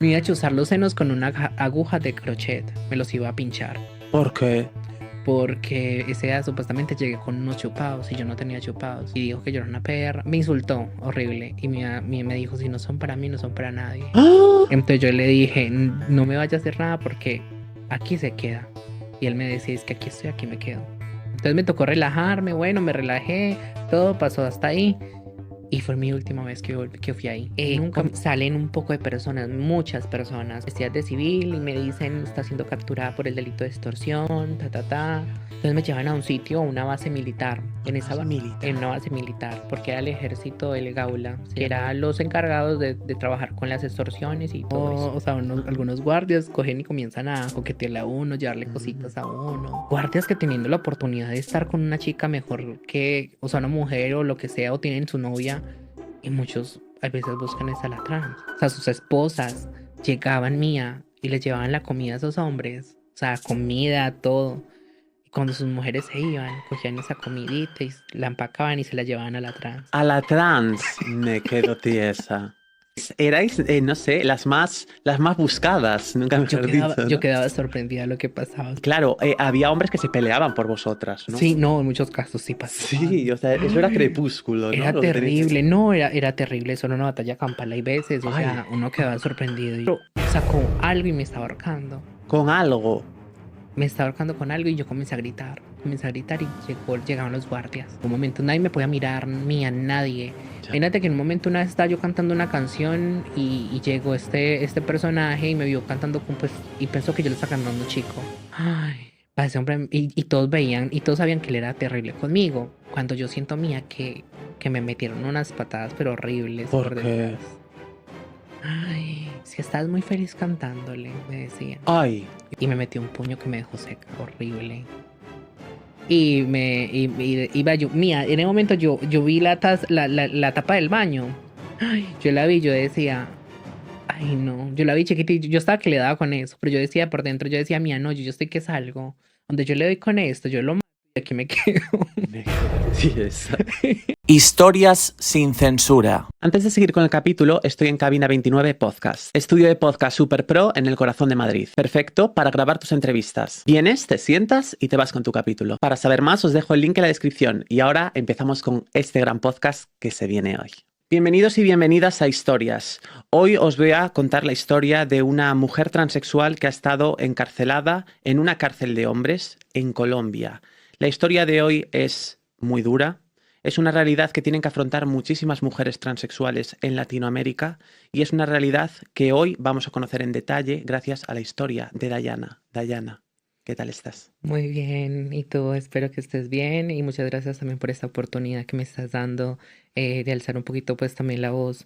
Me iba a chuzar los senos con una aguja de crochet. Me los iba a pinchar. ¿Por qué? Porque ese día supuestamente llegué con unos chupados y yo no tenía chupados. Y dijo que yo era una perra. Me insultó horrible. Y me dijo, si no son para mí, no son para nadie. ¡Ah! Entonces yo le dije, no me vaya a hacer nada porque aquí se queda. Y él me decía, es que aquí estoy, aquí me quedo. Entonces me tocó relajarme, bueno, me relajé, todo pasó hasta ahí. Y fue mi última vez que fui ahí. Nunca salen un poco de personas, muchas personas, vestidas de civil y me dicen, está siendo capturada por el delito de extorsión, ta, ta, ta. Entonces me llevan a un sitio, a una base militar. En una base militar, porque era el ejército del Gaula, que eran los encargados de trabajar con las extorsiones y todo eso. O sea, algunos guardias cogen y comienzan a coquetearle a uno, llevarle cositas a uno. Guardias que teniendo la oportunidad de estar con una chica mejor que, o sea, una mujer o lo que sea, o tienen su novia, y muchos a veces buscan esa la trans. O sea, sus esposas llegaban mía y les llevaban la comida a esos hombres. O sea, comida, todo. Y cuando sus mujeres se iban, cogían esa comidita y la empacaban y se la llevaban a la trans. A la trans me quedo tiesa. Erais, no sé, las más buscadas, nunca mejor dicho, Yo ¿no? quedaba sorprendida de lo que pasaba. Claro, había hombres que se peleaban por vosotras, ¿no? Sí, no, en muchos casos sí pasaba. Sí, o sea, eso era Ay, crepúsculo, ¿no? era Lo que tenéis que... terrible, no, era terrible, eso era una batalla campal hay veces, o Ay, sea, uno quedaba sorprendido. Y sacó algo y me estaba ahorcando. con algo. Me estaba ahorcando con algo y yo comencé a gritar y llegaron los guardias. En un momento nadie me podía mirar, ni a nadie. Ya. Imagínate que en un momento una vez estaba yo cantando una canción y llegó este personaje y me vio cantando pues, y pensó que yo le estaba cantando a un chico. Ay, para ese hombre, y todos veían y todos sabían que él era terrible conmigo. Cuando yo siento mía que me metieron unas patadas pero horribles por Porque... detrás. Ay, si estás muy feliz cantándole, me decían. Ay, Y me metió un puño que me dejó seca, horrible. Y iba yo, mía, en el momento yo vi la tapa del baño. Ay, yo la vi, yo decía, ay no, yo la vi chiquitita, yo estaba que le daba con eso, pero yo decía por dentro, yo decía, mía, no, yo estoy que salgo. Donde yo le doy con esto, yo lo mato y aquí me quedo. me quedo tiesa. Historias sin censura. Antes de seguir con el capítulo, estoy en Cabina 29 Podcast, estudio de podcast super pro en el corazón de Madrid. Perfecto para grabar tus entrevistas. Vienes, te sientas y te vas con tu capítulo. Para saber más os dejo el link en la descripción y ahora empezamos con este gran podcast que se viene hoy. Bienvenidos y bienvenidas a Historias. Hoy os voy a contar la historia de una mujer transexual que ha estado encarcelada en una cárcel de hombres en Colombia. La historia de hoy es muy dura. Es una realidad que tienen que afrontar muchísimas mujeres transexuales en Latinoamérica y es una realidad que hoy vamos a conocer en detalle gracias a la historia de Dayana. Dayana, ¿qué tal estás? Muy bien, y tú espero que estés bien y muchas gracias también por esta oportunidad que me estás dando de alzar un poquito pues también la voz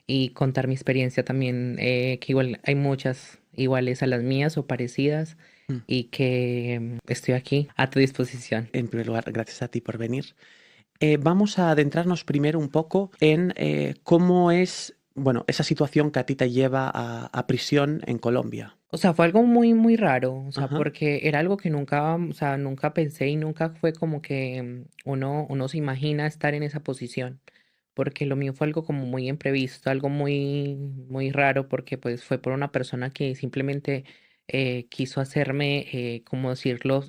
y contar mi experiencia también, que igual hay muchas iguales a las mías o parecidas Mm. y que estoy aquí a tu disposición. En primer lugar, gracias a ti por venir. Vamos a adentrarnos primero un poco en cómo es, bueno, esa situación que a ti te lleva a prisión en Colombia. O sea, fue algo muy, muy raro, o sea, Ajá. porque era algo que nunca, o sea, nunca pensé y nunca fue como que uno se imagina estar en esa posición, porque lo mío fue algo como muy imprevisto, algo muy, muy raro, porque pues fue por una persona que simplemente quiso hacerme, como decirlo,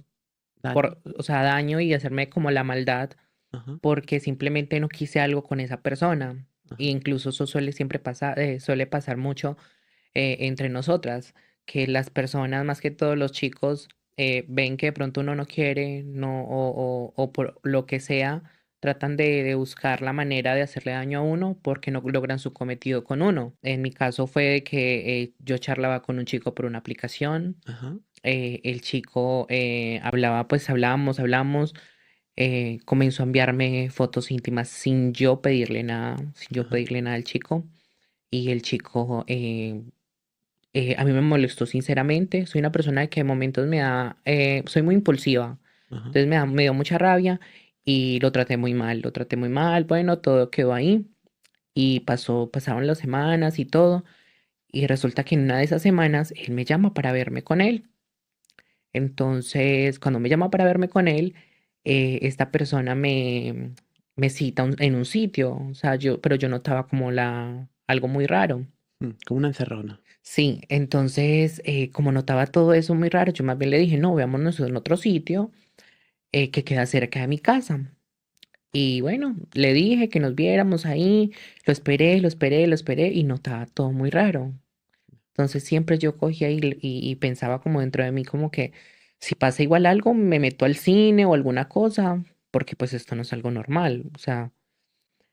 Daño. o sea, daño y hacerme como la maldad, Ajá. porque simplemente no quise algo con esa persona. E Ajá. incluso eso suele siempre pasar, suele pasar mucho entre nosotras, que las personas, más que todos los chicos, ven que de pronto uno no quiere, no, o por lo que sea, tratan de buscar la manera de hacerle daño a uno porque no logran su cometido con uno. En mi caso fue de que yo charlaba con un chico por una aplicación, Ajá. el chico hablaba, pues hablábamos, comenzó a enviarme fotos íntimas sin yo Ajá. pedirle nada al chico. Y el chico a mí me molestó sinceramente. Soy una persona que en momentos soy muy impulsiva. Ajá. Entonces me dio mucha rabia y lo traté muy mal. Bueno, todo quedó ahí y pasaron las semanas y todo. Y resulta que en una de esas semanas él me llama para verme con él. Entonces, cuando me llama para verme con él, esta persona me cita en un sitio. O sea, pero yo notaba como algo muy raro. Como una encerrona. Sí, entonces, como notaba todo eso muy raro, yo más bien le dije, no, veámonos en otro sitio que queda cerca de mi casa. Y bueno, le dije que nos viéramos ahí, lo esperé, lo esperé, lo esperé y notaba todo muy raro. Entonces siempre yo cogía y pensaba como dentro de mí como que si pasa igual algo, me meto al cine o alguna cosa, porque pues esto no es algo normal. O sea,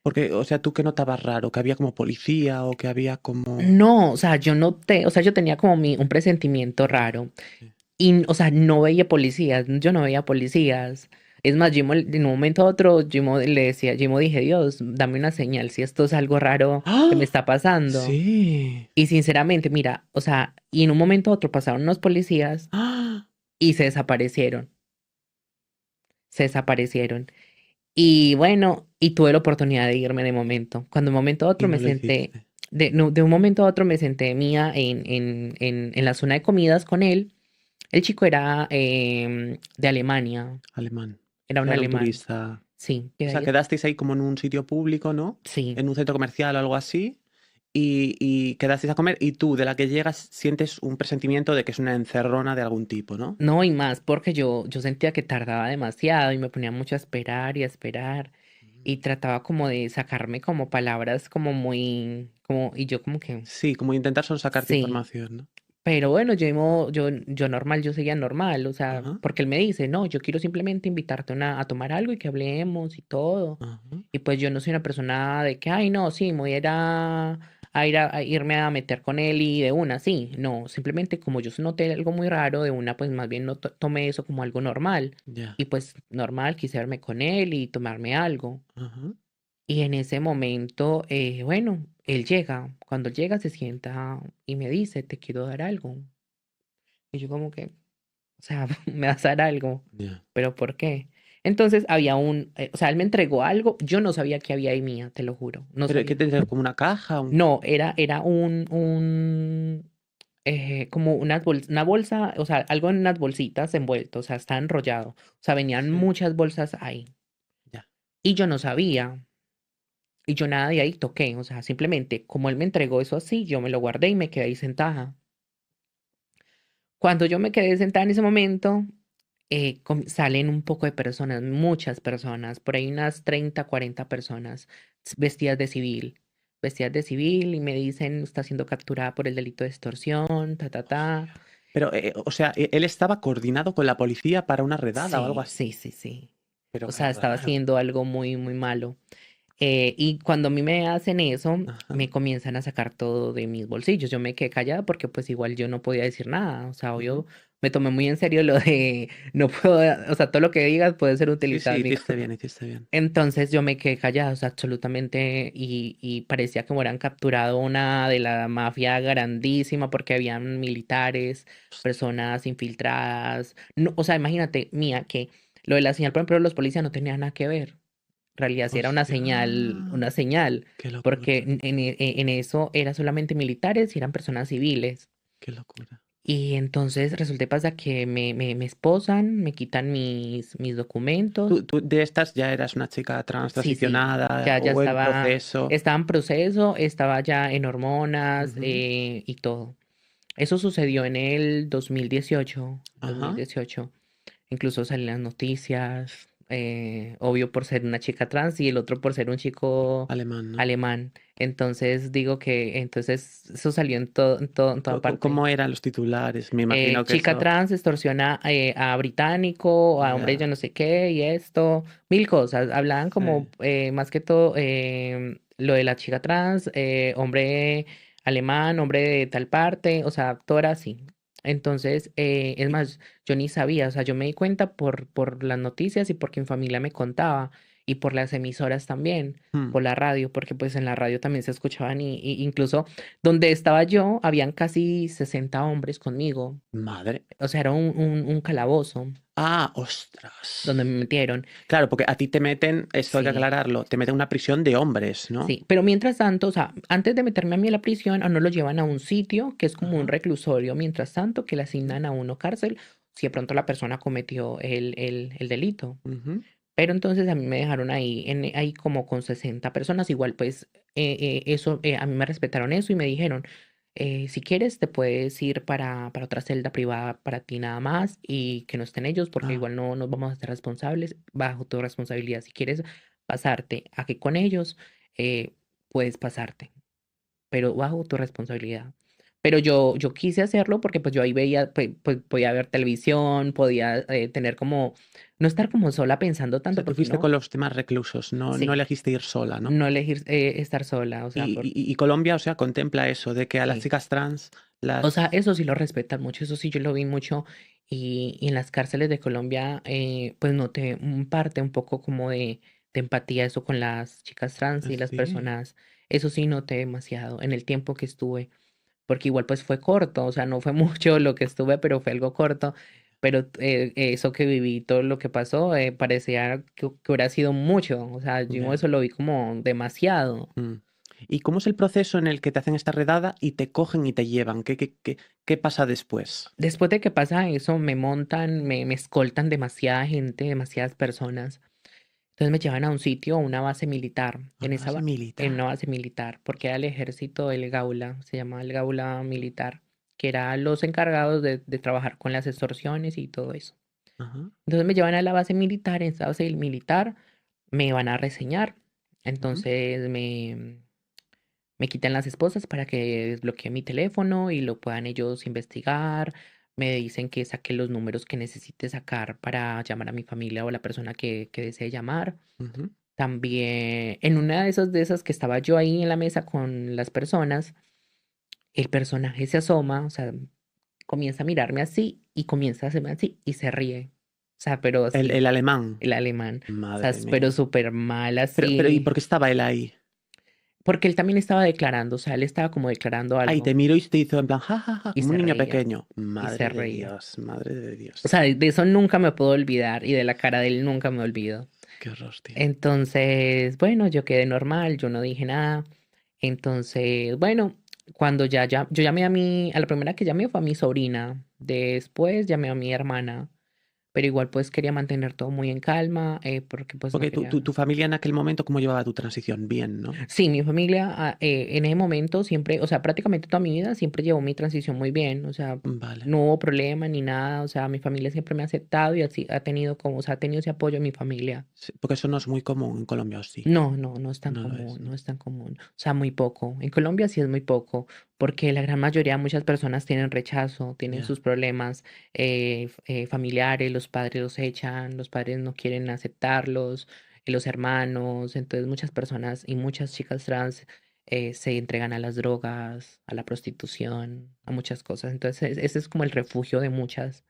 Porque, o sea, ¿tú qué notabas raro? ¿Que había como policía o que había como...? no, o sea, yo noté, o sea, yo tenía como un presentimiento raro. Y, o sea, no veía policías, yo no veía policías. Es más, Jimo, en un momento a otro, Jimo le decía, Jimo dije, Dios, dame una señal si esto es algo raro que me ¡Ah! está pasando. Sí. Y sinceramente, mira, o sea, y en un momento a otro pasaron unos policías ¡Ah! y se desaparecieron, se desaparecieron. Y bueno, y tuve la oportunidad de irme de momento. Cuando de un momento a Y otro no me lo senté, hiciste. no, de un momento a otro me senté mía en la zona de comidas con él. El chico era de Alemania, Alemán. era un Era un alemán. turista. Sí, O sea, quedasteis ahí como en un sitio público, ¿no? sí. En un centro comercial o algo así. Y quedasteis a comer y tú, de la que llegas, sientes un presentimiento de que es una encerrona de algún tipo, ¿no? No, y más porque yo sentía que tardaba demasiado y me ponía mucho a esperar y a esperar y trataba como de sacarme como palabras como muy, como, y yo como que, Sí, como intentar solo sacarte sí. información, ¿no? Pero bueno, yo normal, yo seguía normal, o sea, Ajá, porque él me dice, no, yo quiero simplemente invitarte a tomar algo y que hablemos y todo. ajá. Y pues yo no soy una persona de que, ay, no, sí, me voy a ir a irme a meter con él y de una, sí. No, simplemente como yo noté algo muy raro, de una, pues más bien no tomé eso como algo normal. Ya. Y pues normal, quise verme con él y tomarme algo. Ajá. Y en ese momento, bueno, él llega. Cuando él llega, se sienta y me dice, te quiero dar algo. Y yo como que, o sea, me vas a dar algo, Ya. pero ¿por qué? Entonces había o sea, él me entregó algo, yo no sabía qué había ahí mía, te lo juro, no ¿Pero qué sabía. te entregó? ¿Como una caja? No, era como una bolsa, o sea, algo en unas bolsitas envuelto, o sea, está enrollado. O sea, venían Sí. muchas bolsas ahí. Ya. Y yo no sabía, y yo nada de ahí toqué, o sea, simplemente como él me entregó eso así, yo me lo guardé y me quedé ahí sentada. Cuando yo me quedé sentada en ese momento, salen un poco de personas, muchas personas, por ahí unas 30, 40 personas vestidas de civil y me dicen, está siendo capturada por el delito de extorsión, ta, ta, ta. Pero, o sea, él estaba coordinado con la policía para una redada o algo Sí, así. sí, sí, sí. Pero O qué sea, estaba raro. haciendo algo muy, muy malo. Y cuando a mí me hacen eso, Ajá. me comienzan a sacar todo de mis bolsillos. Yo me quedé callada porque pues igual yo no podía decir nada. O sea, Ujú. obvio, me tomé muy en serio lo de no puedo, o sea, todo lo que digas puede ser Sí, utilizado sí, en mi hiciste contra. bien, hiciste bien. Entonces yo me quedé callada, o sea, absolutamente, y parecía que me hubieran capturado una de la mafia grandísima porque habían militares, personas infiltradas. No, o sea, imagínate, mía, que lo de la señal, por ejemplo, de los policías no tenía nada que ver realidad sí era Hostia, una señal, qué porque locura, en eso era solamente militares y eran personas civiles. qué locura. Y entonces resulta y pasa que me esposan, me quitan mis documentos. ¿Tú de estas ya eras una chica trans Sí, sí, transicionada ya o en proceso? estaba en proceso, estaba ya en hormonas Ujú. y todo. Eso sucedió en el 2018, Ajá. 2018. Incluso salen las noticias, obvio por ser una chica trans y el otro por ser un chico Alemán, ¿no? alemán. Entonces digo que entonces eso salió en toda parte. ¿Cómo eran los titulares? Me imagino que Chica eso. trans extorsiona a británico, a hombre Ya. yo no sé qué y esto, mil cosas. Hablaban como Sí. más que todo lo de la chica trans, hombre alemán, hombre de tal parte, o sea, todo era así. Entonces, es Y- más, yo ni sabía, o sea, yo me di cuenta por las noticias y porque mi familia me contaba y por las emisoras también, hmm, por la radio, porque pues en la radio también se escuchaban y incluso donde estaba yo, habían casi 60 hombres conmigo. Madre. O sea, era un calabozo Ah, ostras. donde me metieron. Claro, porque a ti te meten, esto hay que Sí, aclararlo, te meten en una prisión de hombres, ¿no? sí. Pero mientras tanto, o sea, antes de meterme a mí a la prisión, a uno lo llevan a un sitio que es como un Ajá. reclusorio, mientras tanto, que le Ujú, asignan a uno cárcel si de pronto la persona cometió el delito. ujú. Pero entonces a mí me dejaron ahí como con 60 personas. Igual pues a mí me respetaron eso y me dijeron, si quieres te puedes ir para otra celda privada para ti nada más y que no estén ellos porque Ah, igual no nos vamos a hacer responsables bajo tu responsabilidad. Si quieres pasarte aquí con ellos, puedes pasarte, pero bajo tu responsabilidad. Pero yo quise hacerlo porque pues yo ahí veía, pues, podía ver televisión, podía tener como, no estar como sola pensando o tanto, sea, tú porque fuiste con no, los demás reclusos, no sí, elegiste ir sola, ¿no? no elegir estar sola, o sea, Y Colombia, o sea, contempla eso, de que a las sí. chicas trans O sea, las... eso sí lo respetan mucho, eso sí yo lo vi mucho y en las cárceles de Colombia pues noté un parte un poco como de empatía eso con las chicas trans y las Sí. personas, eso sí noté demasiado en el tiempo que estuve. Porque igual pues fue corto, o sea, no fue mucho lo que estuve, pero fue algo corto, pero eso que viví, todo lo que pasó, parecía que hubiera sido mucho, o sea, yo Ya. eso lo vi como demasiado. Mm. ¿Y cómo es el proceso en el que te hacen esta redada y te cogen y te llevan? ¿Qué pasa después? Después de que pasa eso, me montan, me escoltan demasiada gente, demasiadas personas, entonces me llevan a un sitio, a una base militar, A una base en militar. una base militar, porque era el ejército del Gaula, se llama el Gaula militar, que eran los encargados de trabajar con las extorsiones y todo eso. Ajá. Entonces me llevan a la base militar, en esa base militar me van a reseñar. Ujú. Entonces me quitan las esposas para que desbloquee mi teléfono y lo puedan ellos investigar. Me dicen que saque los números que necesite sacar para llamar a mi familia o a la persona que desee llamar. Ujú. También en una de esas que estaba yo ahí en la mesa con las personas, el personaje se asoma, o sea, comienza a mirarme así y comienza a hacerme así y se ríe. O sea, pero así. El alemán. El alemán. O sea, Madre pero mía. súper mal Pero ¿y así. por qué estaba él ahí? Porque él también estaba declarando, o sea, él estaba como declarando Ay, algo te miro y te hizo en plan, ja, ja, ja, y como un se niño reía, pequeño. y se Madre de reía. Dios, madre de O Dios. sea, de eso nunca me puedo olvidar y de la cara de él nunca me olvido. Qué horror, tío. Entonces, bueno, yo quedé normal, yo no dije nada. Entonces, bueno, cuando yo llamé a la primera que llamé fue a mi sobrina. Después llamé a mi hermana, pero igual pues quería mantener todo muy en calma, porque pues no Porque quería. tu familia en aquel momento, ¿cómo llevaba tu transición? Bien, ¿no? Sí, mi familia en ese momento siempre, o sea, prácticamente toda mi vida siempre llevó mi transición muy bien, o sea, Vale. no hubo problema ni nada, o sea, mi familia siempre me ha aceptado y así ha tenido como, o sea, ha tenido ese apoyo de mi familia. Sí, porque eso no es muy común en Colombia, ¿o sí? No, no, no es tan No lo es, común, no ¿no? es tan común, o sea, muy poco. En Colombia sí es muy poco, porque la gran mayoría, muchas personas tienen rechazo, tienen Ya. sus problemas familiares, los padres los echan, los padres no quieren aceptarlos, los hermanos, entonces muchas personas y muchas chicas trans se entregan a las drogas, a la prostitución, a muchas cosas. Entonces, ese es como Ya. el refugio de muchas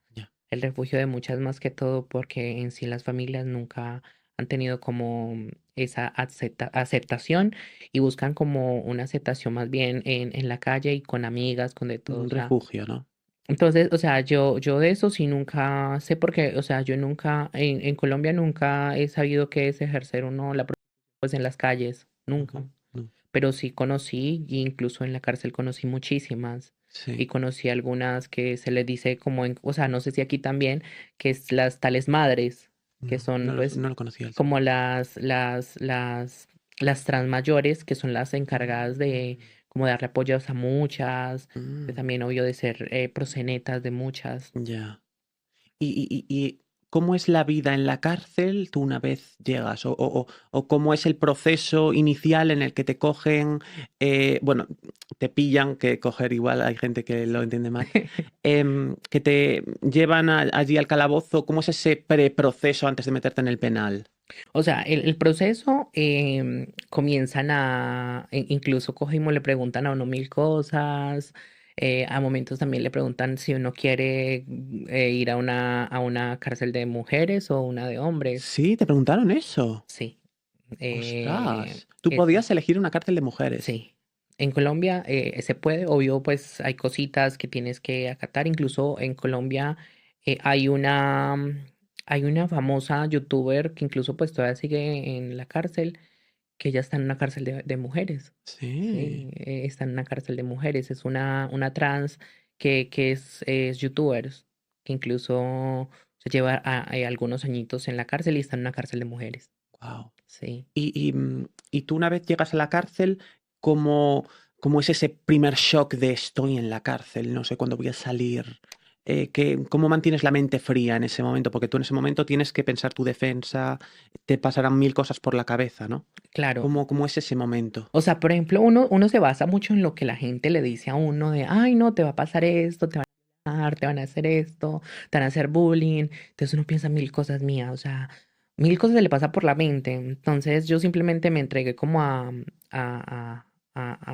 más que todo, porque en sí las familias nunca han tenido como esa aceptación y buscan como una aceptación más bien en la calle y con amigas, con de todo, o Un sea. refugio, ¿no? Entonces, o sea, yo de eso sí nunca sé por qué, o sea, yo nunca, en Colombia nunca he sabido qué es ejercer uno la prostitución pues en las calles, nunca. Ujú. No. Pero sí conocí, y incluso en la cárcel conocí muchísimas. Y Sí. conocí algunas que se les dice como o sea, no sé si aquí también, que es las tales madres, que No, son pues no lo conocía el como término. las trans mayores, que son las encargadas de Mm, como darle apoyos a muchas, de mm, también obvio de ser prosenetas de muchas. ya. Y cómo es la vida en la cárcel tú una vez llegas? O cómo es el proceso inicial en el que te cogen, bueno, te pillan, que coger igual hay gente que lo entiende mal, que te llevan allí al calabozo, ¿cómo es ese preproceso antes de meterte en el penal? O sea, el proceso comienzan incluso cogimos, le preguntan a uno mil cosas, a momentos también le preguntan si uno quiere ir a una cárcel de mujeres o una de hombres. Sí, te preguntaron eso. Sí, Ostras, tú eso, podías elegir una cárcel de mujeres. sí. En Colombia se puede, obvio, pues hay cositas que tienes que acatar. Incluso en Colombia hay una famosa youtuber que incluso pues todavía sigue en la cárcel que ella está en una cárcel de mujeres, Sí. ¿sí? Está en una cárcel de mujeres, es una trans que es youtuber, que incluso, o Se lleva algunos añitos en la cárcel y está en una cárcel de mujeres. Wow. Sí. Y tú una vez llegas a la cárcel, ¿cómo, cómo es ese primer shock de estoy en la cárcel? No sé cuándo voy a salir. ¿Cómo mantienes la mente fría en ese momento? Porque tú en ese momento tienes que pensar tu defensa, te pasarán mil cosas por la cabeza, ¿no? Claro. Cómo es ese momento? O sea, por ejemplo, uno se basa mucho en lo que la gente le dice a uno de, ay, no, te va a pasar esto, te van a matar, te van a hacer esto, te van a hacer bullying. Entonces uno piensa mil cosas mías, o sea, mil cosas se le pasa por la mente. Entonces yo simplemente me entregué como a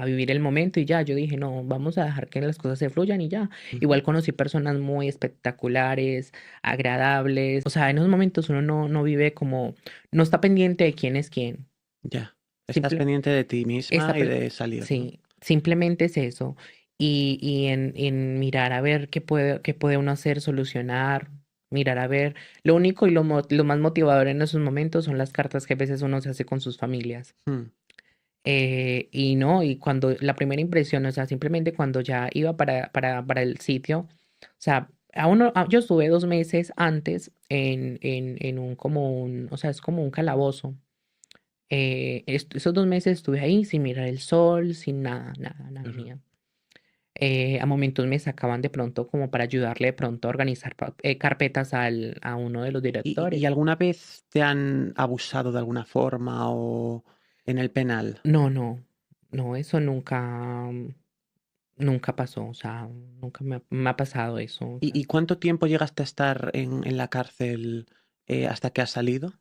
vivir el momento y ya, yo dije, no, vamos a dejar que las cosas se fluyan y ya. Ujú. Igual conocí personas muy espectaculares, agradables. O sea, en esos momentos uno no vive como, no está pendiente de quién es quién. Ya. Estás Simple, pendiente de ti misma Está, y de salir, ¿no? sí, simplemente es eso. Y en mirar a ver qué puede uno hacer, solucionar, mirar a ver. Lo único y lo más motivador en esos momentos son las cartas que a veces uno se hace con sus familias. Mm, Y no, y cuando la primera impresión, o sea, simplemente cuando ya iba para el sitio, o sea, yo estuve 2 meses antes en un como un, o sea, es como un calabozo. Esos 2 meses estuve ahí sin mirar el sol, sin nada, nada, nada claro. mía. A momentos me sacaban de pronto como para ayudarle de pronto a organizar carpetas a uno de los ¿Y directores. alguna vez te han abusado de alguna forma o en el penal? No, no, no, eso nunca pasó, o sea, nunca me ha pasado eso. O sea, Y cuánto tiempo llegaste a estar en la cárcel hasta que has salido?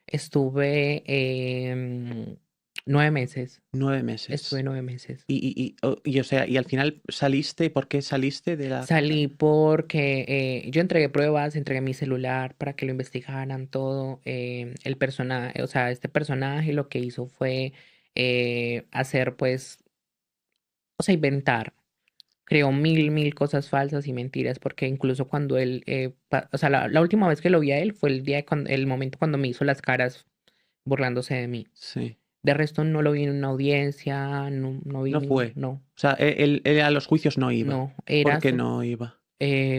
estuve 9 meses, 9 meses. estuve 9 meses. O sea, y al final saliste, ¿por qué saliste de la cárcel? Salí porque yo entregué pruebas, entregué mi celular para que lo investigaran todo. El personaje, o sea, este personaje lo que hizo fue hacer, pues, o sea, inventar. Creó mil cosas falsas y mentiras, porque incluso cuando él, o sea, la última vez que lo vi a él fue el momento cuando me hizo las caras burlándose de mí. Sí, De resto no lo vi en una audiencia, no vi no ningún, fue. no, O sea, él a los juicios no iba. no, ¿Por era qué no iba?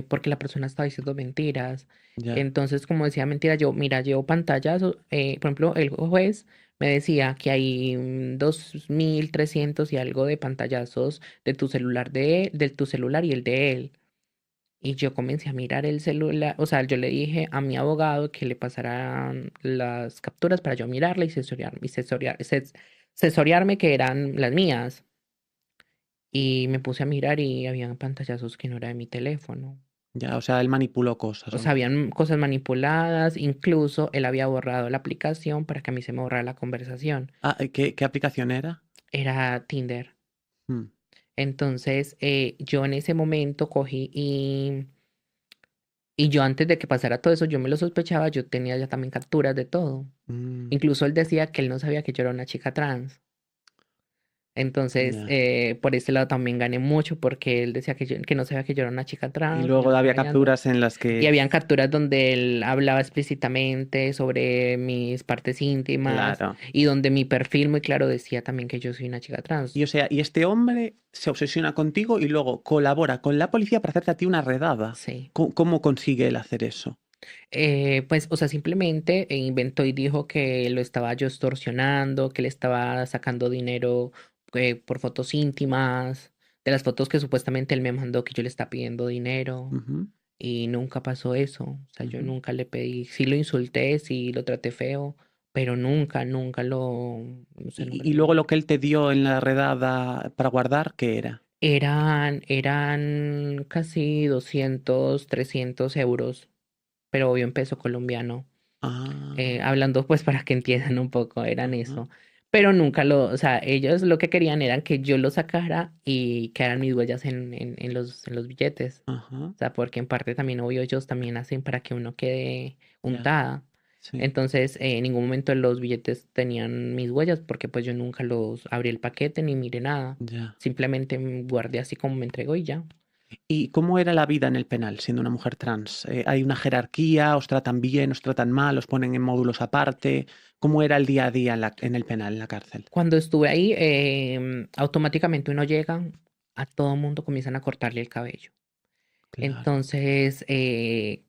porque la persona estaba diciendo mentiras. Ya. Entonces, como decía mentiras, yo, mira, llevo pantallazos. Por ejemplo, el juez me decía que hay 2.300 y algo de pantallazos de tu celular de tu celular y el de él. Y yo comencé a mirar el celular, o sea, yo le dije a mi abogado que le pasaran las capturas para yo mirarla y sensoriarme que eran las mías. Y me puse a mirar y habían pantallazos que no era de mi teléfono. Ya, o sea, él manipuló cosas, O sea, vamos. habían cosas manipuladas, incluso él había borrado la aplicación para que a mí se me borrara la conversación. Ah, ¿qué aplicación era? Era Tinder. Mm, Entonces, yo en ese momento cogí y yo antes de que pasara todo eso, yo me lo sospechaba, yo tenía ya también capturas de todo. mm, Incluso él decía que él no sabía que yo era una chica trans. Entonces, ya. por ese lado también gané mucho porque él decía que no sabía que yo era una chica Y trans, que yo luego estaba había engañando. capturas en las Y que, habían capturas donde él hablaba explícitamente sobre mis partes íntimas claro. y donde mi perfil muy claro decía también que yo soy una chica Y o trans. sea, y este hombre se obsesiona contigo y luego colabora con la policía para hacerte a ti una redada. Sí. ¿Cómo consigue él hacer eso? Pues, o sea, simplemente inventó y dijo que lo estaba yo extorsionando, que le estaba sacando dinero por fotos íntimas, de las fotos que supuestamente él me mandó que yo le estaba pidiendo dinero. Ujú, Y nunca pasó eso. O sea, yo ujú. nunca le pedí, sí lo insulté, sí lo traté feo, pero nunca lo, o sea, nunca Y le pedí luego lo dinero. que él te dio en la redada para guardar, ¿qué era? Eran casi 200, 300 euros, pero obvio en peso colombiano. Ah, Hablando pues para que entiendan un poco, eran ajá, eso. Pero nunca o sea, ellos lo que querían era que yo lo sacara y quedaran mis huellas en los billetes. ajá, O sea, porque en parte también, obvio, ellos también hacen para que uno quede ya, untada. sí, Entonces, en ningún momento los billetes tenían mis huellas porque pues yo nunca los abrí el paquete ni miré nada. ya. Simplemente guardé así como me entregó y ya. ¿Y cómo era la vida en el penal siendo una mujer trans? ¿Hay una jerarquía? ¿Os tratan bien? ¿Os tratan mal? ¿Os ponen en módulos aparte? ¿Cómo era el día a día en el penal, en la cárcel? Cuando estuve ahí, automáticamente uno llega, a todo mundo comienzan a cortarle el cabello. claro. Entonces,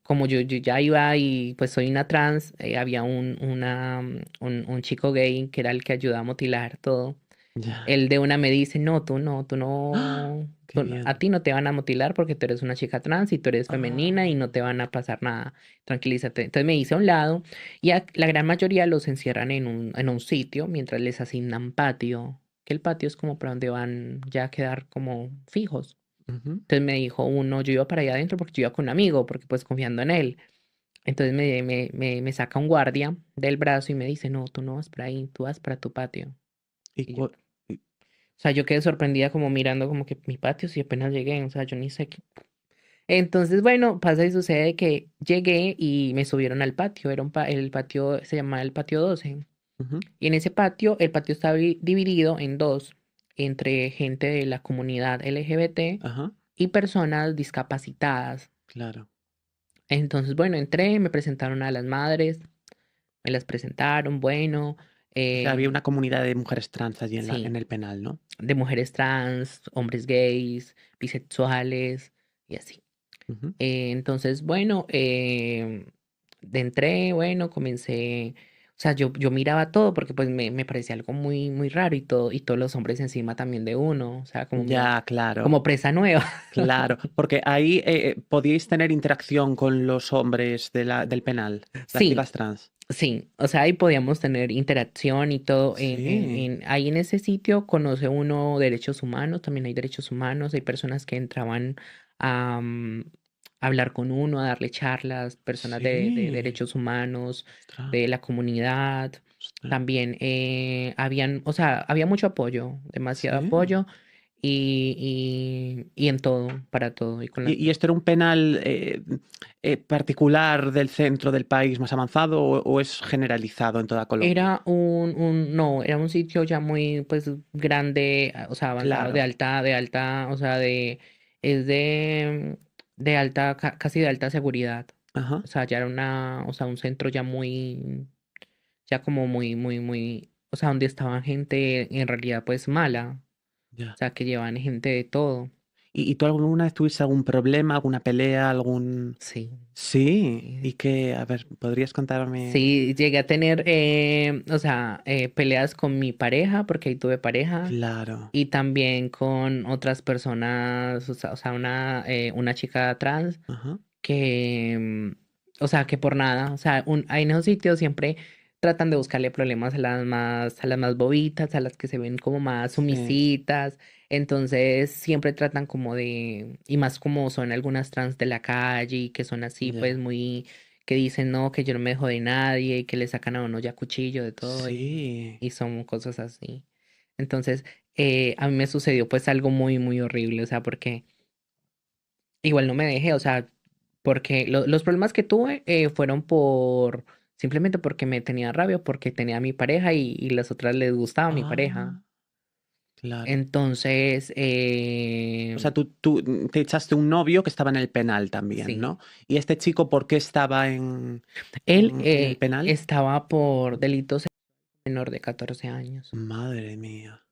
como yo ya iba y pues soy una trans, había un chico gay que era el que ayudaba a mutilar todo. Ya. Él de una me dice, no, tú ¡Ah! no, ¡Qué a miedo! ti no te van a mutilar porque tú eres una chica trans y tú eres femenina y Ah, no te van a pasar nada, tranquilízate. Entonces me hice a un lado y la gran mayoría los encierran en un sitio mientras les asignan patio, que el patio es como para donde van ya a quedar como fijos. ujú. Entonces me dijo uno, yo iba para allá adentro porque yo iba con un amigo, porque pues confiando en él. Entonces me saca un guardia del brazo y me dice, no, tú no vas para ahí, tú vas para tu patio. Y Y yo, cu- y- o sea, yo quedé sorprendida como mirando como que mi patio si apenas llegué, o sea, yo ni sé qué. Entonces, bueno, pasa y sucede que llegué y me subieron al patio, era el patio, se llamaba el patio 12. ujú. Y en ese patio, el patio estaba dividido en dos, entre gente de la comunidad LGBT Ajá, y personas discapacitadas. claro. Entonces, bueno, entré, me presentaron a las madres, me las presentaron, bueno, O sea, había eh, una comunidad de mujeres trans allí en sí, el penal, ¿no? de mujeres trans, hombres gays, bisexuales y así. Ujú. Entonces, bueno, entré, bueno, comencé, o sea, yo miraba todo porque pues me parecía algo muy, muy raro y todos los hombres encima también de uno, o sea, Ya, claro, como presa nueva. claro. Porque ahí podíais tener interacción con los hombres del penal, las Sí, chicas trans. sí, o sea, ahí podíamos tener interacción y todo. Sí, Ahí en ese sitio conoce uno derechos humanos, también hay derechos humanos, hay personas que entraban a hablar con uno, a darle charlas, personas de sí. derechos humanos, Ostras, de la comunidad. ostras. También habían, o sea, había mucho apoyo, demasiado Sí. apoyo y en todo, para todo. Y con las Y esto era un penal particular del centro del país más avanzado o es generalizado en toda Colombia? Era no, era un sitio ya muy, pues, grande, o sea, avanzado, Claro. de alta, o sea, es de alta, casi de alta seguridad. Ajá. O sea, ya era o sea, un centro ya muy, ya como muy, o sea, donde estaba gente en realidad, pues, mala. O Ya. sea, que llevan gente de todo. ¿Y tú alguna vez tuviste algún problema, alguna pelea, algún... Sí, Sí. ¿Y sí. qué? A ver, ¿podrías contarme? Sí, llegué a tener, o sea, peleas con mi pareja, porque ahí tuve pareja. Claro. Y también con otras personas, o sea, una chica trans Ajá. que, o sea, que por nada, o sea, ahí en esos sitios siempre tratan de buscarle problemas a las más bobitas, a las que se ven como más Sí. sumisitas, entonces siempre tratan como y más como son algunas trans de la calle y que son así, pues Ya. muy, que dicen no, que yo no me dejo de nadie y que le sacan a uno ya cuchillo de todo Sí. y son cosas así. Entonces, a mí me sucedió pues algo muy, muy horrible, o sea, porque igual no me dejé, o sea, porque los problemas que tuve fueron simplemente porque me tenía rabia, porque tenía a mi pareja y las otras les gustaba mi pareja. Ah, claro. Entonces, O sea, tú te echaste un novio que estaba en el penal también, sí, ¿no? ¿Y este chico por qué estaba él en el penal? estaba por delitos menor de 14 años. Madre mía,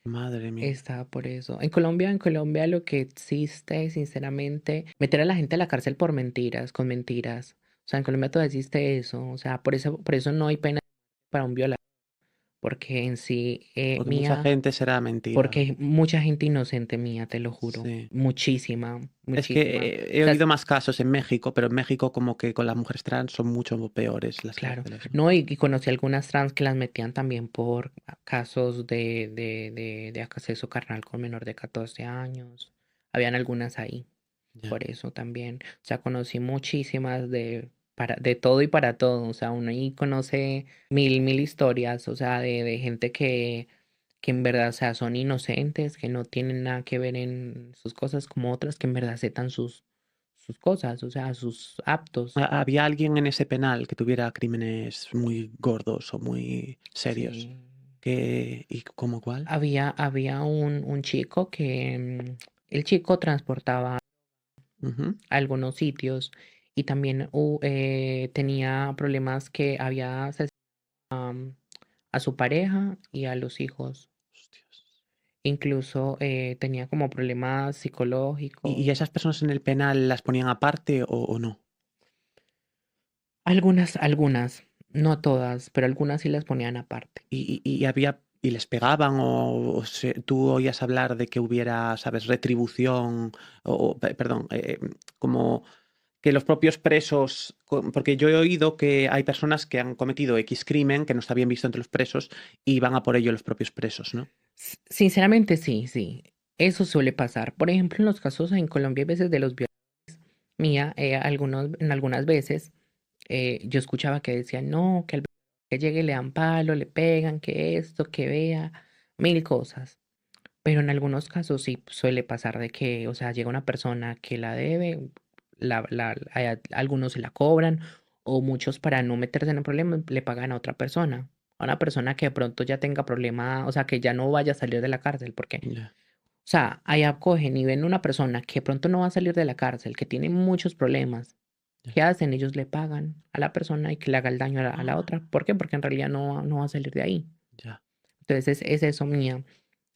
madre mía. Estaba por eso. En Colombia lo que existe, sinceramente, meter a la gente a la cárcel por mentiras, con mentiras. O sea, en Colombia todavía existe eso. O sea, por eso no hay pena para un violador. Porque en sí, Porque mucha gente será mentira. porque mucha gente inocente mía, te lo juro. Sí. Muchísima, Es que muchísima. he O sea, oído más casos en México, pero en México como que con las mujeres trans son mucho peores las claro. cárceles, ¿no? No, y conocí algunas trans que las metían también por casos de acceso carnal con menor de 14 años. Habían algunas ahí. Ya, Por eso también, o sea, conocí muchísimas de todo y para todo, o sea, uno ahí conoce mil historias, o sea, de gente que en verdad, o sea, son inocentes, que no tienen nada que ver en sus cosas, como otras que en verdad aceptan sus cosas, o sea, sus actos. ¿Había alguien en ese penal que tuviera crímenes muy gordos o muy serios? Sí. ¿Y cómo cuál? Había un chico que el chico transportaba Ujú. a algunos sitios y también tenía problemas que había asesinado a su pareja y a los hijos. Hostias. incluso tenía como problemas ¿Y psicológicos. esas personas en el penal las ponían aparte o no? Algunas, no todas, pero algunas sí las ponían aparte. ¿Y les pegaban tú oías hablar de que hubiera, sabes, retribución perdón, como que los propios presos, porque yo he oído que hay personas que han cometido X crimen que no está bien visto entre los presos y van a por ello los propios presos, ¿no? Sinceramente, sí, sí. Eso suele pasar. Por ejemplo, en los casos en Colombia, a veces de los violadores, mía, en algunas veces yo escuchaba que decían, no, que al que llegue le dan palo, le pegan, que esto, que vea, mil cosas. Pero en algunos casos sí suele pasar de que, o sea, llega una persona que la debe, algunos se la cobran, o muchos para no meterse en el problema le pagan a una persona que de pronto ya tenga problema, o sea, que ya no vaya a salir de la cárcel, porque, Ya, o sea, ahí acogen y ven una persona que de pronto no va a salir de la cárcel, que tiene muchos problemas. ya. ¿Qué hacen? Ellos le pagan a la persona y que le haga el daño a la Ah, otra. ¿Por qué? Porque en realidad no va a salir de ahí. ya. Entonces es eso mía.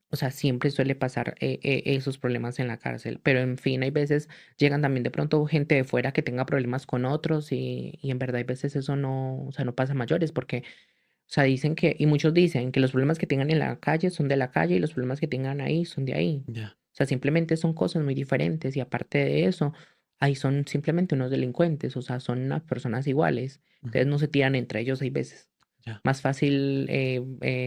O sea, siempre suele pasar esos problemas en la cárcel, pero en fin, hay veces llegan también de pronto gente de fuera que tenga problemas con otros y en verdad hay veces eso no, o sea, no pasa a mayores porque, o sea, dicen que, y muchos dicen que los problemas que tengan en la calle son de la calle y los problemas que tengan ahí son de ahí. Ya. O sea, simplemente son cosas muy diferentes y aparte de eso, ahí son simplemente unos delincuentes, o sea, son unas personas iguales. Ujú. Entonces no se tiran entre ellos hay veces Ya. más fácil,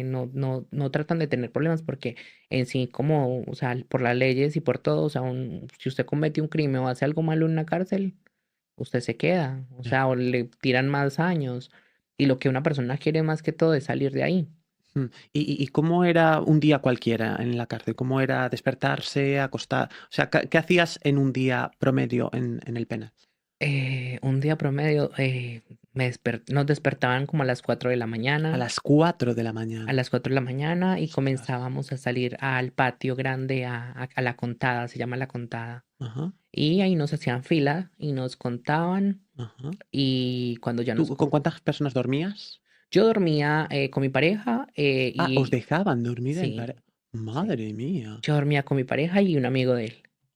no tratan de tener problemas porque en sí, como, o sea, por las leyes y por todo, o sea, si usted comete un crimen o hace algo malo en una cárcel, usted se queda, o Ya. sea, o le tiran más años. Y lo que una persona quiere más que todo es salir de ahí. Mm. ¿Y cómo era un día cualquiera en la cárcel? ¿Cómo era despertarse, acostar? O sea, ¿qué hacías en un día promedio en el penal? Un día promedio, nos despertaban como a las 4 de la A mañana, las 4 de la a mañana. las 4 de la mañana y Ostras. comenzábamos a salir al patio grande, a la contada, se llama la contada. Ajá, Y ahí nos hacían fila y nos contaban ajá. y cuando ya nos... ¿Tú con cuántas personas dormías? Yo dormía con mi pareja Ah, os y dejaban dormir en sí, pareja. sí. Madre mía. Yo dormía con mi pareja y un amigo de él.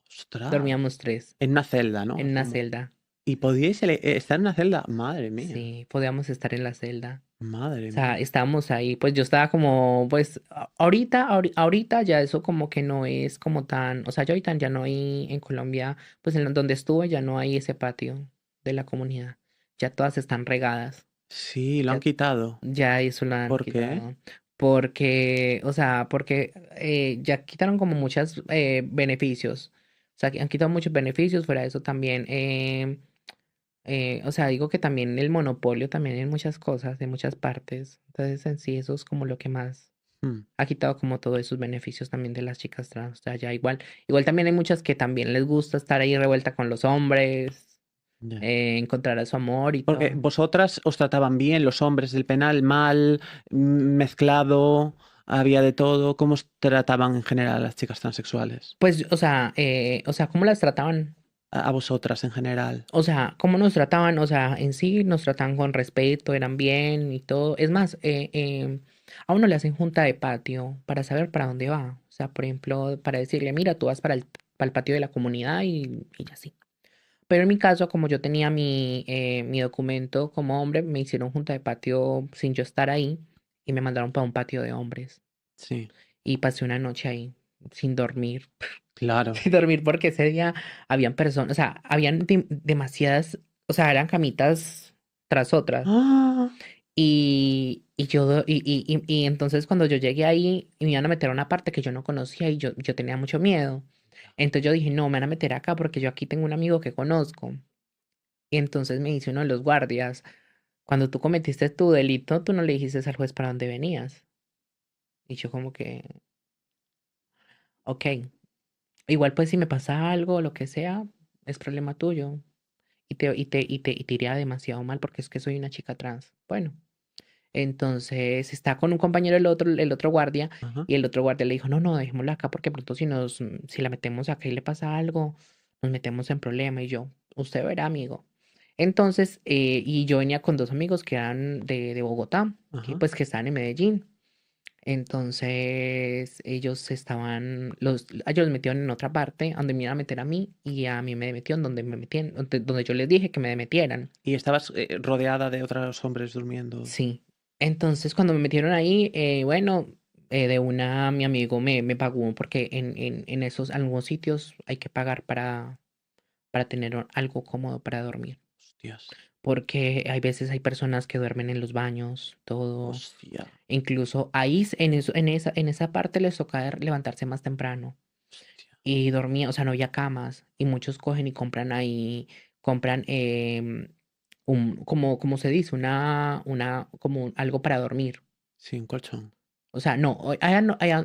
Ostras. Dormíamos tres En una celda, ¿no? en una Como... celda. ¿Y podíais estar en una celda? Madre mía. Sí, podíamos estar en la celda. Madre O sea, mía. estábamos ahí, pues yo estaba como, pues ahorita ya eso como que no es como tan, o sea, yo ahorita ya no hay en Colombia, pues en donde estuve ya no hay ese patio de la comunidad. Ya todas están regadas. Sí, lo han Ya quitado. Ya eso lo han ¿Por qué? quitado. Porque, o sea, porque ya quitaron como muchos beneficios. O sea, que han quitado muchos beneficios. Fuera de eso también. O sea, digo que también el monopolio también en muchas cosas, de muchas partes. Entonces, en sí, eso es como lo que más Mm, ha quitado como todos esos beneficios también de las chicas trans. O sea, ya igual también hay muchas que también les gusta estar ahí revuelta con los hombres, ya. encontrar a su amor y Porque todo. vosotras os trataban bien, los hombres del penal, mal, mezclado, había de todo. ¿Cómo os trataban en general las chicas transexuales? Pues, o sea, ¿cómo las trataban? A vosotras en general. O sea, ¿cómo nos trataban? O sea, en sí nos trataban con respeto, eran bien y todo. Es más, a uno le hacen junta de patio para saber para dónde va. O sea, por ejemplo, para decirle, mira, tú vas para el patio de la comunidad y así. Pero en mi caso, como yo tenía mi documento como hombre, me hicieron junta de patio sin yo estar ahí y me mandaron para un patio de hombres. Sí, Y pasé una noche ahí sin dormir. claro. Sin dormir porque ese día habían personas, o sea, habían demasiadas, o sea, eran camitas tras otras. ¡Ah! Y entonces cuando yo llegué ahí, me iban a meter a una parte que yo no conocía y yo tenía mucho miedo. Entonces yo dije, no, me van a meter acá porque yo aquí tengo un amigo que conozco. Y entonces me dice uno de los guardias, cuando tú cometiste tu delito, tú no le dijiste al juez para dónde venías. Y yo como que, ok, igual pues si me pasa algo, lo que sea, es problema tuyo. Y te iría demasiado mal porque es que soy una chica trans. Bueno, entonces está con un compañero el otro guardia, Ajá. y el otro guardia le dijo, no, no, dejémosla acá porque pronto si la metemos acá y le pasa algo, nos metemos en problema. Y yo, usted verá, amigo. Entonces, y yo venía con dos amigos que eran de Bogotá, que Ajá. pues que estaban en Medellín. Entonces ellos los metieron en otra parte donde me iban a meter a mí y a mí me metieron donde me metían, donde yo les dije que me metieran. Y estabas rodeada de otros hombres durmiendo. Sí. Entonces cuando me metieron ahí, bueno, de una mi amigo me pagó porque en esos algunos sitios hay que pagar para tener algo cómodo para dormir. Hostias. Porque hay veces hay personas que duermen en los baños, todo. Hostia. Incluso ahí en esa parte les toca levantarse más temprano. Hostia. Y dormía, o sea, no había camas. Y muchos cogen y compran ahí, compran como se dice, algo para dormir. Sí, un colchón. O sea, no,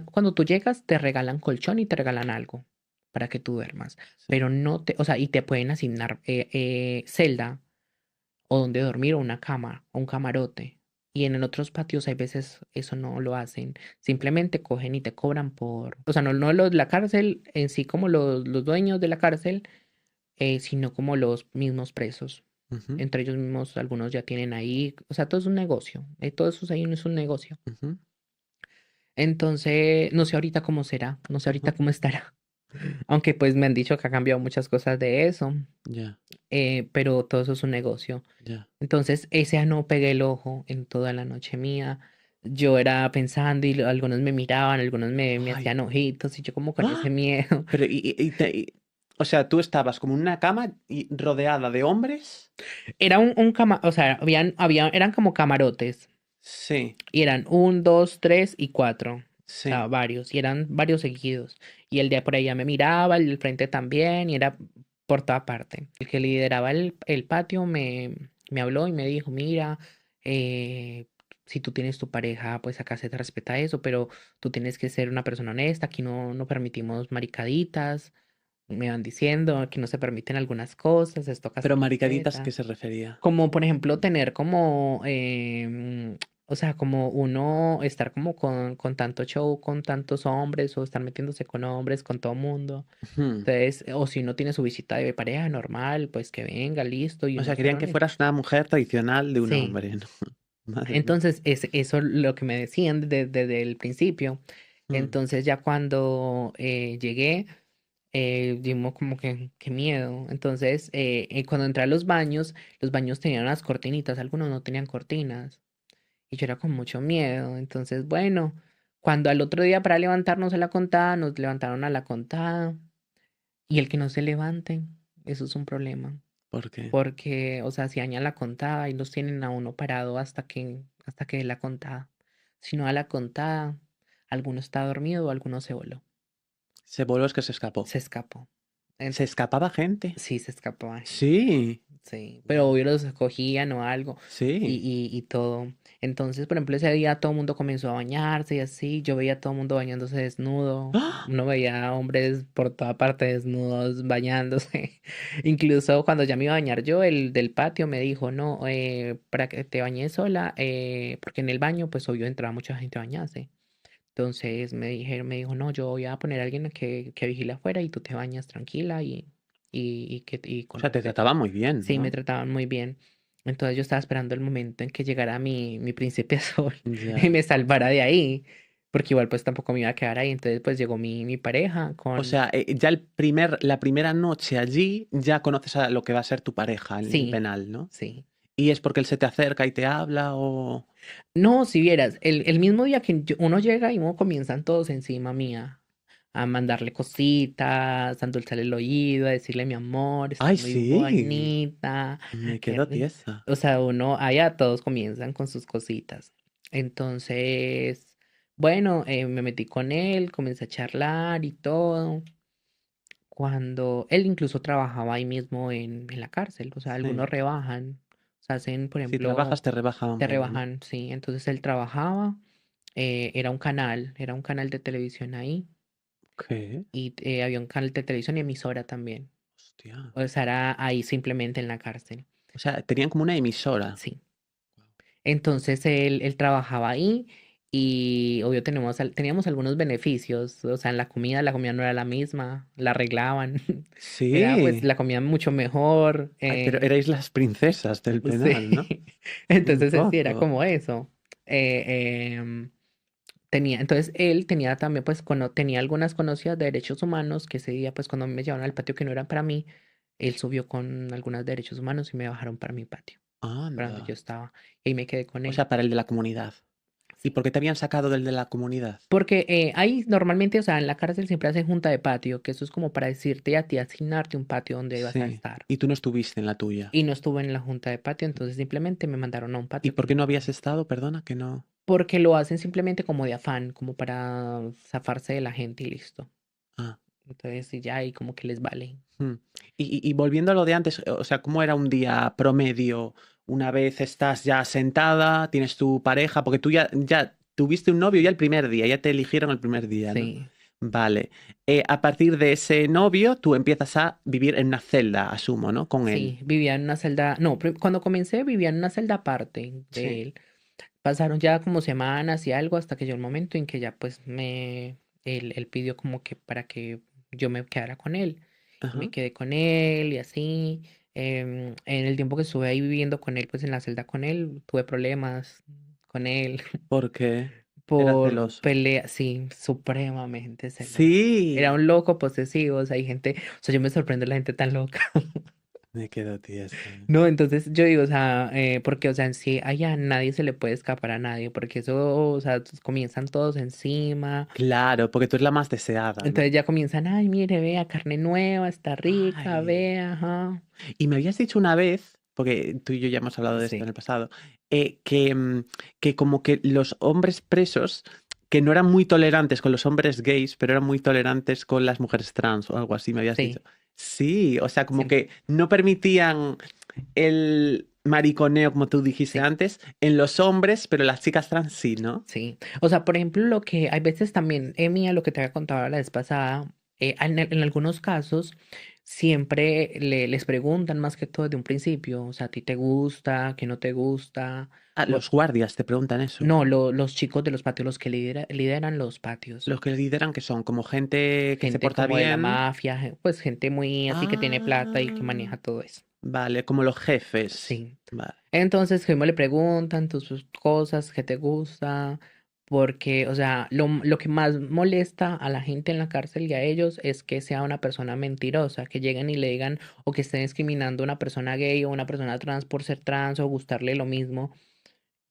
cuando tú llegas te regalan colchón y te regalan algo para que tú duermas. Sí. Pero no te, o sea, y te pueden asignar celda o donde dormir o una cama o un camarote. Y en otros patios hay veces eso no lo hacen. Simplemente cogen y te cobran o sea, no la cárcel en sí como los dueños de la cárcel, sino como los mismos presos. Ujú, Entre ellos mismos, algunos ya tienen ahí, o sea, todo es un negocio. Todo eso ahí es un negocio. ujú, Entonces, no sé ahorita cómo será, no sé ahorita ujú. cómo estará. Aunque pues me han dicho que ha cambiado muchas cosas de eso, Ya, pero todo eso es un negocio. ya. Entonces, ese no pegué el ojo en toda la noche mía. Yo era pensando y algunos me miraban, algunos me Ay. hacían ojitos y yo como con ese ¡Ah! miedo. Pero, o sea, tú estabas como en una cama y rodeada de hombres. Era o sea, eran como camarotes Sí, y eran 1, 2, 3 y 4. O sí. sea, varios, y eran varios seguidos. Y el de por allá me miraba, el del frente también, y era por toda parte. El que lideraba el patio me habló y me dijo, mira, eh, si tú tienes tu pareja, pues acá se te respeta eso, pero tú tienes que ser una persona honesta, aquí no permitimos maricaditas, me van diciendo, aquí no se permiten algunas cosas, esto acá se Pero maricaditas, ¿qué respeta. se refería? Como por ejemplo tener como, o sea, como uno estar como con tanto show, con tantos hombres, o estar metiéndose con hombres, con todo mundo. Ujú. Entonces, o si uno tiene su visita de pareja normal, pues que venga, listo, y O uno sea, ser querían que honesto. fueras una mujer tradicional de un Sí. hombre, ¿no? Madre mía. Entonces, eso es lo que me decían desde el principio. Mm. Entonces, ya cuando llegué, dimos como que qué miedo. Entonces, cuando entré a los baños tenían unas cortinitas, algunos no tenían cortinas. Y yo era con mucho miedo. Entonces, bueno, cuando al otro día para levantarnos a la contada, nos levantaron a la contada. Y el que no se levante, eso es un problema. ¿Por qué? Porque, o sea, si dañan la contada y los tienen a uno parado hasta que dé la contada. Si no da la contada, alguno está dormido o alguno se voló. Se voló, es que se escapó. Se escapó. En- ¿Se escapaba gente? sí, se escapó. Sí. Sí, pero Wow. obvio los escogían o algo y, Sí. y, y todo. Entonces, por ejemplo, ese día todo el mundo comenzó a bañarse y así. Yo veía a todo el mundo bañándose desnudo. ¡Ah! Uno veía a hombres por toda parte desnudos bañándose. Incluso cuando ya me iba a bañar yo, el del patio me dijo, no, para que te bañes sola, porque en el baño, pues obvio entraba mucha gente a bañarse. Entonces me dijo, no, yo voy a poner a alguien que vigile afuera y tú te bañas tranquila y O con sea, te respeto. trataba muy bien, Sí, me ¿no? trataban muy bien. Entonces yo estaba esperando el momento en que llegara mi príncipe azul y Ya. me salvara de ahí, porque igual pues tampoco me iba a quedar ahí. Entonces pues llegó mi pareja O con... sea, ya la primera noche allí ya conoces a lo que va a ser tu pareja en el Sí, penal, ¿no? sí. ¿Y es porque él se te acerca y te habla o...? No, si vieras, el mismo día que uno llega y uno comienzan todos encima mía, a mandarle cositas, a endulzarle el oído, a decirle mi amor, estás ¡Ay, muy sí! bonita, Me qué quedo rico. tiesa. O sea, allá todos comienzan con sus cositas. Entonces, bueno, me metí con él, comencé a charlar y todo. Cuando él incluso trabajaba ahí mismo en la cárcel, o sea, Sí. algunos rebajan, o sea, hacen, por Si trabajas, ejemplo, te rebaja un te poco, ¿no? rebajan, sí. Entonces él trabajaba, era un canal de televisión ahí, ¿Qué? y había un canal de televisión y emisora también. Hostia. O sea, era ahí simplemente en la cárcel, O sea, tenían como una emisora. sí. Entonces él trabajaba ahí y obvio teníamos algunos beneficios, o sea, en la comida no era la misma, la arreglaban, era pues Sí. la comida mucho mejor, Ay, pero erais las princesas del sí. penal, ¿no? Un Entonces sí, era poco. como eso. Eh, em, entonces él tenía también, pues, tenía algunas conocidas de derechos humanos que ese día, pues, cuando me llevaron al patio que no eran para mí, él subió con algunas derechos humanos y me bajaron para mi patio, para donde yo Anda. estaba. Y ahí me quedé con O él. sea, para el de la comunidad. ¿Y por qué te habían sacado del de la comunidad? Porque ahí normalmente, o sea, en la cárcel siempre hacen junta de patio, que eso es como para decirte a ti, asignarte un patio donde vas a Sí. estar. Y tú no estuviste en la tuya. Y no estuve en la junta de patio, entonces simplemente me mandaron a un ¿Y patio por que qué no no estaba. habías estado? Perdona, que no. Porque lo hacen simplemente como de afán, como para zafarse de la gente y listo. Ah. Entonces, y ya, y como que les vale. Mm. Y volviendo a lo de antes, o sea, ¿cómo era un día promedio? Una vez estás ya sentada, tienes tu pareja, porque tú ya tuviste un novio ya el primer día, ya te eligieron el primer día, ¿no? Sí, Vale. A partir de ese novio, tú empiezas a vivir en una celda, asumo, ¿no? Con él. sí, vivía en una celda, no, cuando comencé vivía en una celda aparte de Sí. él. Pasaron ya como semanas y algo hasta que llegó el momento en que ya pues él pidió como que para que yo me quedara con él. Y me Ajá. quedé con él y así. En el tiempo que estuve ahí viviendo con él, pues en la celda con él, tuve problemas con él Porque era por celoso. pelea, sí, supremamente celoso. Era Sí. un loco posesivo, o sea, hay gente, o sea, yo me sorprendo la gente tan loca. Me quedo tieso. No, entonces yo digo, o sea, porque, o sea, en sí, allá nadie se le puede escapar a nadie, porque eso, o sea, comienzan todos encima, Claro, porque tú eres la más deseada, ¿no? entonces ya comienzan, ay, mire, vea, carne nueva, está rica, Ay. vea, ajá. Y me habías dicho una vez, porque tú y yo ya hemos hablado de esto en Sí, el pasado, que como que los hombres presos, que no eran muy tolerantes con los hombres gays, pero eran muy tolerantes con las mujeres trans o algo así, me habías dicho. sí, Sí, o sea, como sí, que no permitían el mariconeo, como tú dijiste sí, antes, en los hombres, pero las chicas trans sí, ¿no? sí. O sea, por ejemplo, lo que hay veces también, Mía, lo que te había contado la vez pasada, en algunos casos siempre les preguntan más que todo de un principio, o sea, ¿a ti te gusta, qué no te gusta? Ah, los guardias te preguntan eso. No, los chicos de los patios, los que lideran los patios. Los que lideran que son como gente que se Gente porta como de la bien. mafia, pues gente muy así que tiene plata y que Ah. maneja todo eso. Vale, como los jefes. Sí. Vale. Entonces, que me le preguntan tus cosas, qué te gusta, porque, o sea, lo que más molesta a la gente en la cárcel y a ellos es que sea una persona mentirosa, que lleguen y le digan o que estén discriminando a una persona gay o una persona trans por ser trans o gustarle lo mismo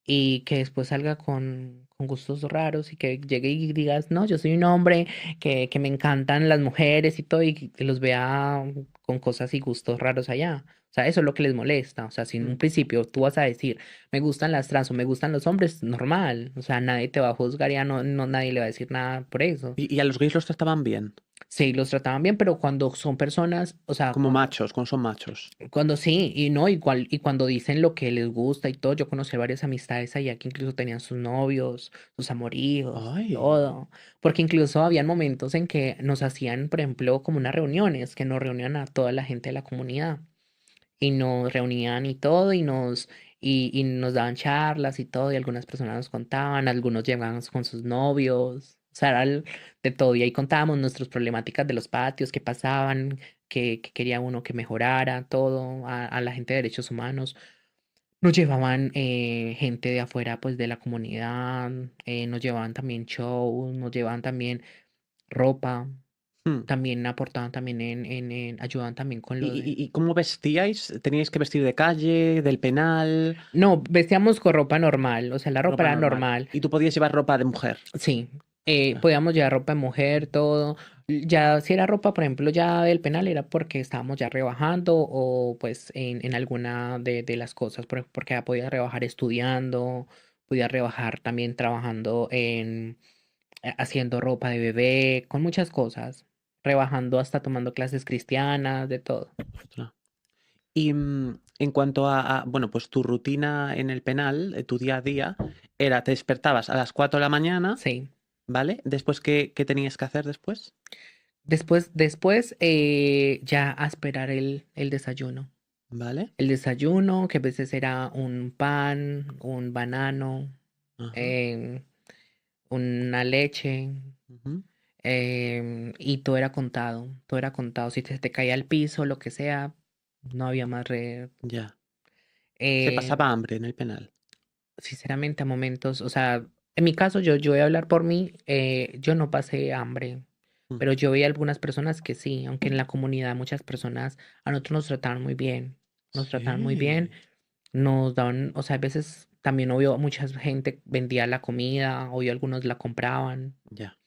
y que después salga con gustos raros y que llegue y digas, no, yo soy un hombre que me encantan las mujeres y todo, y que los vea con cosas y gustos raros allá. O sea, eso es lo que les molesta. O sea, si en un Mm. principio tú vas a decir, me gustan las trans o me gustan los hombres, normal. O sea, nadie te va a juzgar, ya no nadie le va a decir nada por eso. Y a los gays los trataban bien, Sí, los trataban bien, pero cuando son personas, o sea, como machos, cuando son machos. cuando sí, y no, igual, y cuando dicen lo que les gusta y todo, yo conocí varias amistades allá que incluso tenían sus novios, sus amoríos, Ay, todo, porque incluso habían momentos en que nos hacían, por ejemplo, como unas reuniones, que nos reunían a toda la gente de la comunidad, y nos reunían y todo, y nos daban charlas y todo, y algunas personas nos contaban, algunos llegaban con sus novios, o sea, era de todo, y ahí contábamos nuestras problemáticas de los patios, qué pasaban, que quería uno que mejorara, todo, a la gente de derechos humanos. Nos llevaban gente de afuera, pues, de la comunidad, nos llevaban también shows, nos llevaban también ropa, mm. también aportaban también ayudaban también con ¿Y, lo de... y cómo vestíais? ¿Teníais que vestir de calle, del penal, No, vestíamos con ropa normal, o sea, la ropa ropa era normal? normal. Y tú podías llevar ropa de mujer. Sí, Ah, podíamos llevar ropa de mujer, todo. Ya si era ropa, por ejemplo, ya del penal era porque estábamos ya rebajando o pues en alguna de las cosas, porque ya podía rebajar estudiando, podía rebajar también trabajando haciendo ropa de bebé, con muchas cosas, rebajando hasta tomando clases cristianas, de todo. ostras. Y en cuanto bueno, pues tu rutina en el penal, tu día a día, era, te despertabas a las 4 de la mañana, Sí. ¿vale? Después, ¿qué tenías que hacer después? Después ya a esperar el desayuno. ¿Vale? El desayuno, que a veces era un pan, un banano, Ajá. em, una leche, Ujú. y todo era contado, todo era contado. Si te caía al piso, lo que sea, no había más red. Ya. Se Eh, pasaba hambre en el penal. Sinceramente, a momentos, o sea, En mi caso, yo voy a hablar por mí, yo no pasé hambre, Mm. pero yo vi algunas personas que sí, aunque en la comunidad muchas personas a nosotros nos trataban muy bien, nos trataban muy bien, Sí, nos daban, o sea, a veces también obvio mucha gente vendía la comida, obvio algunos la compraban, ya,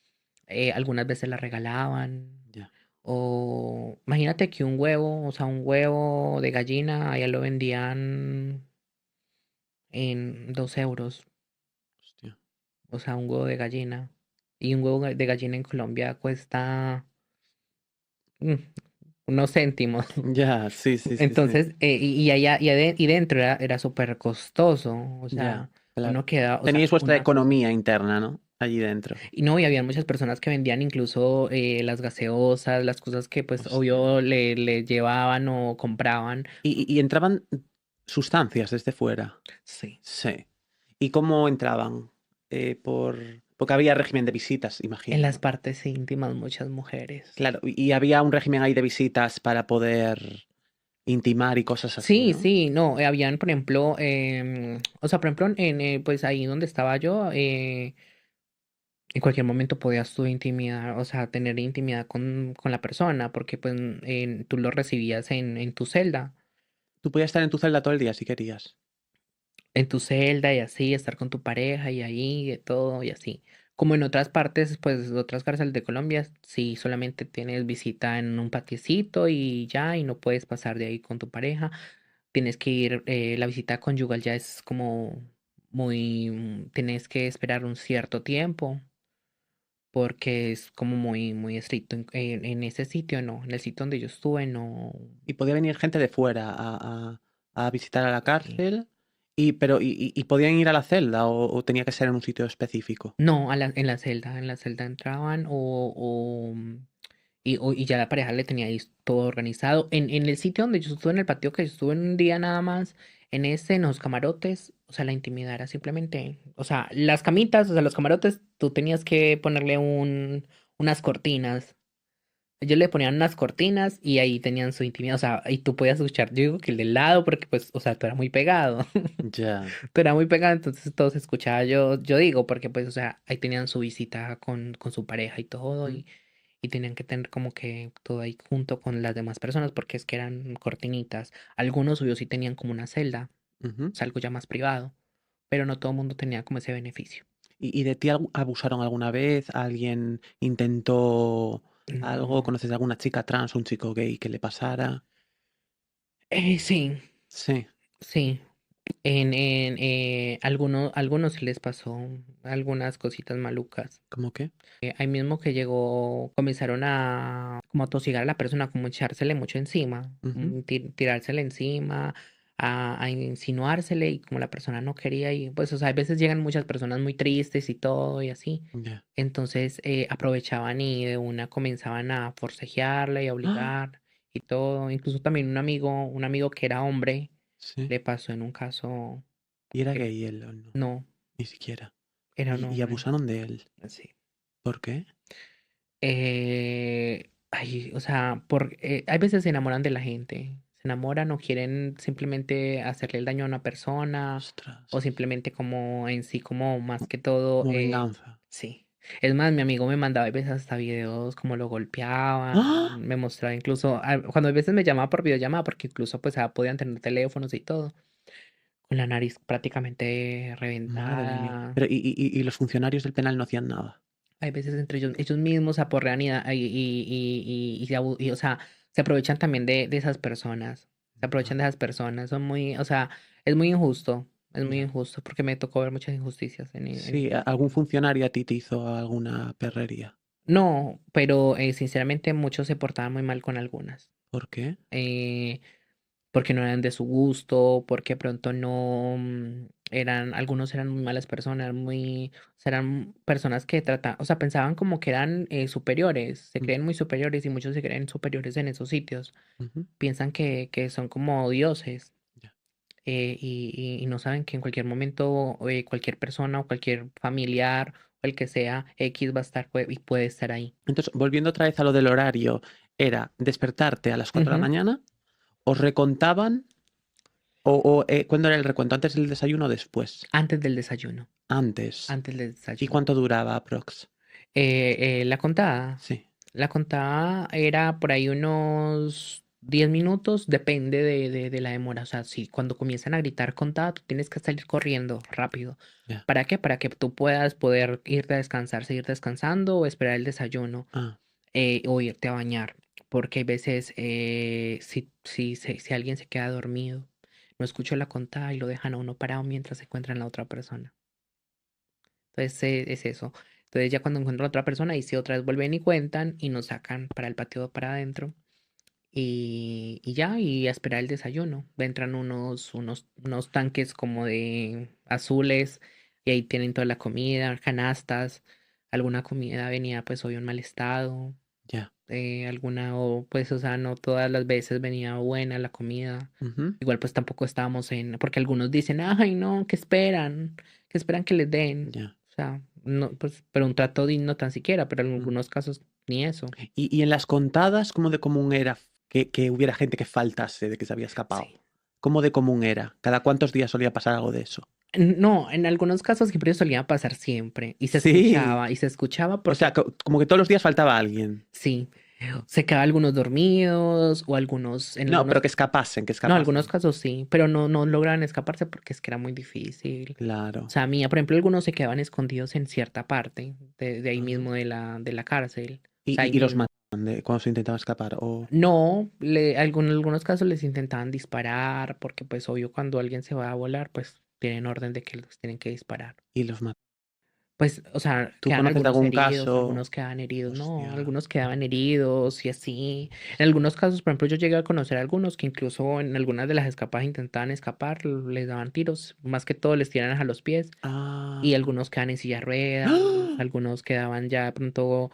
algunas veces la regalaban, ya. o imagínate que un huevo, o sea, un huevo de gallina, allá lo vendían en 2 euros. Hostia. O sea, un huevo de gallina. Y un huevo de gallina en Colombia cuesta mm, unos céntimos. Ya, sí, sí, sí, sí. Entonces, y allá y dentro era súper costoso. O Ya, sea, uno claro. queda, o sea, Teníais vuestra una cosa. economía interna, ¿no? Allí dentro. Y no, y había muchas personas que vendían incluso las gaseosas, las cosas que pues Hostia. obvio le llevaban o compraban. Y entraban sustancias desde fuera. Sí. Sí. ¿Y cómo entraban? Por... Porque había régimen de visitas, En imagino, las ¿no? partes íntimas, muchas mujeres. Claro, y había un régimen ahí de visitas para poder intimar y cosas así, Sí, ¿no? sí, no, habían, por ejemplo, o sea, por ejemplo, pues ahí donde estaba yo, en cualquier momento podías tú intimidar, o sea, tener intimidad con la persona, porque pues tú lo recibías en tu celda, Tú podías estar en tu celda todo el día si querías. y así, estar con tu pareja y ahí, de todo y así. Como en otras partes, pues, otras cárceles de Colombia, sí, solamente tienes visita en un patiecito y ya, y no puedes pasar de ahí con tu pareja. Tienes que ir, la visita conyugal ya es como tienes que esperar un cierto tiempo porque es como muy estricto. En ese sitio no, en el sitio donde yo estuve no. Y podía venir gente de fuera a visitar a la Sí. cárcel, y podían ir a la celda o tenía que ser en un sitio específico. No, en la celda entraban y ya la pareja le tenía ahí todo organizado. En el sitio donde yo estuve, en el patio que yo estuve en un día nada más, en los camarotes, o sea, la intimidad era simplemente, o sea, las camitas, o sea, los camarotes, tú tenías que ponerle unas cortinas. Ellos le ponían unas cortinas y ahí tenían su intimidad, o sea, y tú podías escuchar, yo digo que el del lado, porque pues, o sea, tú eras muy pegado. Ya. Tú eras muy pegado, entonces todo se escuchaba, yo digo, porque pues, o sea, ahí tenían su visita con su pareja y todo, Mm, y tenían que tener como que todo ahí junto con las demás personas, porque es que eran cortinitas. Algunos suyos sí tenían como una celda, ujú. o sea, algo ya más privado, pero no todo el mundo tenía como ese beneficio. ¿Y de ti abusaron alguna vez? ¿Alguien intentó algo? No. ¿Conoces a alguna chica trans o un chico gay que le pasara? Sí, Sí. sí. Algunos sí les pasó algunas cositas malucas. ¿Cómo qué? Ahí mismo que llegó, comenzaron a como a tosigar a la persona, como echársele mucho encima, Ujú. tirársele encima, a insinuársele y como la persona no quería y pues, o sea, a veces llegan muchas personas muy tristes y todo y así. Ya. Entonces aprovechaban y de una comenzaban a forcejearla y a ¡Ah! obligar y todo. Incluso también un amigo que era hombre, Sí. le pasó en un caso ¿Y era que gay él o no? no, Ni siquiera. era un Y hombre. abusaron de él. Sí. ¿Por qué? Ay, o sea, hay veces se enamoran de la gente, se enamoran o quieren simplemente hacerle el daño a una persona Ostras. o simplemente como en sí, como más que todo, Como venganza. sí. Es más, mi amigo me mandaba a veces hasta videos como lo golpeaban, ¡Ah! me mostraba incluso, cuando a veces me llamaba por videollamada, porque incluso pues podían tener teléfonos y todo, con la nariz prácticamente Madre mía. reventada. Pero y los funcionarios del penal no hacían nada. Hay veces entre ellos mismos se aporrean o sea, se aprovechan también de esas personas. Se aprovechan de Madre. esas personas. Son muy, o sea, es muy injusto. Es muy Ya. injusto porque me tocó ver muchas injusticias en Sí, ese ¿algún sitio. funcionario a ti te hizo alguna perrería? No, pero sinceramente muchos se portaban muy mal con algunas. ¿Por qué? Eh, Porque no eran de su gusto, porque pronto no algunos eran muy malas personas, o sea, eran personas que trataban, o sea, pensaban como que eran superiores, se Mm, creen muy superiores y muchos se creen superiores en esos sitios, ujú. piensan que son como dioses Ya. y no saben que en cualquier momento cualquier persona o cualquier familiar o el que sea X va a estar y puede estar ahí. Entonces, volviendo otra vez a lo del horario, era despertarte a las 4 de la Ujú. mañana, os recontaban, ¿cuándo era el recuento? ¿Antes del desayuno o después? Antes del desayuno. Antes. antes del ¿Y desayuno. cuánto duraba, aprox? La contada. Sí. La contada era por ahí unos 10 minutos, depende de la demora. O sea, si cuando comienzan a gritar contada, tú tienes que salir corriendo rápido. Ya. ¿Para qué? Para que tú puedas poder irte a descansar, seguir descansando o esperar el desayuno Ah, o irte a bañar. Porque hay veces, si alguien se queda dormido, no escucho la contada y lo dejan a uno parado mientras se encuentran la otra persona. Entonces es eso. Entonces ya cuando encuentro a otra persona y si otra vez vuelven y cuentan y nos sacan para el patio para adentro y ya y a esperar el desayuno. Entran unos tanques como de azules y ahí tienen toda la comida, canastas. Alguna comida venía pues hoy en mal estado. ya. Alguna o pues o sea no todas las veces venía buena la comida. Ujú, Igual pues tampoco estábamos porque algunos dicen, ay no, que esperan que les den. ya. O sea, no, pues, pero un trato digno tan siquiera, pero en Mm. algunos casos ni eso. Y en las contadas, ¿cómo de común era que hubiera gente que faltase de que se había escapado? Sí. ¿Cómo de común era? ¿Cada cuántos días solía pasar algo de eso? No, en algunos casos siempre solía pasar siempre Sí. y se escuchaba O sea, porque como que todos los días faltaba alguien. sí, se quedaban algunos dormidos o en No, pero algunos, que escapasen, que no, en algunos escapasen. casos sí, pero no lograban escaparse porque es que era muy difícil. O Claro. sea, mía, por ejemplo, algunos se quedaban escondidos en cierta parte de ahí Ajá. mismo de la cárcel. O Y, sea, ahí y los mismo. mataban cuando se intentaba escapar. O... No, en algunos casos les intentaban disparar, porque pues obvio cuando alguien se va a volar, pues tienen orden de que los tienen que disparar. Y los mataban. Pues, o sea, ¿Tú quedan conoces de algunos algún heridos, caso? algunos quedan heridos, no, Hostia. algunos quedaban heridos y así. En algunos casos, por ejemplo, yo llegué a conocer a algunos que incluso en algunas de las escapadas intentaban escapar, les daban tiros, más que todo les tiran a los pies. Y Ah. algunos quedan en silla de ruedas, ¡Ah! algunos quedaban ya de pronto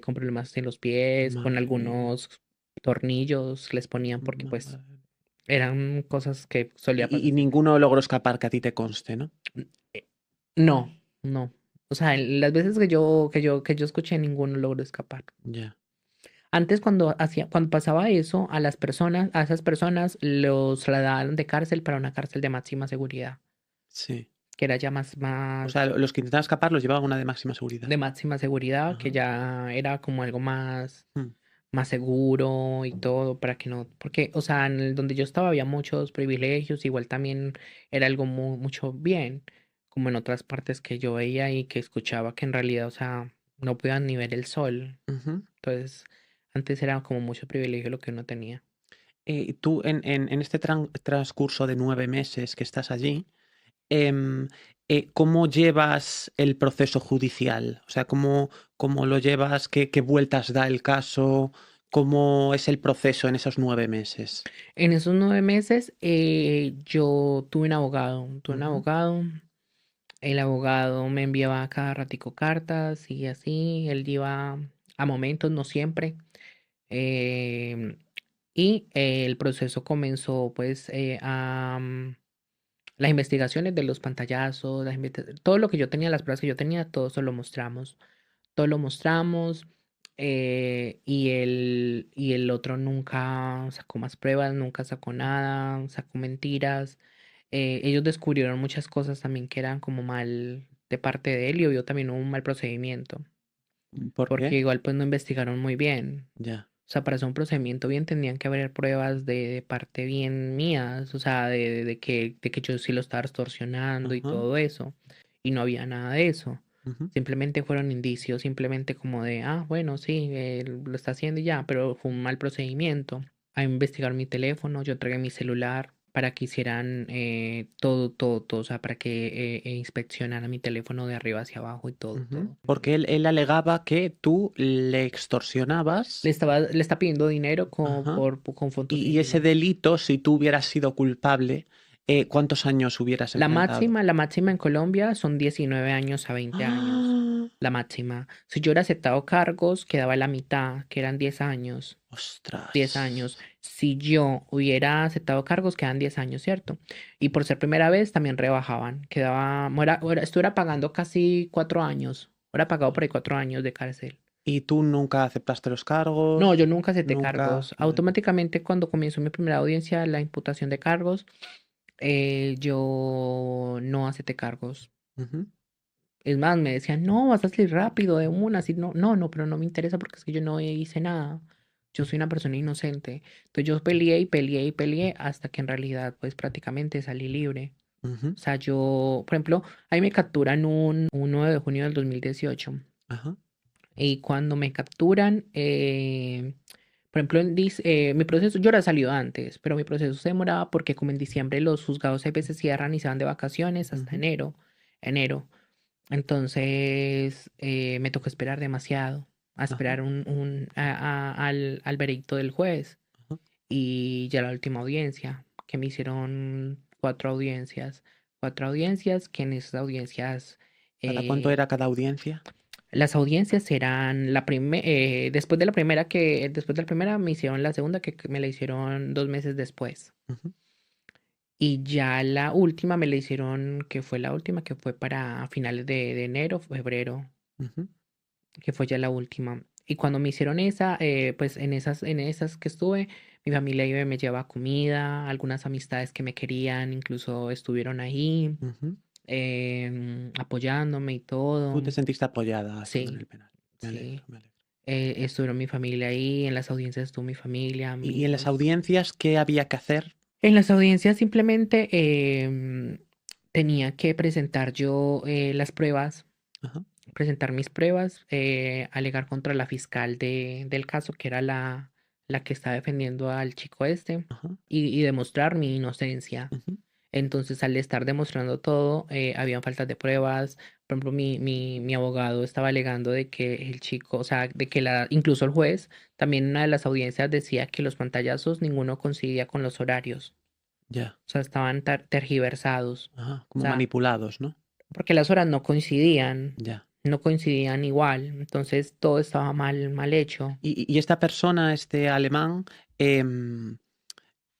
con problemas en los pies, con Madre mía. algunos tornillos les ponían porque pues Madre. eran cosas que solía Y pasar siempre. ninguno logró escapar que a ti te conste, ¿no? Eh, No, no. O sea, en las veces que yo escuché ninguno logró escapar. Ya. Antes cuando pasaba eso, a esas personas los trasladaban de cárcel para una cárcel de máxima seguridad, Sí. que era ya O sea, los que intentaban escapar los llevaban a una de máxima seguridad. de máxima seguridad, que Ajá. ya era como algo Mm. más seguro y todo, para que no, porque, o sea, donde yo estaba había muchos privilegios, igual también era algo mucho bien, como en otras partes que yo veía y que escuchaba que en realidad, o sea, no podían ni ver el sol. Ujú. Entonces, antes era como mucho privilegio lo que uno tenía. Tú en este transcurso de 9 meses que estás allí, em, ¿cómo llevas el proceso judicial? O sea, ¿cómo lo llevas? ¿Qué vueltas da el caso? ¿Cómo es el proceso en esos 9 meses? En esos 9 meses, yo tuve un Ujú. abogado. El abogado me enviaba cada ratico cartas y así, él iba a momentos, no siempre. em, el proceso comenzó pues las investigaciones de los pantallazos, todo lo que yo tenía, las pruebas que yo tenía, todo eso lo mostramos. Todo lo mostramos y el otro nunca sacó más pruebas, nunca sacó nada, sacó mentiras. Ellos descubrieron muchas cosas también que eran como mal de parte de él y obvio también hubo un mal procedimiento, ¿Por porque qué? igual pues no investigaron muy bien. Ya. O sea, para hacer un procedimiento bien tendrían que haber pruebas de parte bien mías, o sea, de que yo sí lo estaba extorsionando y Ajá. todo eso, y no había nada de eso. Ujú. Simplemente fueron indicios, simplemente como de, ah, bueno, sí, él lo está haciendo y ya, pero fue un mal procedimiento. A investigar mi teléfono, yo tragué mi celular para que hicieran todo, o sea, para que inspeccionaran mi teléfono de arriba hacia abajo y todo, Ujú. todo. Porque él alegaba que tú le extorsionabas. Le está pidiendo dinero Ajá. con fotos Y ese íntimas. delito, si tú hubieras sido culpable, ¿cuántos años hubieras enfrentado? La máxima en Colombia son 19 años a 20 años. ¡Ah! La máxima. Si yo hubiera aceptado cargos, quedaba la mitad, que eran 10 años. 10 años. Ostras. Si yo hubiera aceptado cargos, quedan 10 años, ¿cierto? Y por ser primera vez, también rebajaban. Estuviera pagando casi 4 años. Hubiera pagado por ahí 4 años de cárcel. ¿Y tú nunca aceptaste los No, yo cargos? nunca acepté Nunca. cargos. Madre mía. Automáticamente, cuando comenzó mi primera audiencia, la imputación de cargos, yo no acepté cargos. Ujú. Es más, me decían, no, vas a salir rápido de una, así, no, no, no, pero no me interesa porque es que yo no hice nada. Yo soy una persona inocente. Entonces yo peleé y peleé y peleé hasta que en realidad, pues prácticamente salí libre. Ujú. O sea, yo, por ejemplo, ahí me capturan un 9 de junio del 2018. Ajá. Y cuando me capturan, por ejemplo, mi proceso, yo era salido antes, pero mi proceso se demoraba porque como en diciembre los juzgados a veces cierran y se van de vacaciones hasta Ujú. enero. Entonces me tocó esperar demasiado, a Ajá. esperar al veredicto del juez Ajá. y ya la última audiencia, que me hicieron cuatro audiencias, que en esas audiencias, ¿Cada cuánto eh, era cada audiencia? las audiencias eran después de la primera me hicieron la segunda, que me la hicieron 2 meses después. Ujú. Y ya la última me la hicieron, que fue la última, que fue para finales de enero, febrero, Ujú. que fue ya la última. Y cuando me hicieron esa, pues en esas que estuve, mi familia iba y me llevaba comida, algunas amistades que me querían, incluso estuvieron ahí, Ujú. apoyándome y Tú todo. te sentiste apoyada estando en Sí, el penal. Me alegro, sí. me alegro. Estuvieron mi familia ahí, en las audiencias estuvo mi familia, Y en las amigos. audiencias qué había que hacer? En las audiencias simplemente tenía que presentar yo las pruebas, Ajá. presentar mis pruebas, alegar contra la fiscal del caso, que era la que está defendiendo al chico este, Ajá. y demostrar mi inocencia. Ujú. Entonces, al estar demostrando todo, habían faltas de pruebas. Por ejemplo, mi abogado estaba alegando de que el chico, o sea, de que incluso el juez, también en una de las audiencias decía que los pantallazos ninguno coincidía con los horarios. Ya. O sea, estaban tergiversados. Ajá. O Como sea, manipulados, ¿no? porque las horas Ya. no coincidían igual. Entonces todo estaba mal hecho. Y esta persona, este alemán, em,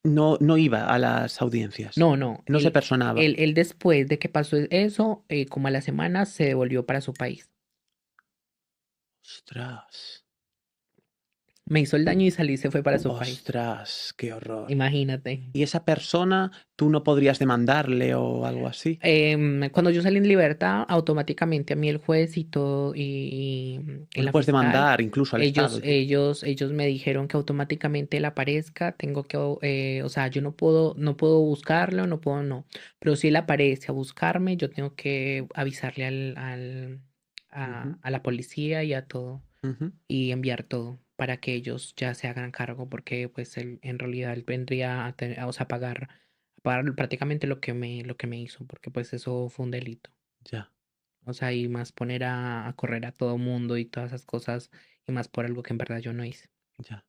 no iba a las audiencias. No, no. No se personaba. Él después de que pasó eso, como a la semana, se devolvió para su país. Ostras. Me hizo el daño y salí y se fue para su país. Ostras, qué horror. Imagínate. ¿Y esa persona, tú no podrías demandarle o algo así? Cuando yo salí en libertad, automáticamente a mí el juez y todo y ¿O le la puedes fiscal, demandar incluso al Estado y todo? ellos me dijeron que automáticamente él aparezca, tengo que, o sea, yo no puedo buscarlo, no puedo, no. Pero si él aparece a buscarme, yo tengo que avisarle Ujú. a la policía y a todo Ujú. y enviar todo para que ellos ya se hagan cargo, porque pues él, en realidad él vendría o sea, a pagar prácticamente lo que me hizo, porque pues eso fue un delito. Ya, O sea, y más poner a correr a todo mundo y todas esas cosas, y más por algo que en verdad yo no hice. ya.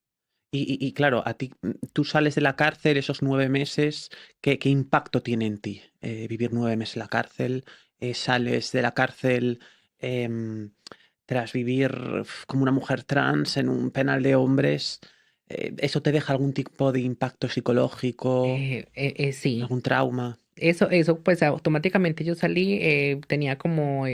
Y claro, a ti, tú sales de la cárcel esos 9 meses, ¿qué impacto tiene en ti vivir 9 meses en la cárcel? Sales de la cárcel em, tras vivir como una mujer trans en un penal de hombres. ¿Eso te deja algún tipo de impacto psicológico, Sí, algún trauma? eso, pues automáticamente yo salí, tenía como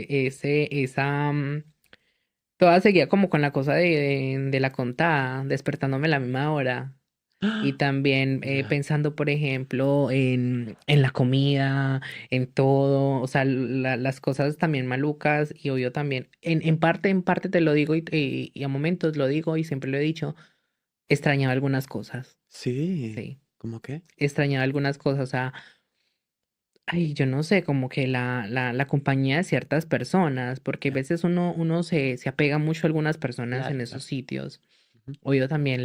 toda seguía como con la cosa de la contada, despertándome a la misma hora. Y también Ya. pensando, por ejemplo, en la comida, en todo, o sea, las cosas también malucas y obvio también, en parte te lo digo y a momentos lo digo y siempre lo he dicho, extrañaba algunas cosas, Sí, sí, ¿cómo qué? extrañaba algunas cosas, o sea, ay, yo no sé, como que la compañía de ciertas personas, porque a Ya, veces uno se apega mucho a algunas personas claro, en claro. esos sitios, Ujú. obvio también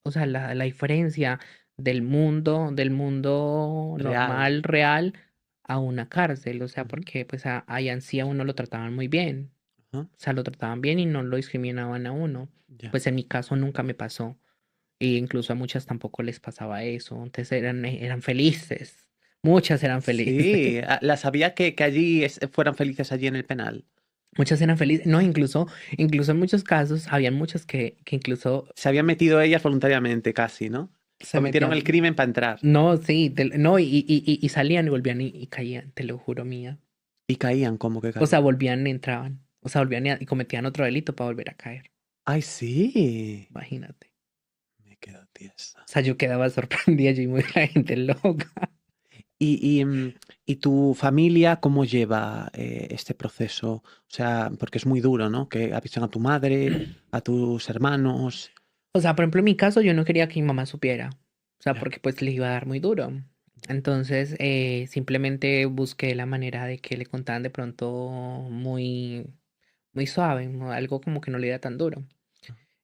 o sea, la diferencia del mundo Real. normal, real, a una cárcel, o sea, Ujú. porque pues allá en sí a uno lo trataban muy bien, Ajá. o sea, lo trataban bien y no lo discriminaban a uno. Ya. Pues en mi caso nunca me pasó, e incluso a muchas tampoco les pasaba eso, entonces eran felices, muchas eran felices, Sí, la sabía que allí fueran felices allí en el penal. muchas eran felices, no, incluso en muchos casos, habían muchas que incluso Se habían metido ellas voluntariamente casi, ¿no? se Cometieron el metían. crimen para entrar No, sí, no, y salían y volvían y caían, te lo juro, mía. y caían como que O sea, caían. volvían, entraban. O sea, volvían y cometían otro delito para volver a caer. Ay, sí. Imagínate. Me quedo tiesa. O sea, yo quedaba sorprendida, yo y muy la gente loca. ¿Y tu familia cómo lleva este proceso? O sea, porque es muy duro, ¿no? Que avisen a tu madre, a tus hermanos. O sea, por ejemplo, en mi caso yo no quería que mi mamá supiera. O sea, Ya, porque pues le iba a dar muy duro. Entonces, simplemente busqué la manera de que le contaran de pronto muy, muy suave, ¿no? Algo como que no le diera tan duro.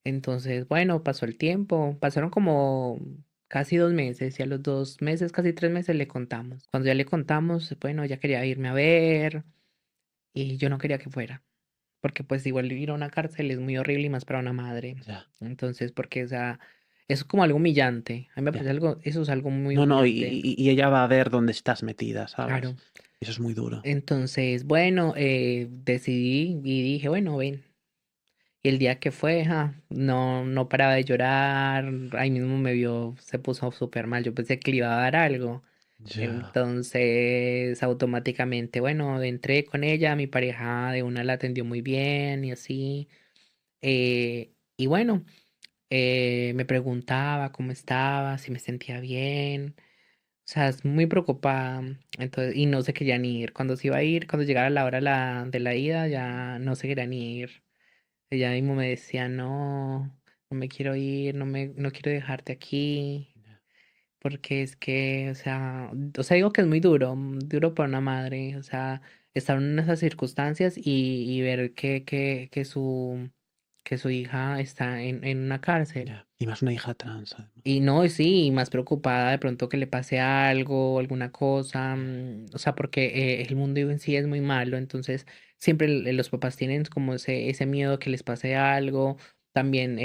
Entonces, bueno, pasó el tiempo, pasaron como casi 2 meses y a los 2 meses, casi 3 meses le contamos. Cuando ya le contamos, bueno, ella quería irme a ver y yo no quería que fuera, porque pues igual ir a una cárcel es muy horrible y más para una madre. ya, Entonces, porque, o sea, eso es como algo humillante. A mí me ya. parece algo, eso es algo muy No, no, humillante. y ella va a ver dónde estás metida, ¿sabes? Claro. Eso es muy duro. Entonces, bueno, decidí y dije, bueno, ven. Y el día que fue, no, no paraba de llorar, ahí mismo me vio, se puso súper mal, yo pensé que le iba a dar algo. Ya. Entonces, automáticamente, bueno, entré con ella, mi pareja de una la atendió muy bien y así. Y bueno, me preguntaba cómo estaba, si me sentía bien. O sea, es muy preocupada. Entonces, y no se quería ni ir. Cuando se iba a ir, cuando llegara la hora de la ida, ya no se quería ni ir. Ella mismo me decía, no, no me quiero ir, no quiero dejarte aquí, porque es que, o sea, digo que es muy duro, duro para una madre, o sea, estar en esas circunstancias y ver que su hija está en una cárcel. Ya. Y más una hija trans, además. Y no, y sí, y más preocupada de pronto que le pase algo, alguna cosa, o sea, porque el mundo en sí es muy malo, entonces siempre los papás tienen como ese miedo que les pase algo. También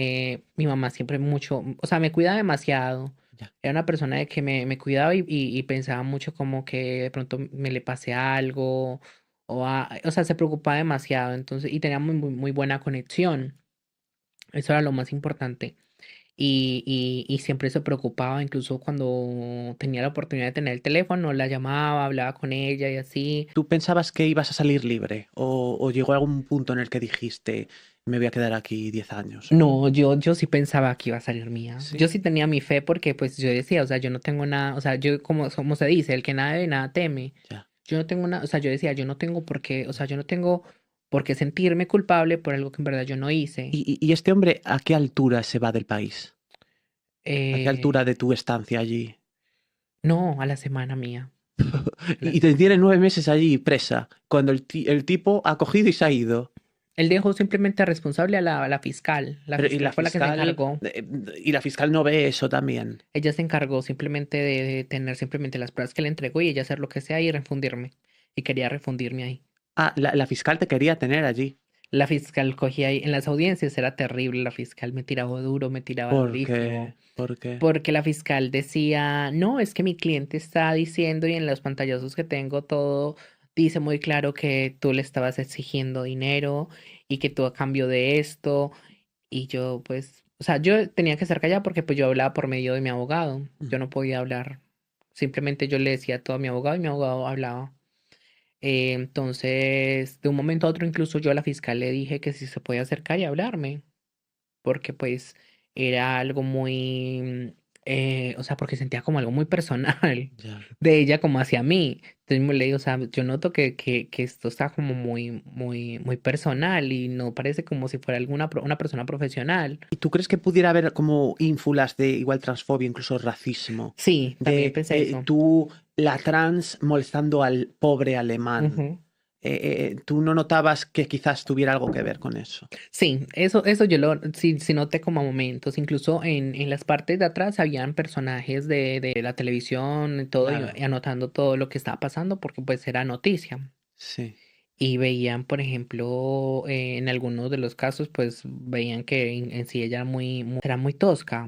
mi mamá siempre mucho, o sea, me cuida demasiado. Ya. Era una persona de que me cuidaba y pensaba mucho como que de pronto me le pase algo, o sea, se preocupaba demasiado, entonces, y tenía muy buena conexión. Eso era lo más importante. Y siempre se preocupaba, incluso cuando tenía la oportunidad de tener el teléfono, la llamaba, hablaba con ella y así. ¿Tú pensabas que ibas a salir libre? ¿O llegó algún punto en el que dijiste, me voy a quedar aquí 10 años? No, yo sí pensaba que iba a salir mía. Yo Sí, sí tenía mi fe porque pues yo decía, o sea, yo no tengo nada, o sea, yo como se dice, el que nada ve, nada teme. ya. Yo no tengo nada, o sea, yo decía, yo no tengo por qué, o sea, yo no tengo por qué sentirme culpable por algo que en verdad yo no hice. ¿Y este hombre a qué altura se va del país? ¿A qué Eh, altura de tu estancia allí? no, a la semana mía. Y te tiene 9 meses allí presa, cuando el tipo ha cogido y se ha ido. Él dejó simplemente responsable a la fiscal. La Pero, fiscal fue la que se encargó. y la fiscal no ve eso también. Ella se encargó simplemente de tener simplemente las pruebas que le entregó y ella hacer lo que sea y refundirme. Y quería refundirme ahí. Ah, la fiscal te quería tener allí. La fiscal cogía ahí. En las audiencias era terrible. La fiscal me tiraba duro, me tiraba ¿Por qué? durísimo. ¿Por qué? Porque la fiscal decía, no, es que mi cliente está diciendo y en los pantallazos que tengo todo dice muy claro que tú le estabas exigiendo dinero y que tú a cambio de esto. Y yo, pues, o sea, yo tenía que estar callada porque pues yo hablaba por medio de mi abogado. Mm. Yo no podía hablar. Simplemente yo le decía todo a mi abogado y mi abogado hablaba. Entonces, de un momento a otro, incluso yo a la fiscal le dije que si se podía acercar y hablarme, porque pues era algo muy, o sea, porque sentía como algo muy personal Ya. de ella como hacia mí. Entonces le digo, o sea, yo noto que esto está como muy personal y no parece como si fuera una persona profesional. ¿Y tú crees que pudiera haber como ínfulas de igual transfobia, incluso racismo? Sí, también De pensé eso. tú, la trans, molestando al pobre alemán. Ujú. ¿Tú no notabas que quizás tuviera algo que ver con eso? Sí, eso yo sí noté como a momentos, incluso en las partes de atrás habían personajes de la televisión y todo, y Claro, anotando todo lo que estaba pasando porque pues era noticia. sí. Y veían, por ejemplo, en algunos de los casos, pues veían que en sí ella era muy tosca,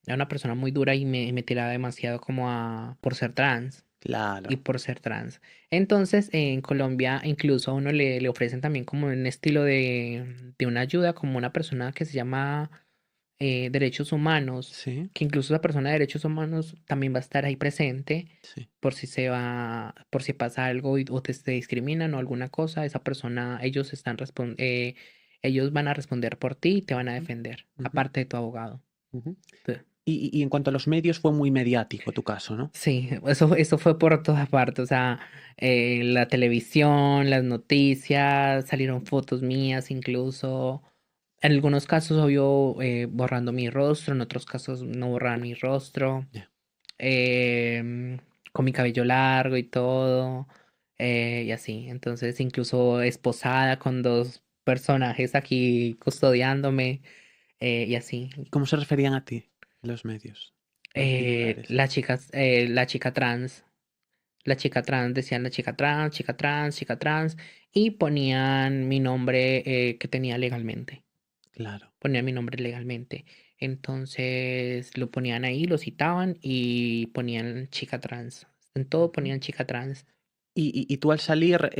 era una persona muy dura y me tiraba demasiado como por ser trans y Claro. por ser trans. Entonces, en Colombia incluso a uno le ofrecen también como un estilo de una ayuda, como una persona que se llama derechos humanos, Sí, que incluso la persona de derechos humanos también va a estar ahí presente sí. por si pasa algo o te discriminan o alguna cosa, esa persona, ellos van a responder por ti y te van a Ujú, defender, ujú, aparte de tu abogado. ujú. Sí. Y en cuanto a los medios, fue muy mediático tu caso, ¿no? Sí, eso fue por todas partes, o sea, la televisión, las noticias, salieron fotos mías incluso. En algunos casos, obvio, borrando mi rostro, en otros casos no borraban mi rostro, Ya. em, con mi cabello largo y todo, y así. Entonces, incluso esposada con dos personajes aquí custodiándome, y así. ¿Y cómo se referían a ti los medios, los titulares? La chica trans. La chica trans, decían la chica trans, chica trans, chica trans, y ponían mi nombre que tenía legalmente. Claro. Ponían mi nombre legalmente. Entonces lo ponían ahí, lo citaban y ponían chica trans. En todo Ujú. ponían chica trans. ¿Y tú al salir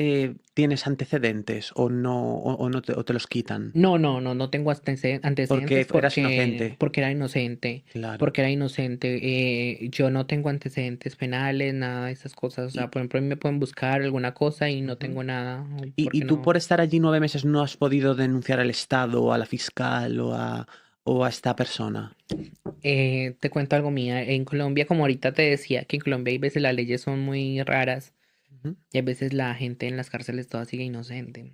tienes antecedentes o no, o no te, o te los quitan? No tengo Porque antecedentes eras inocente. porque era inocente. Claro. Porque era inocente. Yo no tengo antecedentes penales, nada de esas cosas. O Y, sea, por ejemplo, a mí me pueden buscar alguna cosa y no ujú. tengo nada. Y Porque tú no. por estar allí 9 meses no has podido denunciar al Estado, o a la fiscal o a esta persona. Te cuento algo mía. En Colombia, como ahorita te decía, que en Colombia hay veces las leyes son muy raras Ujú. y a veces la gente en las cárceles toda sigue inocente.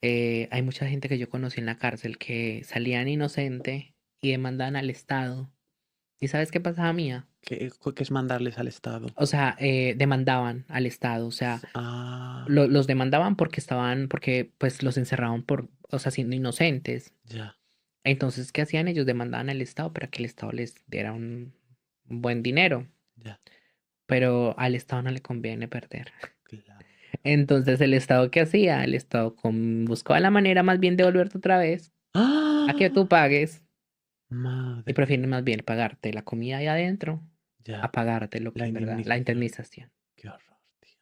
Hay mucha gente que yo conocí en la cárcel que salían inocente y demandaban al Estado. ¿Y sabes qué pasaba mía? ¿Qué es mandarles al Estado? O sea, demandaban al Estado. O sea, Ah, los demandaban porque porque pues los encerraban o sea, siendo inocentes. ya, Entonces, ¿qué hacían ellos? Demandaban al Estado para que el Estado les diera un buen dinero. ya, Pero al Estado no le conviene perder. claro. Entonces, ¿el Estado qué hacía? El Estado buscaba la manera más bien de volverte otra vez a que ¡Ah! tú pagues y Madre, prefieren más bien pagarte la comida ahí adentro ya, a pagarte lo la que es verdad, la indemnización. indemnización. Qué horror, tío.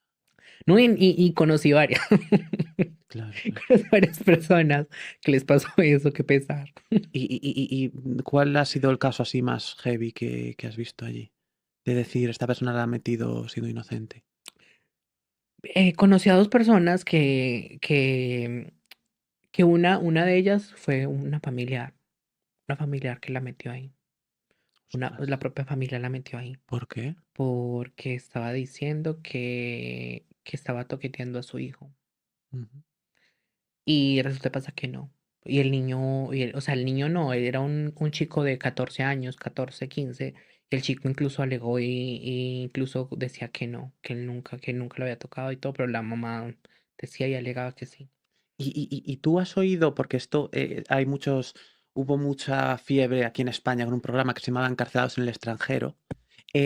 No, y conocí varias, Claro, claro. conocí varias personas que les pasó eso, qué pesar. ¿Y cuál ha sido el caso así más heavy que has visto allí? De decir, esta persona la ha metido siendo inocente. Conocí a dos personas que una de ellas fue una familiar que la metió ahí. Ostras, La propia familia la metió ahí. ¿por qué? Porque estaba diciendo que estaba toqueteando a su hijo. Ujú. Y resulta pasa que no. Y el niño, o sea, el niño no, él era un chico de 14 años, 14 15. Y el chico incluso alegó y incluso decía que no, que nunca lo había tocado y todo, pero la mamá decía y alegaba que sí. ¿Y tú has oído, porque esto hubo mucha fiebre aquí en España con un programa que se llamaba Encarcelados en el extranjero?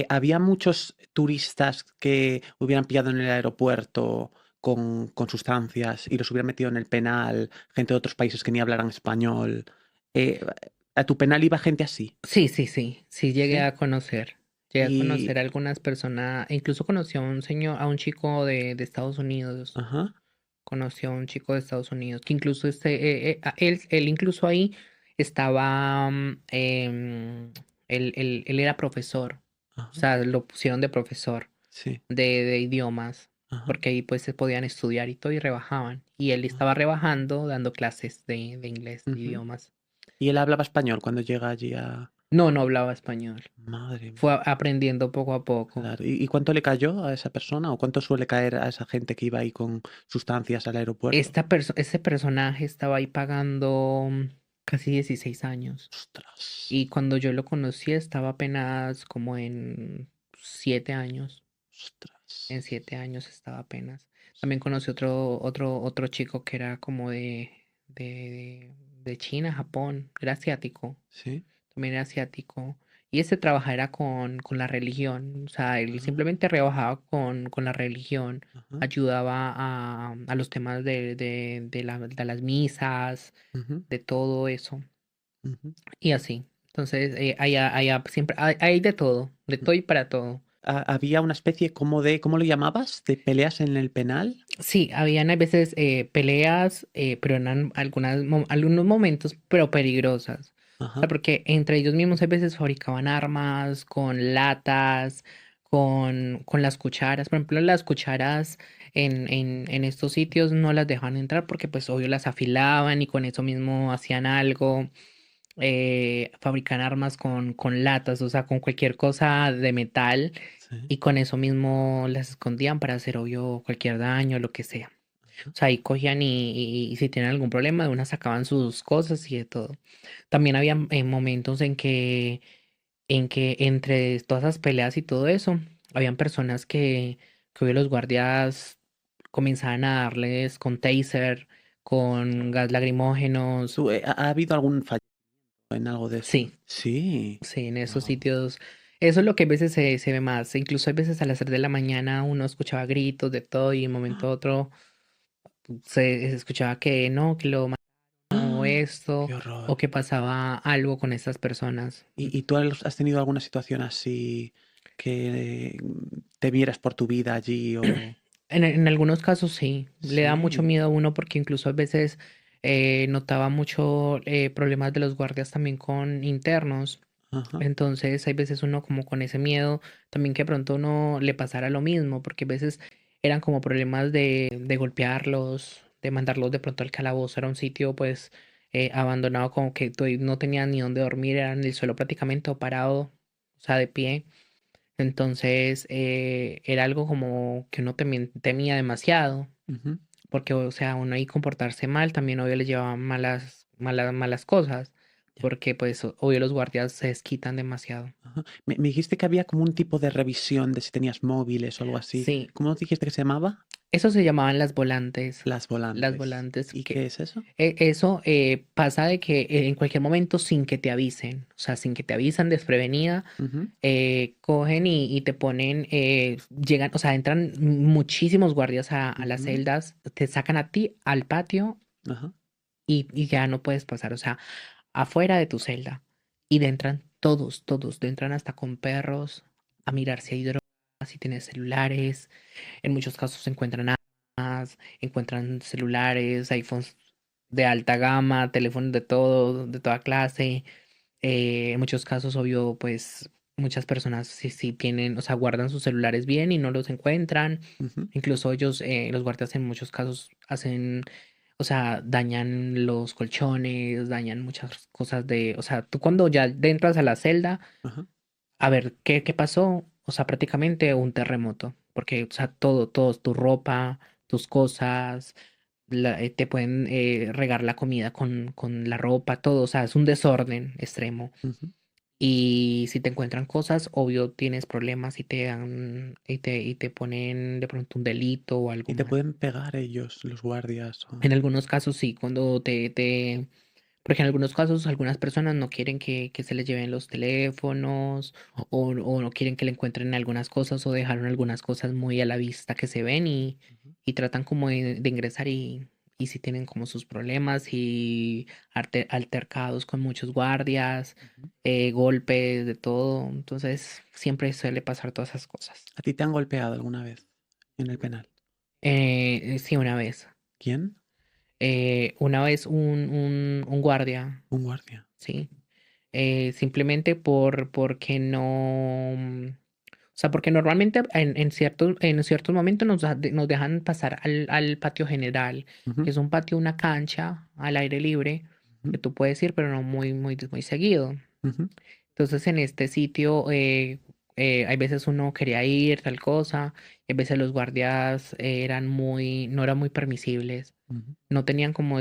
Había muchos turistas que hubieran pillado en el aeropuerto con sustancias y los hubieran metido en el penal, gente de otros países que ni hablaran español. Eh, ¿A tu penal iba gente así? Sí, llegué Sí. a conocer. Llegué a Y. conocer a algunas personas, e incluso conocí a un señor, a un chico de Estados Unidos. Ajá, Conoció a un chico de Estados Unidos, que incluso él incluso ahí estaba, él era profesor, o ajá, sea, lo pusieron de profesor sí, de idiomas, ajá, porque ahí pues se podían estudiar y todo y rebajaban, y él ah, estaba rebajando dando clases de inglés, de ujú. idiomas. Y él hablaba español cuando llega allí a. No hablaba español, Madre fue mía. aprendiendo poco a poco. Claro. ¿Y cuánto le cayó a esa persona? ¿O cuánto suele caer a esa gente que iba ahí con sustancias al aeropuerto? Ese personaje estaba ahí pagando casi 16 años. Ostras. Y cuando yo lo conocí estaba apenas como en 7 años. Ostras. En 7 años estaba apenas. También conocí otro chico que era como de China, Japón. Era asiático. ¿Sí? También era asiático. Y ese trabajaba era con la religión. O sea, él Ah, simplemente trabajaba con la religión. ajá, Ayudaba a los temas de las misas, ujú, de todo eso. ujú, Y así. Entonces, allá siempre hay de ujú. todo y para todo. Había una especie como de, ¿cómo lo llamabas? ¿De peleas en el penal? Sí, habían a veces peleas, pero eran algunos momentos, pero peligrosas. O sea, Ajá, porque entre ellos mismos a veces fabricaban armas con latas, con las cucharas. Por ejemplo, las cucharas en estos sitios no las dejaban entrar porque pues obvio las afilaban y con eso mismo hacían algo. fabrican armas con latas, o sea, con cualquier cosa de metal, Sí. y con eso mismo las escondían para hacer, obvio, cualquier daño, lo que sea. Ajá. O sea, ahí cogían y si tenían algún problema, de una sacaban sus cosas y de todo. También había momentos en que entre todas esas peleas y todo eso, habían personas que obvio los guardias comenzaban a darles con taser, con gas lacrimógenos. ¿Ha habido algún fallo en algo de eso? Sí, Sí. sí, en esos Wow. sitios. Eso es lo que a veces se ve más. Incluso hay veces a las 3 de la mañana uno escuchaba gritos de todo y de un momento a otro se escuchaba que no, que lo mataron o esto, ¡Qué horror! o que pasaba algo con estas personas. ¿Y tú has tenido alguna situación así que te vieras por tu vida allí o...? En algunos casos sí, le da mucho Sí. miedo a uno porque incluso a veces notaba mucho problemas de los guardias también con internos. Ajá. Entonces hay veces uno como con ese miedo también que de pronto uno le pasara lo mismo, porque a veces eran como problemas de golpearlos, de mandarlos de pronto al calabozo. Era un sitio pues abandonado, como que no tenían ni dónde dormir, eran en el suelo prácticamente o parado, o sea, de pie. Entonces era algo como que uno también temía demasiado, Ujú. porque o sea, uno ahí comportarse mal también obvio le llevaba malas cosas, Ya. porque pues obvio los guardias se desquitan demasiado. Ajá. Me dijiste que había como un tipo de revisión de si tenías móviles o algo así. Sí, ¿Cómo dijiste que se llamaba? eso se llamaban las volantes. Las Las volantes. volantes ¿Y qué que es eso? eso pasa de que en cualquier momento sin que te avisen, o sea, sin que te avisan desprevenida, Ujú. cogen y te ponen, llegan, o sea, entran muchísimos guardias a las Ujú. celdas, te sacan a ti al patio Ajá. y ya no puedes pasar, o sea, afuera de tu celda. Y de entran todos, te entran hasta con perros a mirar si hay drogas, si tienes celulares. En muchos casos se encuentran armas, encuentran celulares, iPhones de alta gama, teléfonos de todo, de toda clase. En muchos casos, obvio, pues muchas personas sí tienen, o sea, guardan sus celulares bien y no los encuentran. Ujú. Incluso ellos, los guardias en muchos casos hacen, o sea, dañan los colchones, dañan muchas cosas o sea, tú cuando ya entras a la celda, Ajá. a ver, ¿qué pasó? O sea, prácticamente un terremoto, porque, o sea, todo, tu ropa, tus cosas, te pueden regar la comida con la ropa, todo, o sea, es un desorden extremo. Ujú. Y si te encuentran cosas, obvio tienes problemas y te dan, y te ponen de pronto un delito o algo Y te mal. pueden pegar ellos, los guardias. En algunos casos sí, porque en algunos casos algunas personas no quieren que se les lleven los teléfonos o no quieren que le encuentren algunas cosas o dejaron algunas cosas muy a la vista que se ven Ujú. y tratan como de ingresar y si tienen como sus problemas y altercados con muchos guardias, Ujú. golpes, de todo. Entonces siempre suele pasar todas esas cosas. ¿A ti te han golpeado alguna vez en el penal? Sí, una vez. ¿Quién? Una vez un guardia, Un guardia. ¿sí? Simplemente porque no, o sea, porque normalmente en ciertos momentos nos dejan pasar al patio general, que Ujú. es un patio, una cancha al aire libre, Ujú. que tú puedes ir, pero no muy seguido. Ujú. Entonces en este sitio hay veces uno quería ir, tal cosa, y a veces los guardias no eran muy permisibles, Ujú. no tenían como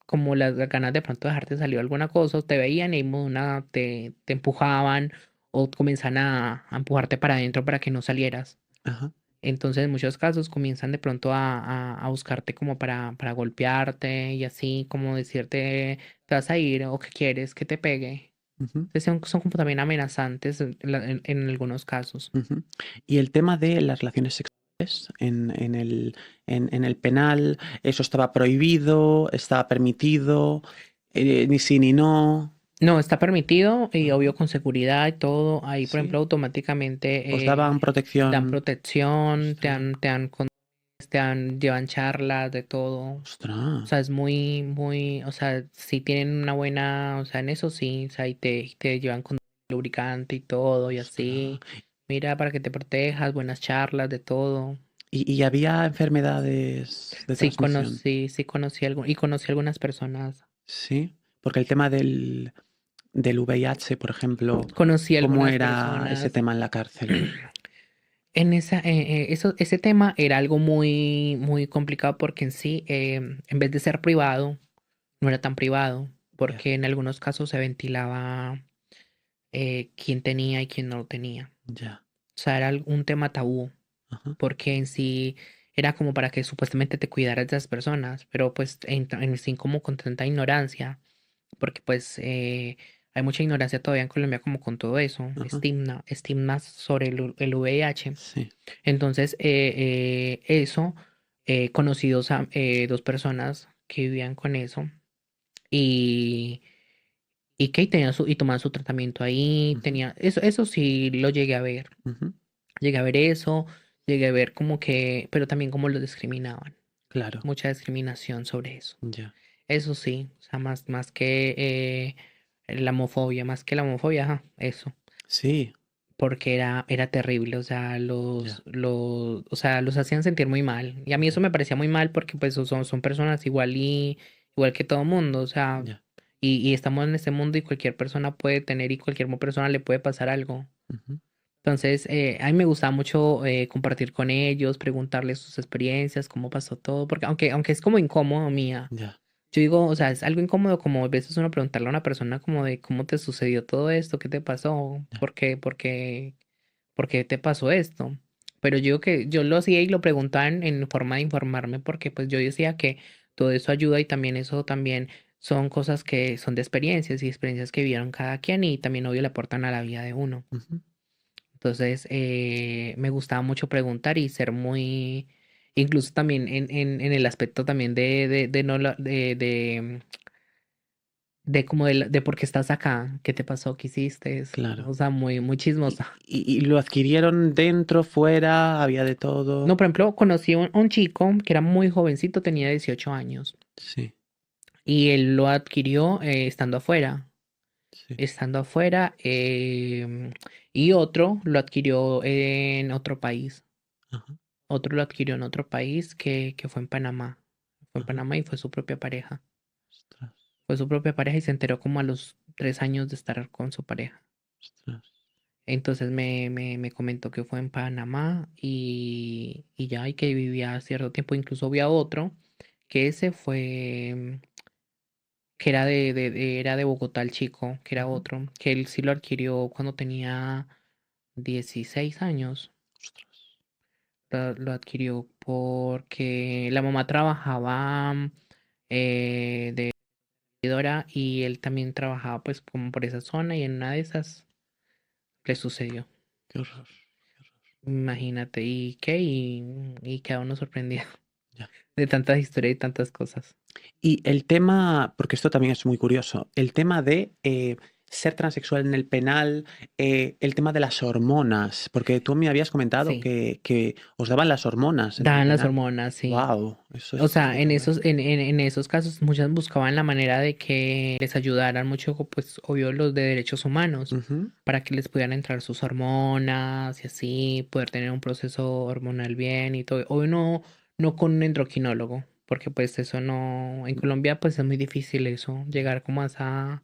como las ganas de pronto dejarte salir alguna cosa, o te veían y de una te empujaban o comienzan a empujarte para adentro para que no salieras. Ajá. Entonces, en muchos casos comienzan de pronto a buscarte como para golpearte y así como decirte, te vas a ir o que quieres que te pegue. Ujú. Entonces, son como también amenazantes en algunos casos. Ujú. Y el tema de las relaciones sexuales en el penal, ¿eso estaba prohibido? ¿Estaba permitido? Ni sí ni no. No, está permitido y Ajá. obvio con seguridad y todo. Ahí, por ejemplo, Sí. ¿Os automáticamente daban protección? dan protección, te Ostras. dan, te dan, con- te dan, llevan charlas de todo. O Ostras. sea, es muy, o sea, si tienen una buena, o sea, en eso sí, o sea, y te llevan con lubricante y todo y Ostras. así. Mira, para que te protejas, buenas charlas de todo. ¿Y había enfermedades de transmisión? Sí conocí algunas personas. Sí. Porque el tema del VIH, por ejemplo, Conocí a ¿cómo algunas era ese personas. tema en la cárcel? Ese tema era algo muy, muy complicado porque en sí, en vez de ser privado, no era tan privado, Ya, porque en algunos casos se ventilaba quién tenía y quién no lo tenía. ya. O sea, era un tema tabú, Ajá, porque en sí era como para que supuestamente te cuidaras de esas personas, pero pues en sí como con tanta ignorancia, porque pues hay mucha ignorancia todavía en Colombia como con todo eso, ajá. estigmas sobre el VIH. Sí. Entonces, eso, conocí dos personas que vivían con eso y, y tenían y tomaban su tratamiento ahí, Ujú, eso sí lo llegué a ver. ujú. Llegué a ver eso, llegué a ver como que, pero también cómo lo discriminaban, Claro, mucha discriminación sobre eso. ya. Eso sí, o sea, más que la homofobia, más que la homofobia, ajá, eso. Sí, Porque era terrible, o sea, ya, o sea, los hacían sentir muy mal. Y a mí eso ya, me parecía muy mal porque pues son personas igual que todo mundo, o sea, ya. y estamos en este mundo y cualquier persona puede tener y cualquier persona le puede pasar algo. Ujú, Entonces, a mí me gustaba mucho compartir con ellos, preguntarles sus experiencias, cómo pasó todo, porque aunque es como incómodo, mía. ya, Yo digo, o sea, es algo incómodo como a veces uno preguntarle a una persona como de cómo te sucedió todo esto, qué te pasó, ya. por qué te pasó esto. Pero yo digo que yo lo hacía y lo preguntaba en forma de informarme porque pues yo decía que todo eso ayuda y también eso también son cosas que son de experiencias y experiencias que vivieron cada quien y también obvio le aportan a la vida de uno. Ujú. Entonces, me gustaba mucho preguntar y ser muy, incluso también en el aspecto también de no de como de por qué estás acá, qué te pasó, qué hiciste, o Claro. sea, muy, muy chismosa. Y lo adquirieron dentro, fuera, había de todo? No, por ejemplo, conocí un chico que era muy jovencito, tenía 18 años, Sí, y él lo adquirió sí. estando afuera, y otro lo adquirió en otro país. Ajá, Otro lo adquirió en otro país que fue en Panamá. Fue en ajá. Panamá y fue su propia pareja. Ostras, Fue su propia pareja y se enteró como a los 3 años de estar con su pareja. ostras. Entonces me comentó que fue en Panamá y ya, y que vivía cierto tiempo. Incluso había otro que ese fue, que era era de Bogotá el chico, que era Ujú, otro, que él sí lo adquirió cuando tenía 16 años. ostras. Lo adquirió porque la mamá trabajaba de servidora y él también trabajaba pues como por esa zona y en una de esas le sucedió. Qué horror. Imagínate, y queda uno sorprendido Ya. de tantas historias y tantas cosas. Y el tema, porque esto también es muy curioso, el tema de ser transexual en el penal, el tema de las hormonas, porque tú me habías comentado Sí, que os daban las hormonas en el dan las penal. hormonas, sí. Wow, eso O es sea, espectacular. en esos casos muchas buscaban la manera de que les ayudaran mucho, pues obvio, los de derechos humanos, Ujú, para que les pudieran entrar sus hormonas y así, poder tener un proceso hormonal bien y todo. Obvio no con un endocrinólogo, porque pues eso no, en Colombia pues es muy difícil eso, llegar como a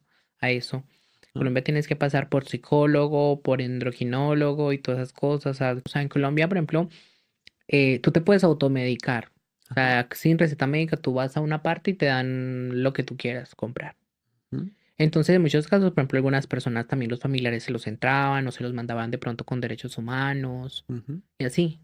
eso. En ah, Colombia tienes que pasar por psicólogo, por endocrinólogo y todas esas cosas. O sea, en Colombia, por ejemplo, tú te puedes automedicar. O ajá, sea, sin receta médica, tú vas a una parte y te dan lo que tú quieras comprar. mm, Entonces, en muchos casos, por ejemplo, algunas personas también los familiares se los entraban o se los mandaban de pronto con derechos humanos ujú, y así.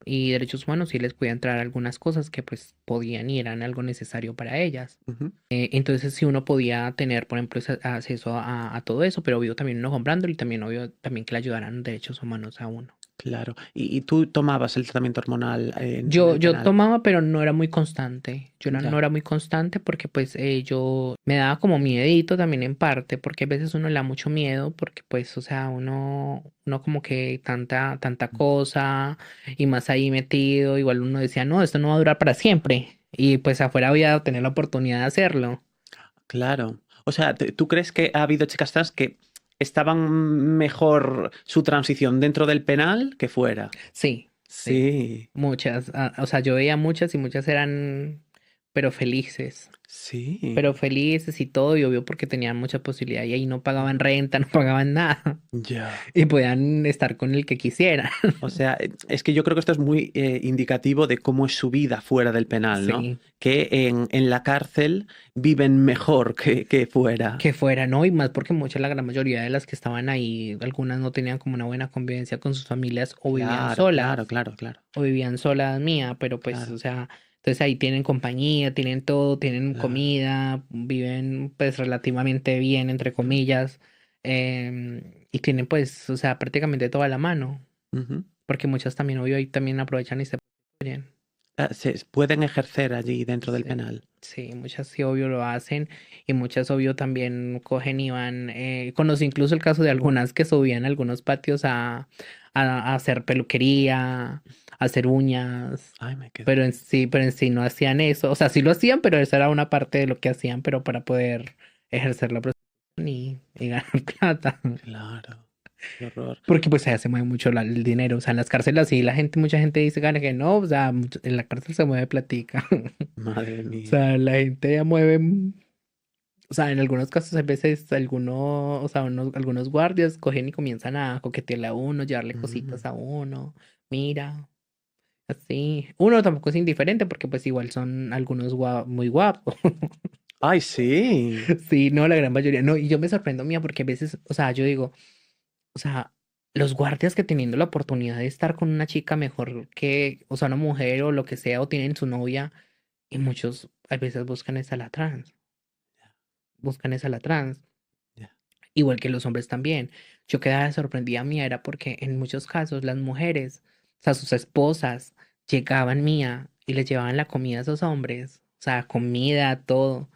Y derechos humanos sí les podía entrar algunas cosas que pues podían y eran algo necesario para ellas. ujú. Entonces, sí uno podía tener, por ejemplo, acceso a todo eso, pero obvio también uno comprándolo y también obvio también que le ayudaran derechos humanos a uno. Claro. Y tú tomabas el tratamiento hormonal en Yo, el yo penal? tomaba, pero no era muy constante. No Ya. era muy constante porque pues yo me daba como miedito también en parte, porque a veces uno le da mucho miedo, porque pues, o sea, uno como que tanta cosa y más ahí metido, igual uno decía, no, esto no va a durar para siempre. Y pues afuera voy a tener la oportunidad de hacerlo. Claro. O sea, ¿tú crees que ha habido chicas trans que estaban mejor su transición dentro del penal que fuera? Sí, sí, Sí, muchas. O sea, yo veía muchas y muchas eran pero felices. Sí, Pero felices y todo, y obvio porque tenían mucha posibilidad y ahí no pagaban renta, no pagaban nada ya. y podían estar con el que quisieran. O sea, es que yo creo que esto es muy indicativo de cómo es su vida fuera del penal, ¿no? Sí, Que en la cárcel viven mejor que fuera. que fuera, ¿no? Y más porque muchas, la gran mayoría de las que estaban ahí, algunas no tenían como una buena convivencia con sus familias Claro, claro, claro, claro, o vivían solas mía, pero pues, o claro, sea, entonces ahí tienen compañía, tienen todo, tienen claro. comida, viven pues relativamente bien, entre comillas, y tienen pues, o sea, prácticamente toda la mano. Ujú. Porque muchas también, obvio, ahí también aprovechan y se prostituyen. Se pueden ejercer allí dentro del Sí, penal. sí, muchas sí, obvio, lo hacen. Y muchas, obvio, también cogen y van. Conocí incluso el caso de algunas que subían a algunos patios a hacer peluquería, a hacer uñas. Ay, me quedo. Pero en sí no hacían eso. O sea, sí lo hacían, pero esa era una parte de lo que hacían, pero para poder ejercer la prostitución y ganar plata. Claro, qué horror. Porque pues allá se mueve mucho el dinero. O sea, en las cárceles sí, mucha gente dice gana que no, o sea, en la cárcel se mueve platica. Madre O mía. sea, la gente ya mueve, o sea, en algunos casos a veces algunos, o sea, algunos guardias cogen y comienzan a coquetearle a uno, llevarle Mm. cositas a uno. Mira, así. Uno tampoco es indiferente porque pues igual son algunos muy guapos. Ay, sí. Sí, no, la gran mayoría. No, y yo me sorprendo mía porque a veces, o sea, yo digo. O sea, los guardias que teniendo la oportunidad de estar con una chica mejor que, o sea, una mujer o lo que sea, o tienen su novia, y muchos a veces buscan esa la trans, buscan esa la trans, Ya. igual que los hombres también. Yo quedaba sorprendida mía, era porque en muchos casos las mujeres, o sea, sus esposas, llegaban mía y les llevaban la comida a esos hombres, o sea, comida, todo.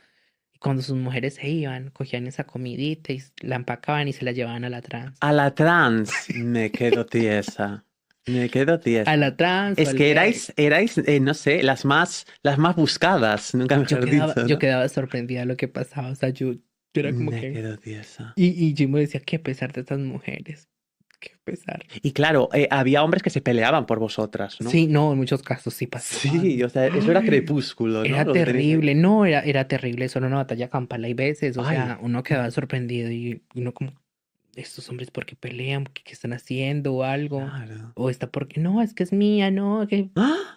Y cuando sus mujeres se iban, cogían esa comidita y la empacaban y se la llevaban a la trans. A la trans me quedo tiesa. Me quedo A tiesa. la trans o Es al que gay. erais, no sé, las más buscadas, nunca mejor dicho, Yo ¿no? quedaba sorprendida de lo que pasaba. O sea, yo era como Me que. quedo tiesa. Y yo me decía, qué pesar de estas mujeres. Qué pesar. Y claro, había hombres que se peleaban por vosotras, ¿no? Sí, no, en muchos casos sí pasaba. Sí, o sea, eso era Ay, crepúsculo, ¿no? era Lo que tenéis ahí. terrible. No, era terrible. Eso era una batalla campal. Hay veces, o Ay, sea, uno quedaba sorprendido y uno como, estos hombres, ¿por qué pelean? ¿Qué están haciendo o algo? claro. O está porque, no, es que es mía, no, que ¡Ah!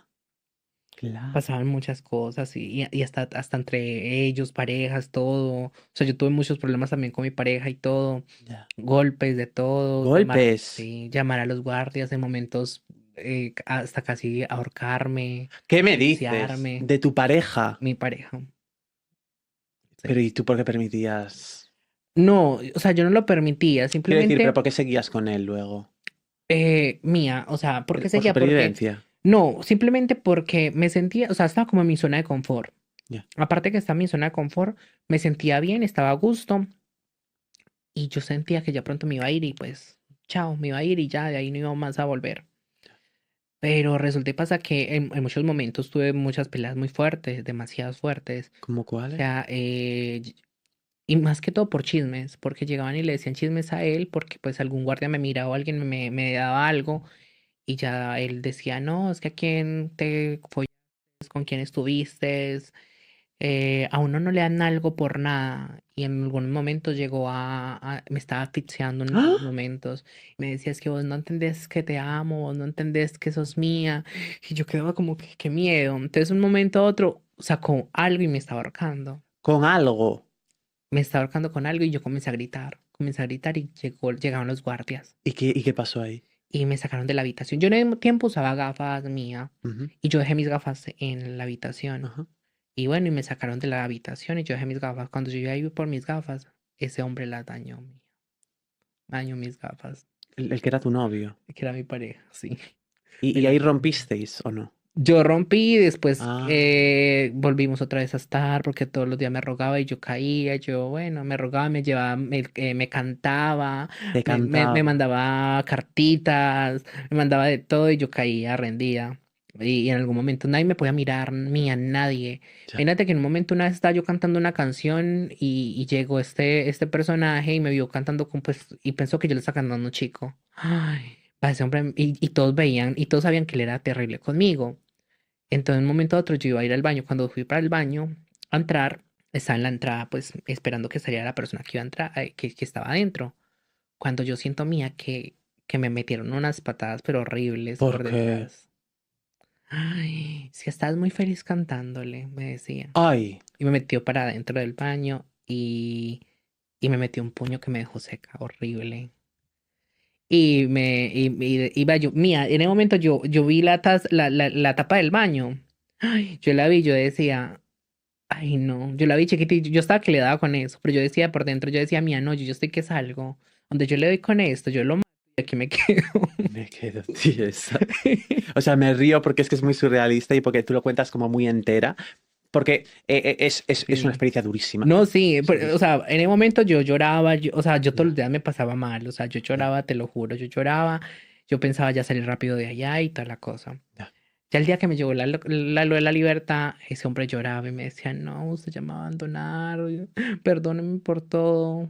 Claro, pasaban muchas cosas y hasta entre ellos, parejas, todo. O sea, yo tuve muchos problemas también con mi pareja y todo, ya. golpes de todo, Golpes. sí, llamar a los guardias en momentos hasta casi ahorcarme, ¿Qué me dices? asfixiarme, De tu pareja. mi pareja. Sí. Pero ¿y tú por qué permitías? No, o sea, yo no lo permitía, Quiero decir, ¿pero simplemente por qué seguías con él luego? mía, o sea, ¿por qué Por seguía? Porque, supervivencia. no, simplemente porque me sentía, o sea, estaba como en mi zona de confort. Ya. Aparte que estaba en mi zona de confort, me sentía bien, estaba a gusto y yo sentía que ya pronto me iba a ir y pues, chao, me iba a ir y ya de ahí no iba más a volver. Pero resulta y pasa que en muchos momentos tuve muchas peleas muy fuertes, demasiadas fuertes. ¿Cómo O cuáles? sea, y más que todo por chismes, porque llegaban y le decían chismes a él, porque pues algún guardia me miraba o alguien me daba algo y ya él decía, no, es que a quién te follaste, con quién estuviste, a uno no le dan algo por nada. Y en algunos momentos llegó me estaba asfixiando en algunos ¡Ah! momentos. Me decía, es que vos no entendés que te amo, vos no entendés que sos mía. Y yo quedaba como que, qué miedo. Entonces, un momento a otro sacó algo y me estaba ahorcando. Con algo. Me estaba ahorcando con algo y yo comencé a gritar. Comencé a gritar y llegaron los guardias. ¿Y qué pasó ahí? Y me sacaron de la habitación. Yo en ese tiempo usaba gafas mía Ujú, y yo dejé mis gafas en la habitación. ajá. Y bueno, y me sacaron de la habitación y yo dejé mis gafas. Cuando yo iba a ir por mis gafas, ese hombre las dañó, dañó mis gafas, El que era tu novio. que era mi pareja, sí. ¿Y Mira, ahí rompisteis o no? yo rompí, después Ah, volvimos otra vez a estar porque todos los días me rogaba y yo caía, yo, bueno, me rogaba, me llevaba, me cantaba, te me cantaba. mandaba cartitas, me mandaba de todo y yo caía rendida. Y en algún momento nadie me podía mirar, ni a nadie. Ya. Imagínate que en un momento una vez estaba yo cantando una canción y llegó este personaje y me vio cantando pues, y pensó que yo le estaba cantando a un chico. Ay, para ese hombre, y todos veían, y todos sabían que él era terrible conmigo. Entonces, en un momento a otro, yo iba a ir al baño. Cuando fui para el baño a entrar, estaba en la entrada, pues esperando que saliera la persona que iba a entrar, que estaba adentro. Cuando yo siento mía que me metieron unas patadas, pero horribles por Porque, detrás. Ay, si estás muy feliz cantándole, me decía. ay, Y me metió para adentro del baño y me metió un puño que me dejó seca, horrible. Iba yo, mía, en ese momento yo vi la tapa del baño. Ay, yo la vi, yo decía, ay no, yo la vi chiquita y yo estaba que le daba con eso, pero yo decía por dentro, yo decía, mía, no, yo estoy que salgo. Donde yo le doy con esto, yo lo mato y aquí me quedo. me quedo tiesa. O sea, me río porque es que es muy surrealista y porque tú lo cuentas como muy entera, porque es una Sí. experiencia durísima. No, sí, o Durísima. sea, en ese momento yo lloraba, o sea, yo todos los Ya, días me pasaba mal, o sea, yo ya, lloraba, te lo juro, yo lloraba, yo pensaba ya salir rápido de allá y toda la cosa. ya. Ya el día que me llegó lo de la libertad, ese hombre lloraba y me decía, no, usted ya me va a abandonar, perdóneme por todo.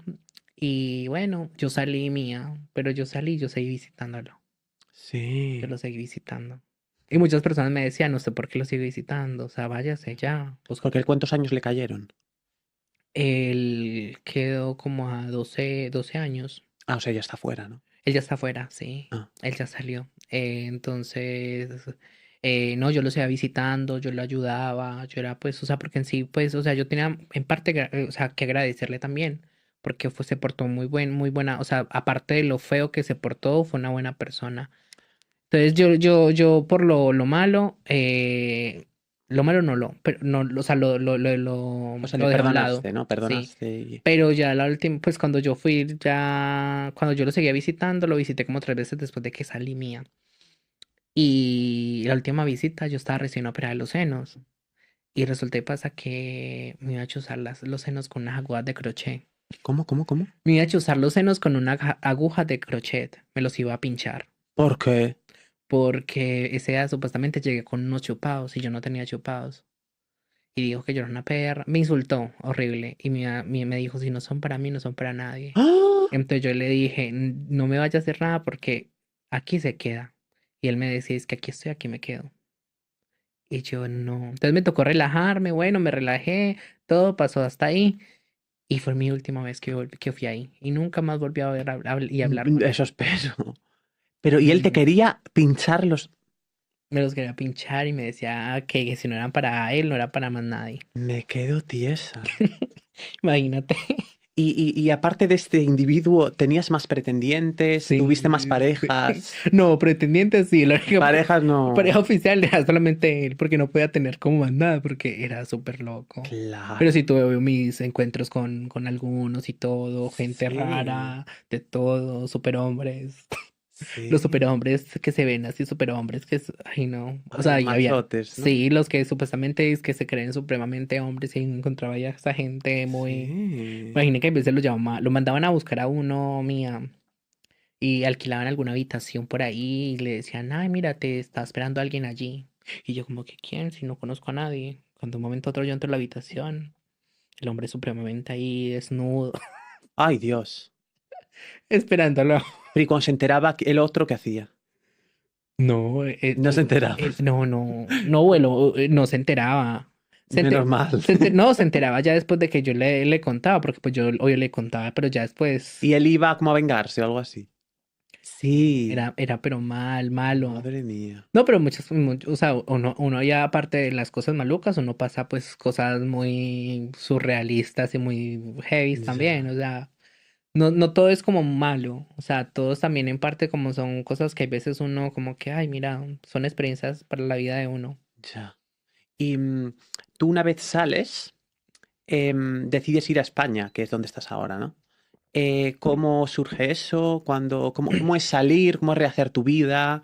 Y bueno, yo salí mía, pero yo salí, yo seguí visitándolo, yo Sí. lo seguí visitando. Y muchas personas me decían, no sé por qué lo sigo visitando, o sea, váyase ya, pues Porque ¿cuántos años le cayeron? él quedó como a 12 años. Ah, o sea, ya está fuera, ¿no? Él ya está afuera, sí. Ah, Él ya salió. Entonces, no, yo lo seguía visitando, yo lo ayudaba, yo era pues, o sea, porque en sí, pues, o sea, yo tenía en parte, o sea, que agradecerle también, porque se portó muy buena, o sea, aparte de lo feo que se portó, fue una buena persona. Entonces yo por lo malo no pero no, o sea, o sea, le lo dejé a un lado, perdonaste, ¿no? sí. Perdonaste y... Pero ya la última, pues cuando yo fui, ya, cuando yo lo seguía visitando, lo visité como 3 veces después de que salí mía. Y la última visita yo estaba recién operada de los senos. Y resulta y pasa que me iba a chuzar los senos con unas agujas de crochet. ¿Cómo, cómo, cómo? Me iba a chuzar los senos con una aguja de crochet. Me los iba a pinchar. ¿Por qué? Porque ese día supuestamente llegué con unos chupados y yo no tenía chupados. Y dijo que yo era una perra. Me insultó horrible. Y me dijo, si no son para mí, no son para nadie. ¡Ah! Entonces yo le dije, No me vaya a hacer nada porque aquí se queda". Y él me decía, es que aquí estoy, aquí me quedo. Y yo no. Entonces me tocó relajarme, bueno, me relajé, todo pasó hasta ahí. Y fue mi última vez que fui ahí. Y nunca más volví a ver y hablar con él. Eso espero. Pero, ¿y él te Ujú. quería pinchar los...? Me los quería pinchar y me decía que si no eran para él, no era para más nadie. Me quedo tiesa. Imagínate. Y aparte de este individuo, ¿tenías más pretendientes? ¿Tuviste más Sí, sí. parejas? No, pretendiente sí. La única Parejas no. pareja oficial era solamente él, porque no podía tener como más nada, porque era súper loco. Pero Claro. sí tuve mis encuentros con algunos y todo, gente Sí, rara, de todo, superhombres. Los sí. superhombres que se ven así, superhombres ay no. O Ay, sea, los ahí había, machotes, ¿no? sí, los que supuestamente es que se creen supremamente hombres y encontraba ya esa gente muy. Sí. Imagina que a veces lo mandaban a buscar a uno, mía, y alquilaban alguna habitación por ahí y le decían, ay, mira, te está esperando alguien allí. Y yo como que, ¿quién? Si no conozco a nadie. Cuando un momento a otro yo entro a la habitación, el hombre supremamente ahí desnudo, Ay, Dios. esperándolo. Pero ¿y cuando se enteraba el otro qué hacía? No, No se enteraba. no, vuelo, no se enteraba. Menos mal. No, se enteraba ya después de que yo le contaba, porque pues yo obvio le contaba, pero ya después Y él iba como a vengarse o algo así. Sí. era pero malo. Madre mía. No, pero o sea, uno ya aparte de las cosas malucas, uno pasa pues cosas muy surrealistas y muy heavy también, Ya, o sea, no todo es como malo, o sea, todos también en parte como son cosas que a veces uno como que, ay, mira, son experiencias para la vida de uno. ya. Y tú una vez sales, decides ir a España, que es donde estás ahora, ¿no? ¿Cómo surge eso? ¿Cómo es salir? ¿Cómo es rehacer tu vida?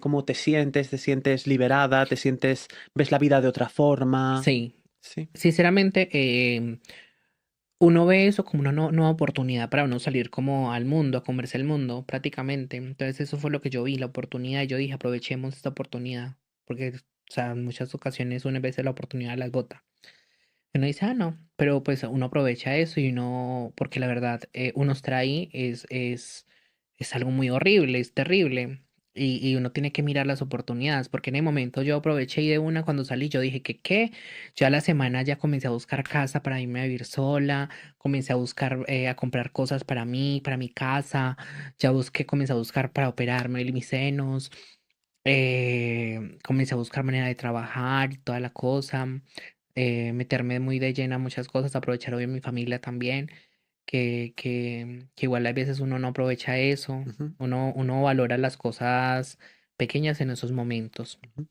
¿Cómo te sientes? ¿Te sientes liberada? ¿Te sientes, ves la vida de otra forma? Sí, Sí, sinceramente, uno ve eso como una nueva oportunidad para uno salir como al mundo, a comerse el mundo prácticamente. Entonces eso fue lo que yo vi, la oportunidad, y yo dije, aprovechemos esta oportunidad, porque, o sea, en muchas ocasiones una vez la oportunidad las bota. Uno dice, no, pero pues uno aprovecha eso y uno, porque la verdad, uno extrae es algo muy horrible, es terrible. Y uno tiene que mirar las oportunidades, porque en el momento yo aproveché y de una cuando salí, yo dije que qué, ya la semana ya comencé a buscar casa para irme a vivir sola, comencé a buscar, a comprar cosas para mí, para mi casa, ya busqué, comencé a buscar para operarme mis senos, comencé a buscar manera de trabajar y toda la cosa, meterme muy de lleno a muchas cosas, aprovechar hoy en mi familia también, que igual a veces uno no aprovecha eso, Ujú, uno valora las cosas pequeñas en esos momentos. ujú,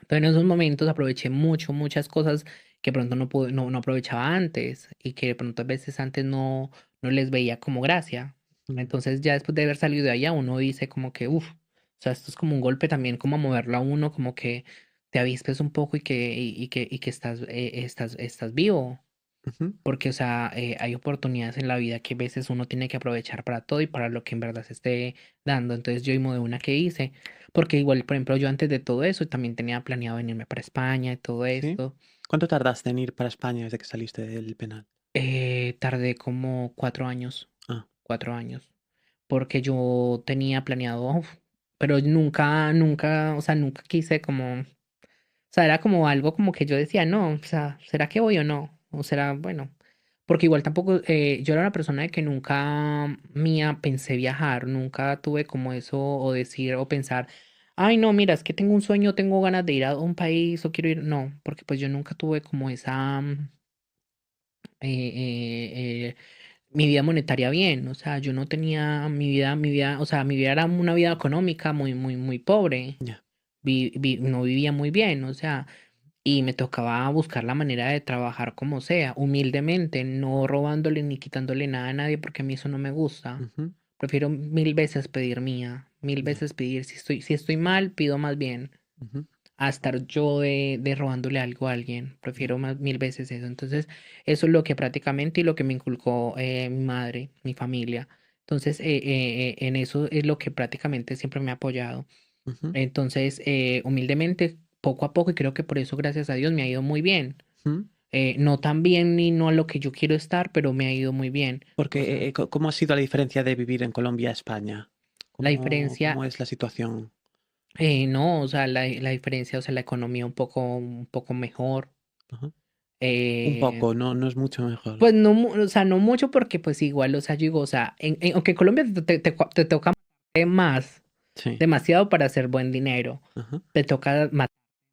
Entonces en esos momentos aproveché muchas cosas que pronto no aprovechaba antes y que de pronto a veces antes no les veía como gracia. mm, Entonces ya después de haber salido de allá uno dice como que, uff, o sea, esto es como un golpe también, como a moverlo a uno, como que te avispes un poco y que estás vivo. ujú. Porque, o sea, hay oportunidades en la vida que a veces uno tiene que aprovechar para todo y para lo que en verdad se esté dando. Entonces yo de una que hice, porque igual, por ejemplo, yo antes de todo eso también tenía planeado venirme para España y todo ¿Sí? esto. ¿Cuánto tardaste en ir para España desde que saliste del penal? Tardé como 4 años, Ah, 4 años, porque yo tenía planeado, uf, pero nunca, o sea, nunca quise como, o sea, era como algo como que yo decía, no, o sea, ¿será que voy o no? O será, bueno. Porque igual tampoco, yo era una persona de que nunca mía pensé viajar, nunca tuve como eso o decir o pensar, ay no, mira, es que tengo un sueño, tengo ganas de ir a un país o quiero ir, no, porque pues yo nunca tuve como esa, mi vida monetaria bien, o sea, yo no tenía mi vida, o sea, mi vida era una vida económica muy pobre, ya. no vivía muy bien, o sea. Y me tocaba buscar la manera de trabajar como sea, humildemente, no robándole ni quitándole nada a nadie porque a mí eso no me gusta. Ujú, Prefiero mil veces pedir mía, mil ya, veces pedir, si estoy mal, pido más bien, ujú, a estar yo de robándole algo a alguien. ya, Prefiero más mil veces eso. Entonces, eso es lo que prácticamente y lo que me inculcó mi madre, mi familia. Entonces, en eso es lo que prácticamente siempre me ha apoyado. ujú, Entonces, humildemente, poco a poco, y creo que por eso, gracias a Dios, me ha ido muy bien. ujú. No tan bien ni no a lo que yo quiero estar, pero me ha ido muy bien. Porque, O sea, ¿cómo ha sido la diferencia de vivir en Colombia a España? la ¿Cómo diferencia, es la situación? no, o sea, la diferencia, o sea, la economía un poco mejor. Ajá. Un eh, poco, no, no es mucho mejor. pues no, o sea, no mucho porque pues igual, o sea, yo digo, o sea, aunque en Colombia te toca más, Sí. demasiado para hacer buen dinero, Ajá. te toca matar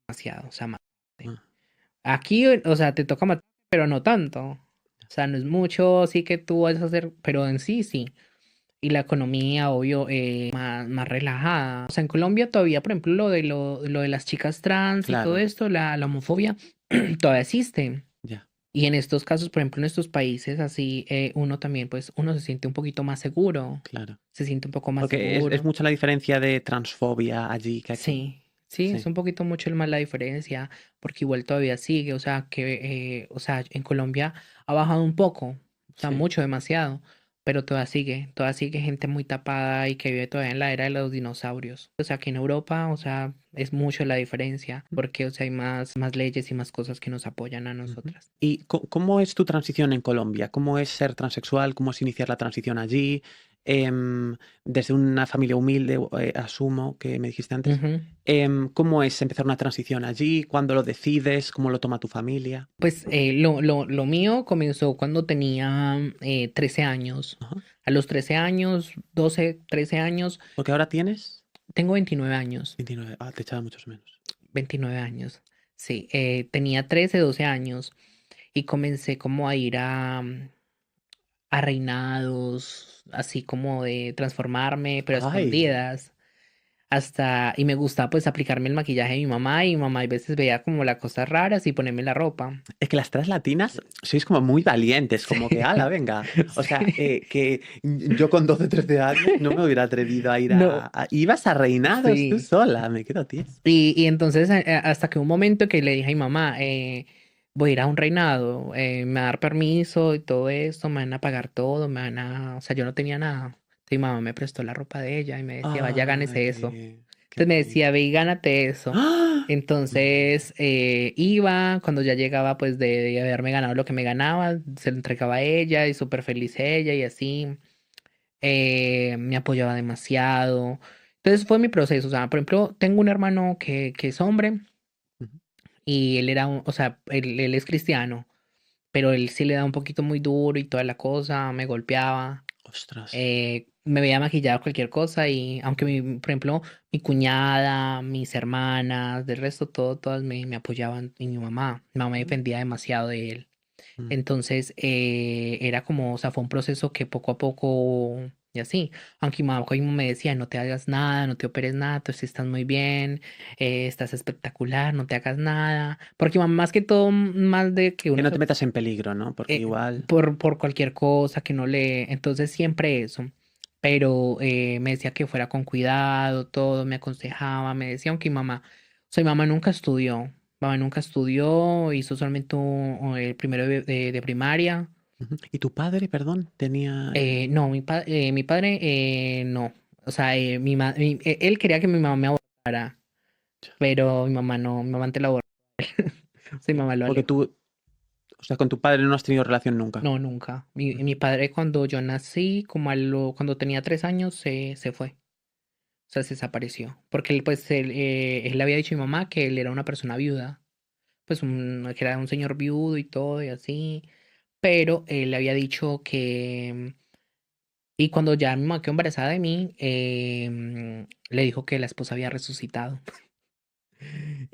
demasiado, o sea, matarte. Ah, Aquí, o sea, te toca matar, pero no tanto. O sea, no es mucho, sí que tú vas a hacer, pero en sí, sí. Y la economía, obvio, más relajada. O sea, en Colombia todavía, por ejemplo, lo de las chicas trans y todo claro, esto, la homofobia, todavía existe. ya, Y en estos casos, por ejemplo, en estos países así, uno también, pues, uno se siente un poquito más seguro. claro. Se siente un poco más Porque es seguro. mucha la diferencia de transfobia allí que aquí. Sí, es Sí, un poquito mucho más la diferencia, porque igual todavía sigue, o sea, o sea, en Colombia ha bajado un poco, o sea, sí. mucho, demasiado, pero todavía sigue gente muy tapada y que vive todavía en la era de los dinosaurios. O sea, aquí en Europa, o sea, es mucho la diferencia, porque, o sea, hay más leyes y más cosas que nos apoyan a Ujú. nosotras. ¿Y cómo es tu transición en Colombia? ¿Cómo es ser transexual? ¿Cómo es iniciar la transición allí? Desde una familia humilde, asumo que me dijiste antes. Ujú. ¿Cómo es empezar una transición allí? ¿Cuándo lo decides? ¿Cómo lo toma tu familia? Pues lo mío comenzó cuando tenía 13 años. Ajá. A los 13 años, 12, 13 años, Porque ahora tienes tengo 29 años. 29. Ah, te echaba muchos menos. 29 años. Sí, tenía 13, 12 años y comencé como a ir a reinados, así como de transformarme, pero a Ay. escondidas. Y me gustaba pues aplicarme el maquillaje de mi mamá y mi mamá a veces veía como las cosas raras y ponerme la ropa. Es que las tres latinas sois como muy valientes, como que, ala, Sí, venga. O sea, sí. que yo con 12 13 años no me hubiera atrevido a ir No, Ibas a reinados tú sí. sola, me quedo tieso. Y entonces hasta que un momento que le dije a mi mamá, voy a ir a un reinado, me va a dar permiso y todo esto, me van a pagar todo, o sea, yo no tenía nada. Entonces mi mamá me prestó la ropa de ella y me decía, vaya, gánese eso. Ay, qué Entonces me bonito. decía, ve y gánate eso. ¡Ah! Entonces iba, cuando ya llegaba pues de haberme ganado lo que me ganaba, se lo entregaba a ella y súper feliz ella y así. Me apoyaba demasiado. Entonces fue mi proceso. O sea, por ejemplo, tengo un hermano que es hombre Ujú. y él era, o sea, él es cristiano, pero él sí le da un poquito muy duro y toda la cosa, me golpeaba. Ostras. Me veía maquillado cualquier cosa y aunque por ejemplo, mi cuñada, mis hermanas, del resto todas me apoyaban y mi mamá me defendía demasiado de él. Mm. Entonces, era como, o sea, fue un proceso que poco a poco, y así, aunque mi mamá mismo me decía, no te hagas nada, no te operes nada, tú sí estás muy bien, estás espectacular, no te hagas nada, porque mi mamá más que todo, más de que Que uno no se te metas en peligro, ¿no? Porque igual. por cualquier cosa que no le, entonces siempre eso, pero me decía que fuera con cuidado, todo, me aconsejaba, me decía, aunque mi mamá, o sea, mi mamá nunca estudió, hizo solamente el primero de primaria. Ujú. ¿Y tu padre, perdón, tenía... No, mi padre no, o sea, él quería que mi mamá me abortara, pero mi mamá no, mi mamá antes la abortó, o sea, mi mamá lo Porque alejó. tú, o sea, con tu padre no has tenido relación nunca. No, nunca. Mi padre cuando yo nací, cuando tenía 3 años, se fue. O sea, se desapareció. Porque él le había dicho a mi mamá que él era una persona viuda. Pues que era un señor viudo y todo y así. Pero él le había dicho que... Y cuando ya mi mamá quedó embarazada de mí, le dijo que la esposa había resucitado.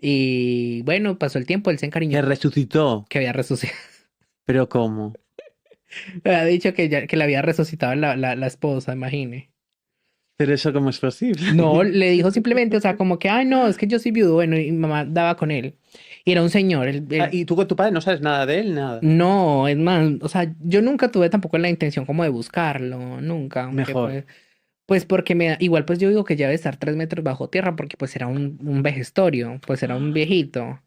Y bueno, pasó el tiempo, él se encariñó Que con resucitó. que había resucitado. Pero ¿cómo? Le había dicho que le había resucitado la esposa, imagine. Pero eso cómo es posible. No, le dijo simplemente, o sea, como que, ay, no, es que yo soy viudo, bueno, y mi mamá daba con él. Y era un señor, Ah, y tú con tu padre no sabes nada de él, nada. no, es más, o sea, yo nunca tuve tampoco la intención como de buscarlo, nunca, aunque Mejor. pues porque igual pues yo digo que ya debe estar 3 metros bajo tierra porque pues era un vejestorio, pues era un viejito.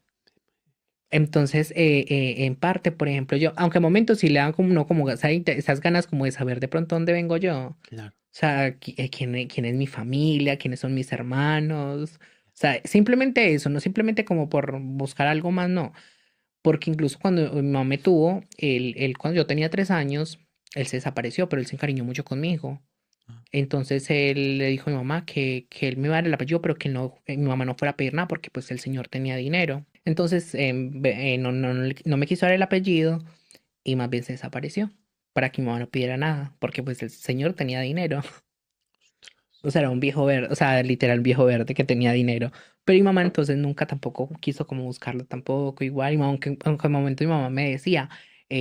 Entonces, en parte, por ejemplo, yo, aunque a momentos sí le dan como, no, como esas ganas como de saber de pronto dónde vengo yo. Claro. O sea, quién es mi familia, quiénes son mis hermanos. O sea, simplemente eso, no simplemente como por buscar algo más, no. Porque incluso cuando mi mamá me tuvo, él cuando yo tenía 3 años, él se desapareció, pero él se encariñó mucho conmigo. Ah, Entonces él le dijo a mi mamá que él me iba a dar el apellido, pero que no, mi mamá no fuera a pedir nada porque pues el señor tenía dinero. Entonces no me quiso dar el apellido y más bien se desapareció para que mi mamá no pidiera nada, porque pues el señor tenía dinero. O sea, era un viejo verde, o sea, literal viejo verde que tenía dinero. Pero mi mamá entonces nunca tampoco quiso como buscarlo tampoco, igual. Aunque al momento mi mamá me decía,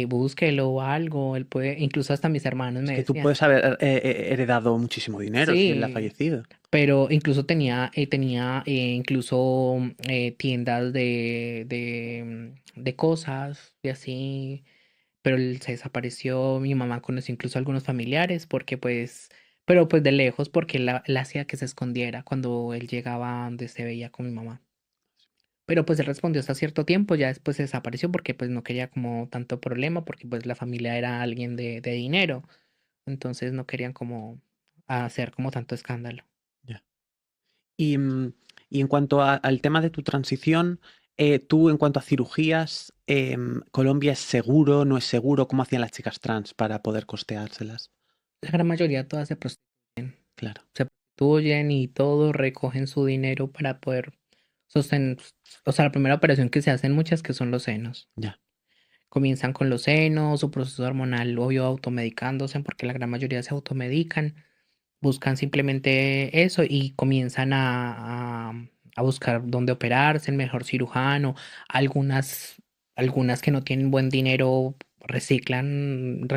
búsquelo o algo, él puede, incluso hasta mis hermanos es me que tú decían, puedes haber heredado muchísimo dinero si él ha sí, fallecido. pero incluso tenía incluso tiendas de cosas y así, pero él se desapareció. Mi mamá conoció incluso a algunos familiares porque pues, pero pues de lejos porque él hacía que se escondiera cuando él llegaba donde se veía con mi mamá. Pero pues él respondió hasta cierto tiempo, ya después se desapareció porque pues no quería como tanto problema porque pues la familia era alguien de dinero, entonces no querían como hacer como tanto escándalo. Ya. Y, y en cuanto al tema de tu transición, tú en cuanto a cirugías, ¿Colombia es seguro, no es seguro? ¿Cómo hacían las chicas trans para poder costeárselas? La gran mayoría todas se Claro, prostituyen y todo, recogen su dinero para poder sostener, o sea, la primera operación que se hacen muchas que son los senos. ya. Comienzan con los senos, su proceso hormonal, obvio, automedicándose, porque la gran mayoría se automedican, buscan simplemente eso y comienzan a buscar dónde operarse, el mejor cirujano, algunas que no tienen buen dinero reciclan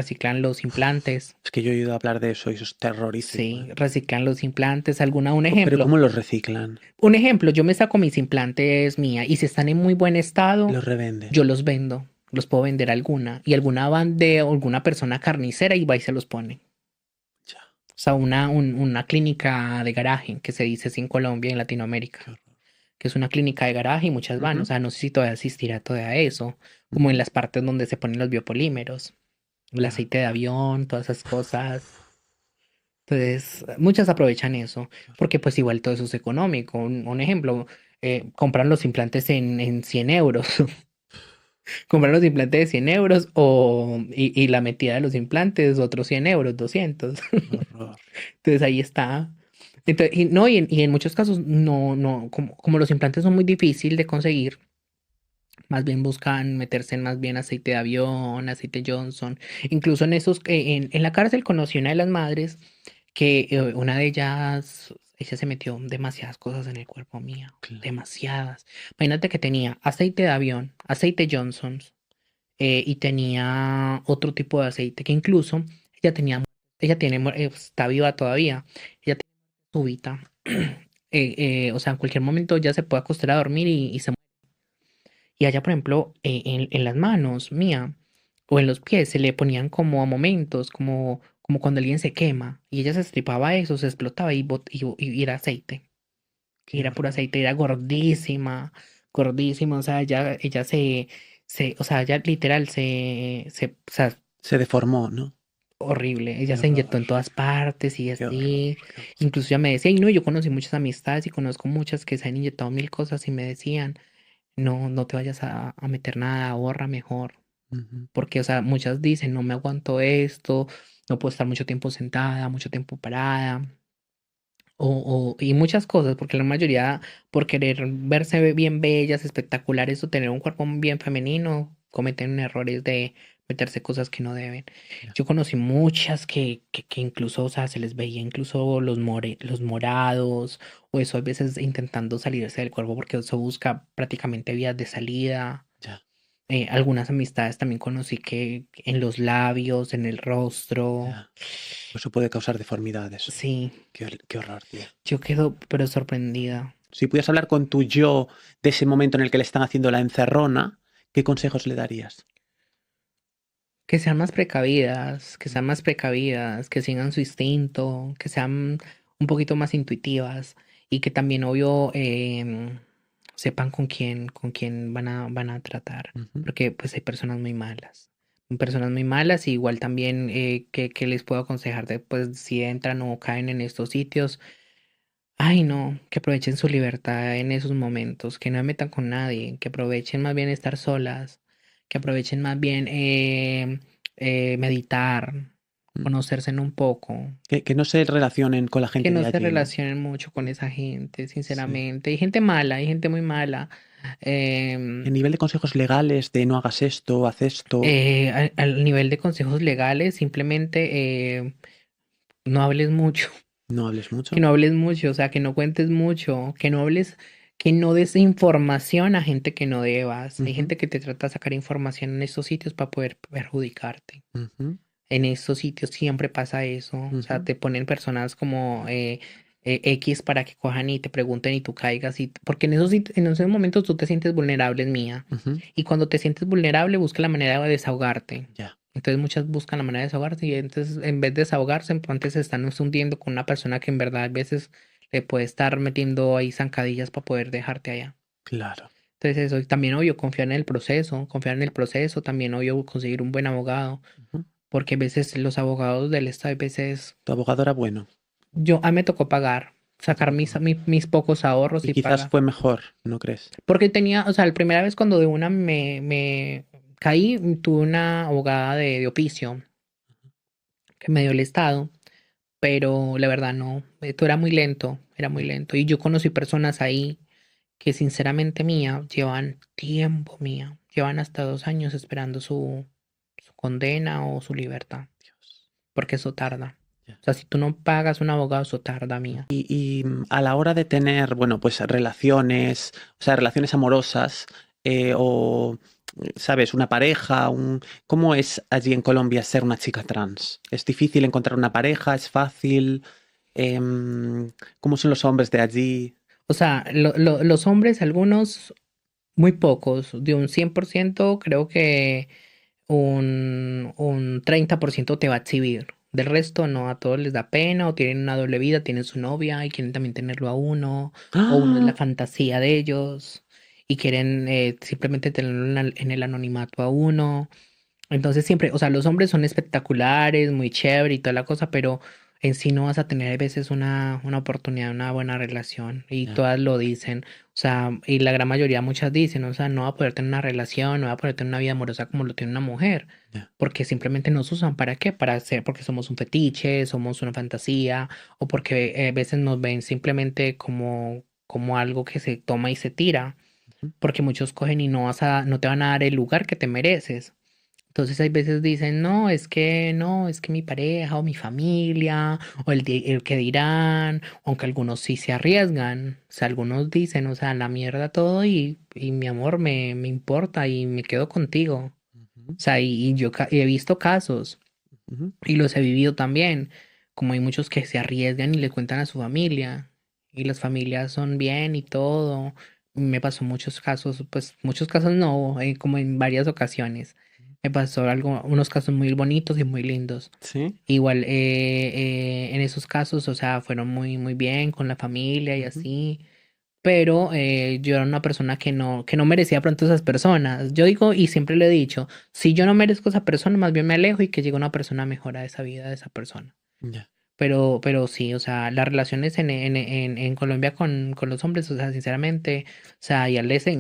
los implantes. Es que yo he oído hablar de eso y eso es terrorífico, Sí, ¿eh? reciclan los implantes. Un Pero ejemplo. ¿cómo los reciclan? Un ejemplo, yo me saco mis implantes mía y si están en muy buen estado, Los revenden. yo los vendo. Los puedo vender a alguna. Y alguna van de alguna persona carnicera y va y se los pone. Ya, O sea, una clínica de garaje, que se dice así en Colombia y en Latinoamérica. qué horror. Que es una clínica de garaje y muchas van. O Ujú, sea, no sé si todavía existirá todavía eso. Como en ujú. las partes donde se ponen los biopolímeros. El Ya. aceite de avión, todas esas cosas. Entonces, muchas aprovechan eso, porque pues igual todo eso es económico. Un ejemplo, compran los implantes en 100 euros. Compran los implantes de 100 euros y la metida de los implantes, otros 100 euros, 200. Qué horror. Entonces ahí está. Entonces, y en muchos casos no, como los implantes son muy difíciles de conseguir, más bien buscan meterse en más bien aceite de avión, aceite Johnson. Incluso en esos, en la cárcel conocí una de las madres que una de ellas, ella se metió demasiadas cosas en el cuerpo mía, Claro. demasiadas. Imagínate que tenía aceite de avión, aceite Johnson, y tenía otro tipo de aceite que incluso ella tenía, ella tiene, está viva todavía, ella tiene súbita. O sea, en cualquier momento ya se puede acostar a dormir y se y allá, por ejemplo, en las manos mía o en los pies se le ponían como a momentos, como cuando alguien se quema y ella se estripaba eso, se explotaba y era aceite. Y Qué era puro horror. aceite, era gordísima, gordísima. O sea, ella o sea, ella literal o sea, Se deformó, ¿no? horrible. Ella Qué se inyectó horror. en todas partes y Qué horror. así. Qué horror. Incluso ella me decía, y no, yo conocí muchas amistades y conozco muchas que se han inyectado mil cosas y me decían. No te vayas a meter nada, ahorra mejor. Ujú. Porque, o sea, muchas dicen, no me aguanto esto, no puedo estar mucho tiempo sentada, mucho tiempo parada, y muchas cosas, porque la mayoría, por querer verse bien bellas, espectaculares o tener un cuerpo bien femenino, cometen errores de meterse cosas que no deben. Ya. Yo conocí muchas que incluso, o sea, se les veía incluso los morados, o eso a veces intentando salirse del cuerpo porque eso busca prácticamente vías de salida. Ya. Algunas amistades también conocí que en los labios, en el rostro. Ya. Eso puede causar deformidades. Sí, Qué horror, tío. yo quedo pero sorprendida. Si pudieras hablar con tu yo de ese momento en el que le están haciendo la encerrona, ¿qué consejos le darías? Que sean más precavidas, que sean más precavidas, que sigan su instinto, que sean un poquito más intuitivas y que también, obvio, sepan con quién van a tratar. Ujú. Porque pues hay personas muy malas y igual también que les puedo aconsejar después si entran o caen en estos sitios. Ay, no, que aprovechen su libertad en esos momentos, que no se metan con nadie, que aprovechen más bien estar solas, que aprovechen más bien meditar, Mm. conocerse un poco, Que no se relacionen con la que gente no de se allí, ¿no? relacionen mucho con esa gente, Sí. sinceramente. Hay gente mala, hay gente muy mala. En em, nivel de consejos legales de no hagas esto, haz esto, al nivel de consejos legales, simplemente no hables mucho. no hables Que mucho. no hables mucho, o sea, que no cuentes mucho, que no hables, que no des información a gente que no debas. Hay Ujú, gente que te trata de sacar información en estos sitios para poder perjudicarte. ujú, En estos sitios siempre pasa eso. O sea, ujú, te ponen personas como X para que cojan y te pregunten y tú caigas. Porque en esos momentos tú te sientes vulnerable, mía. ujú. Y cuando te sientes vulnerable, busca la manera de desahogarte. Ya, Entonces muchas buscan la manera de desahogarse y entonces en vez de desahogarse, entonces se están hundiendo con una persona que en verdad a veces le puede estar metiendo ahí zancadillas para poder dejarte allá. claro. Entonces eso, y también obvio, confiar en el proceso, también obvio conseguir un buen abogado, Ujú. porque a veces los abogados del Estado, a veces Tu abogado era bueno a mí me tocó pagar, sacar mis pocos ahorros y y quizás pagar. fue mejor, ¿no crees? Porque tenía, o sea, la primera vez cuando de una me caí, tuve una abogada de oficio que me dio el Estado. Pero la verdad no, esto era muy lento, era muy Ya. lento. Y yo conocí personas ahí que sinceramente mía, llevan tiempo mía, llevan hasta 2 años esperando su condena o su libertad, Dios. porque eso tarda. Ya. O sea, si tú no pagas un abogado, eso tarda mía. Y a la hora de tener, bueno, pues relaciones, o sea, relaciones amorosas, o, ¿sabes? Una pareja, ¿cómo es allí en Colombia ser una chica trans? ¿Es difícil encontrar una pareja? ¿Es fácil? Em, ¿Cómo son los hombres de allí? O sea, los hombres, algunos, muy pocos, de un 100% creo que un 30% te va a exhibir. Del resto, no, a todos les da pena o tienen una doble vida, tienen su novia y quieren también tenerlo a uno, o uno es la ¡Ah! fantasía de ellos y quieren simplemente tenerlo en el anonimato a uno. Entonces siempre, o sea, los hombres son espectaculares, muy chévere y toda la cosa, pero en sí no vas a tener a veces una oportunidad, una buena relación. Y Ya, todas lo dicen. O sea, y la gran mayoría, muchas dicen, o sea, no va a poder tener una relación, no va a poder tener una vida amorosa como lo tiene una mujer. ya. Porque simplemente nos usan. ¿Para qué? Para hacer, porque somos un fetiche, somos una fantasía, o porque a veces nos ven simplemente como algo que se toma y se tira. Ujú. Porque muchos cogen y no te van a dar el lugar que te mereces. Entonces hay veces dicen, no, es que mi pareja o mi familia o el que dirán, aunque algunos sí se arriesgan, o sea, algunos dicen, o sea, la mierda todo y mi amor me importa y me quedo contigo. Ujú, O sea, y yo he visto casos ujú. y los he vivido también, como hay muchos que se arriesgan y le cuentan a su familia y las familias son bien y todo. Me pasó muchos casos, pues muchos casos no, como en varias ocasiones. Me pasó unos casos muy bonitos y muy lindos. Sí. Igual en esos casos, o sea, fueron muy, muy bien con la familia y Ujú. así. Pero yo era una persona que no merecía pronto esas personas. Yo digo, y siempre lo he dicho, si yo no merezco esa persona, más bien me alejo y que llegue una persona mejor a esa vida de esa persona. Ya. Pero sí, o sea, las relaciones en Colombia con los hombres, o sea, sinceramente, o sea,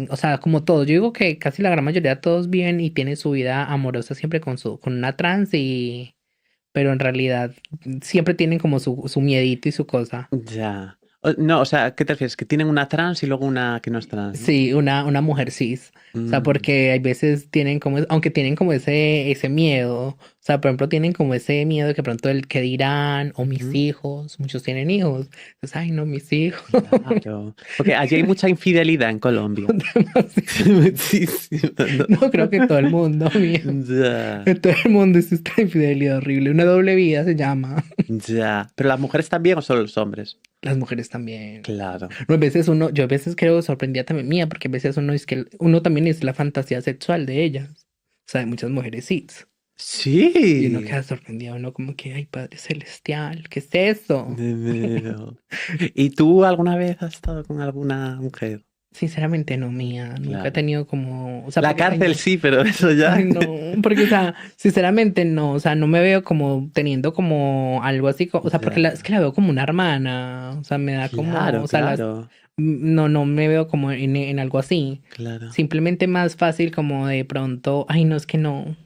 o sea, como todos, yo digo que casi la gran mayoría de todos viven y tienen su vida amorosa siempre con una trans pero en realidad siempre tienen como su miedito y su cosa. Ya. No, o sea, ¿qué te refieres? Que tienen una trans y luego una que no es trans, ¿no? Sí, una mujer cis. O sea, Mm, porque hay veces tienen como, aunque tienen como ese miedo. O sea, por ejemplo, tienen como ese miedo de que pronto el que dirán, o mis ujú. hijos, muchos tienen hijos. Entonces, ay, no, mis hijos. Claro. Porque allí hay mucha infidelidad en Colombia. Demasiado. Muchísimo, ¿no? No, creo que todo el mundo, mío. Ya, En todo el mundo es esta infidelidad horrible. Una doble vida se llama. ya. ¿Pero las mujeres también o solo los hombres? Las mujeres también. Claro. No, a veces yo a veces creo sorprendida también mía, porque a veces uno es que uno también es la fantasía sexual de ellas. O sea, de muchas mujeres cis. Y uno Sí. queda sorprendido, uno como que, ay, Padre Celestial, ¿qué es eso? De veras. ¿Y tú alguna vez has estado con alguna mujer? Sinceramente no, mía, nunca he Claro. tenido como, o sea, La porque, ay, cárcel no, sí, pero eso ay, ya. no, porque, o sea, sinceramente no, o sea, no me veo como teniendo como algo así, o sea, porque es Ya. que la veo como una hermana, o sea, me da como, Claro, o sea, claro, no me veo como en algo así, claro. simplemente más fácil como de pronto, ay, no, es que no.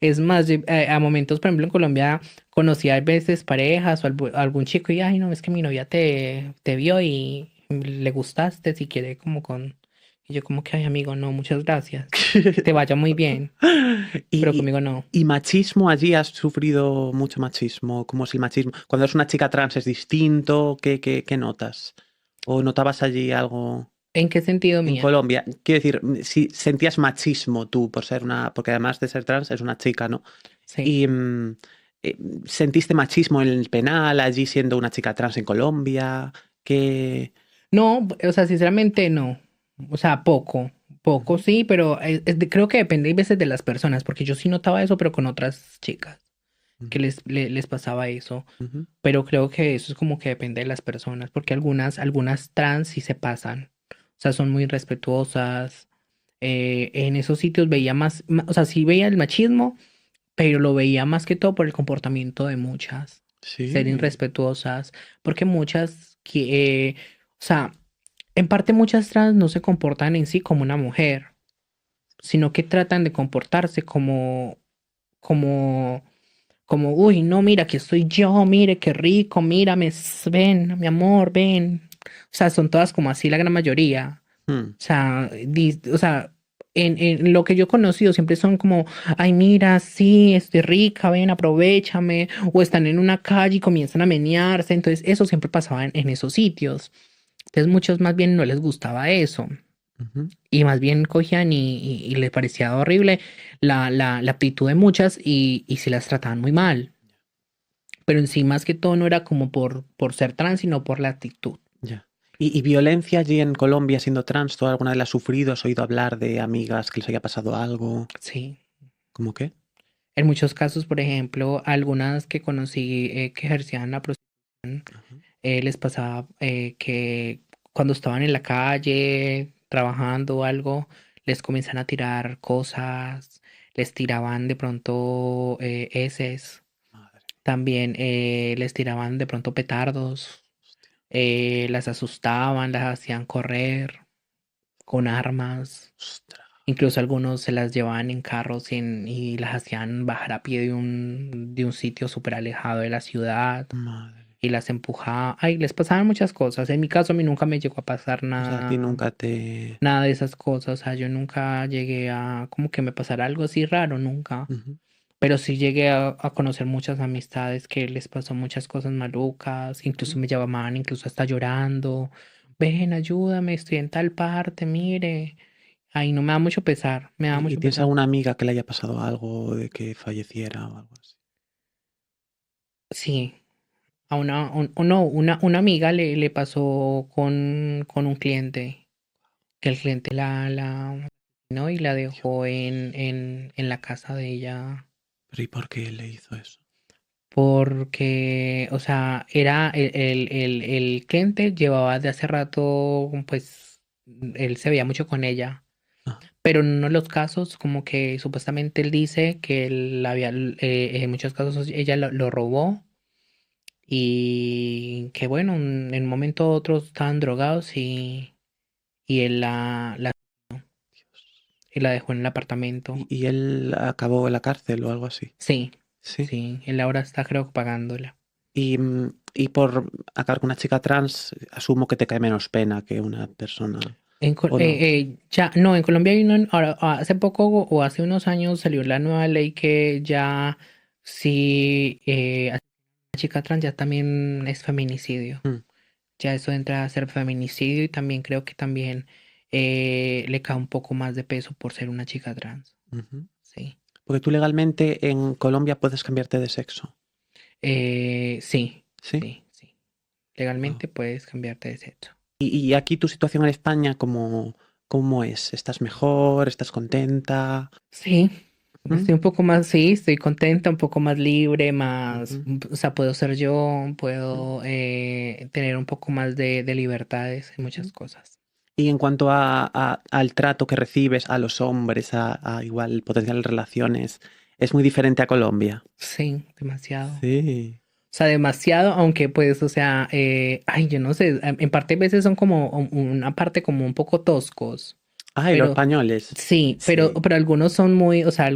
Es más, a momentos, por ejemplo, en Colombia conocí a veces parejas o algún chico y, ay, no, es que mi novia te vio y le gustaste, si quiere como con... Y yo como que, ay, amigo, no, muchas gracias. Que te vaya muy bien, pero Y, conmigo no. y machismo, allí has sufrido mucho machismo. ¿Cómo es el machismo? Cuando es una chica trans es distinto. ¿Qué notas? ¿O notabas allí algo ¿En qué sentido, en mía? Colombia? Quiero decir, si sentías machismo tú por ser una, porque además de ser trans es una chica, ¿no? Sí. Y eh, ¿sentiste machismo en el penal allí siendo una chica trans en Colombia? ¿Qué? No, o sea, sinceramente no. O sea, poco Ujú, sí, pero creo que depende a veces de las personas, porque yo sí notaba eso, pero con otras chicas, que ujú, les pasaba eso. ujú. Pero creo que eso es como que depende de las personas, porque algunas trans sí se pasan. O sea, son muy respetuosas. En esos sitios veía o sea, sí veía el machismo, pero lo veía más que todo por el comportamiento de muchas. Ser Sí. irrespetuosas, porque muchas o sea, en parte muchas trans no se comportan en sí como una mujer, sino que tratan de comportarse como uy, no, mira, aquí estoy yo, mire, qué rico, mírame, ven, mi amor, ven. O sea, son todas como así la gran mayoría. Mm, O sea, en lo que yo he conocido siempre son como, ay, mira, sí, estoy rica, ven, aprovéchame. O están en una calle y comienzan a menearse. Entonces, eso siempre pasaba en esos sitios. Entonces, muchos más bien no les gustaba eso. ujú. Y más bien cogían y les parecía horrible la actitud de muchas y se las trataban muy mal. Pero en sí, más que todo, no era como por ser trans, sino por la actitud. Ya. ¿Y violencia allí en Colombia siendo trans? ¿Tú alguna vez la has sufrido? ¿Has oído hablar de amigas que les haya pasado algo? Sí. ¿Cómo qué? En muchos casos, por ejemplo, algunas que conocí que ejercían la prostitución, Ajá. les pasaba que cuando estaban en la calle trabajando o algo, les comienzan a tirar cosas, les tiraban de pronto heces. Madre. También les tiraban de pronto petardos, las asustaban, las hacían correr con armas. Ostras, Incluso algunos se las llevaban en carros y las hacían bajar a pie de un sitio súper alejado de la ciudad madre. y las empujaba. Ay, les pasaban muchas cosas. En mi caso, a mí nunca me llegó a pasar O sea, a ti nada, nunca te... nada de esas cosas. O sea, yo nunca llegué a como que me pasara algo así raro, nunca. Ujú. Pero sí llegué a conocer muchas amistades que les pasó muchas cosas malucas. Incluso me llamaban, incluso hasta llorando. Ven, ayúdame, estoy en tal parte, mire. Ay, no me da mucho pesar, me da ¿Y mucho tienes pesar. alguna amiga que le haya pasado algo de que falleciera o algo así? Sí, a no, una amiga le pasó con un cliente, que el cliente la ¿no? Y la dejó en la casa de ella ¿Pero y por qué le hizo eso? porque, o sea, era el cliente llevaba de hace rato, pues, él se veía mucho con ella, Ah, pero en uno de los casos, como que supuestamente él dice que él había, en muchos casos ella lo robó. Y que bueno, en un momento u otro estaban drogados y él Dios. y la dejó en el apartamento. ¿Y él acabó en la cárcel o algo así? Sí, Sí. sí, él ahora está creo que pagándola. Y por acabar con una chica trans, asumo que te cae menos pena que una persona, ¿o no? Ya, no, en Colombia hay ahora, hace poco o hace unos años salió la nueva ley que ya si a una chica trans ya también es feminicidio. Mm, Ya eso entra a ser feminicidio y también creo que también le cae un poco más de peso por ser una chica trans. ujú. Sí. Porque tú legalmente en Colombia puedes cambiarte de sexo, Sí, ¿sí? sí, sí. Ah. Legalmente puedes cambiarte de sexo. Y aquí tu situación en España, ¿cómo es? ¿Estás mejor? ¿Estás contenta? Sí, ¿Mm? estoy un poco más, sí, estoy contenta, un poco más libre, más, Ujú, o sea, puedo ser yo, ujú, puedo tener un poco más de libertades en ujú. muchas cosas. Y en cuanto al trato que recibes a los hombres, a igual potenciales relaciones, es muy diferente a Colombia. Sí, demasiado. O Sí. sea, demasiado, aunque pues, o sea, ay, yo no sé, en parte a veces son como una parte como un poco toscos. Ay, los Pero españoles. sí, Sí. pero algunos son muy, o sea,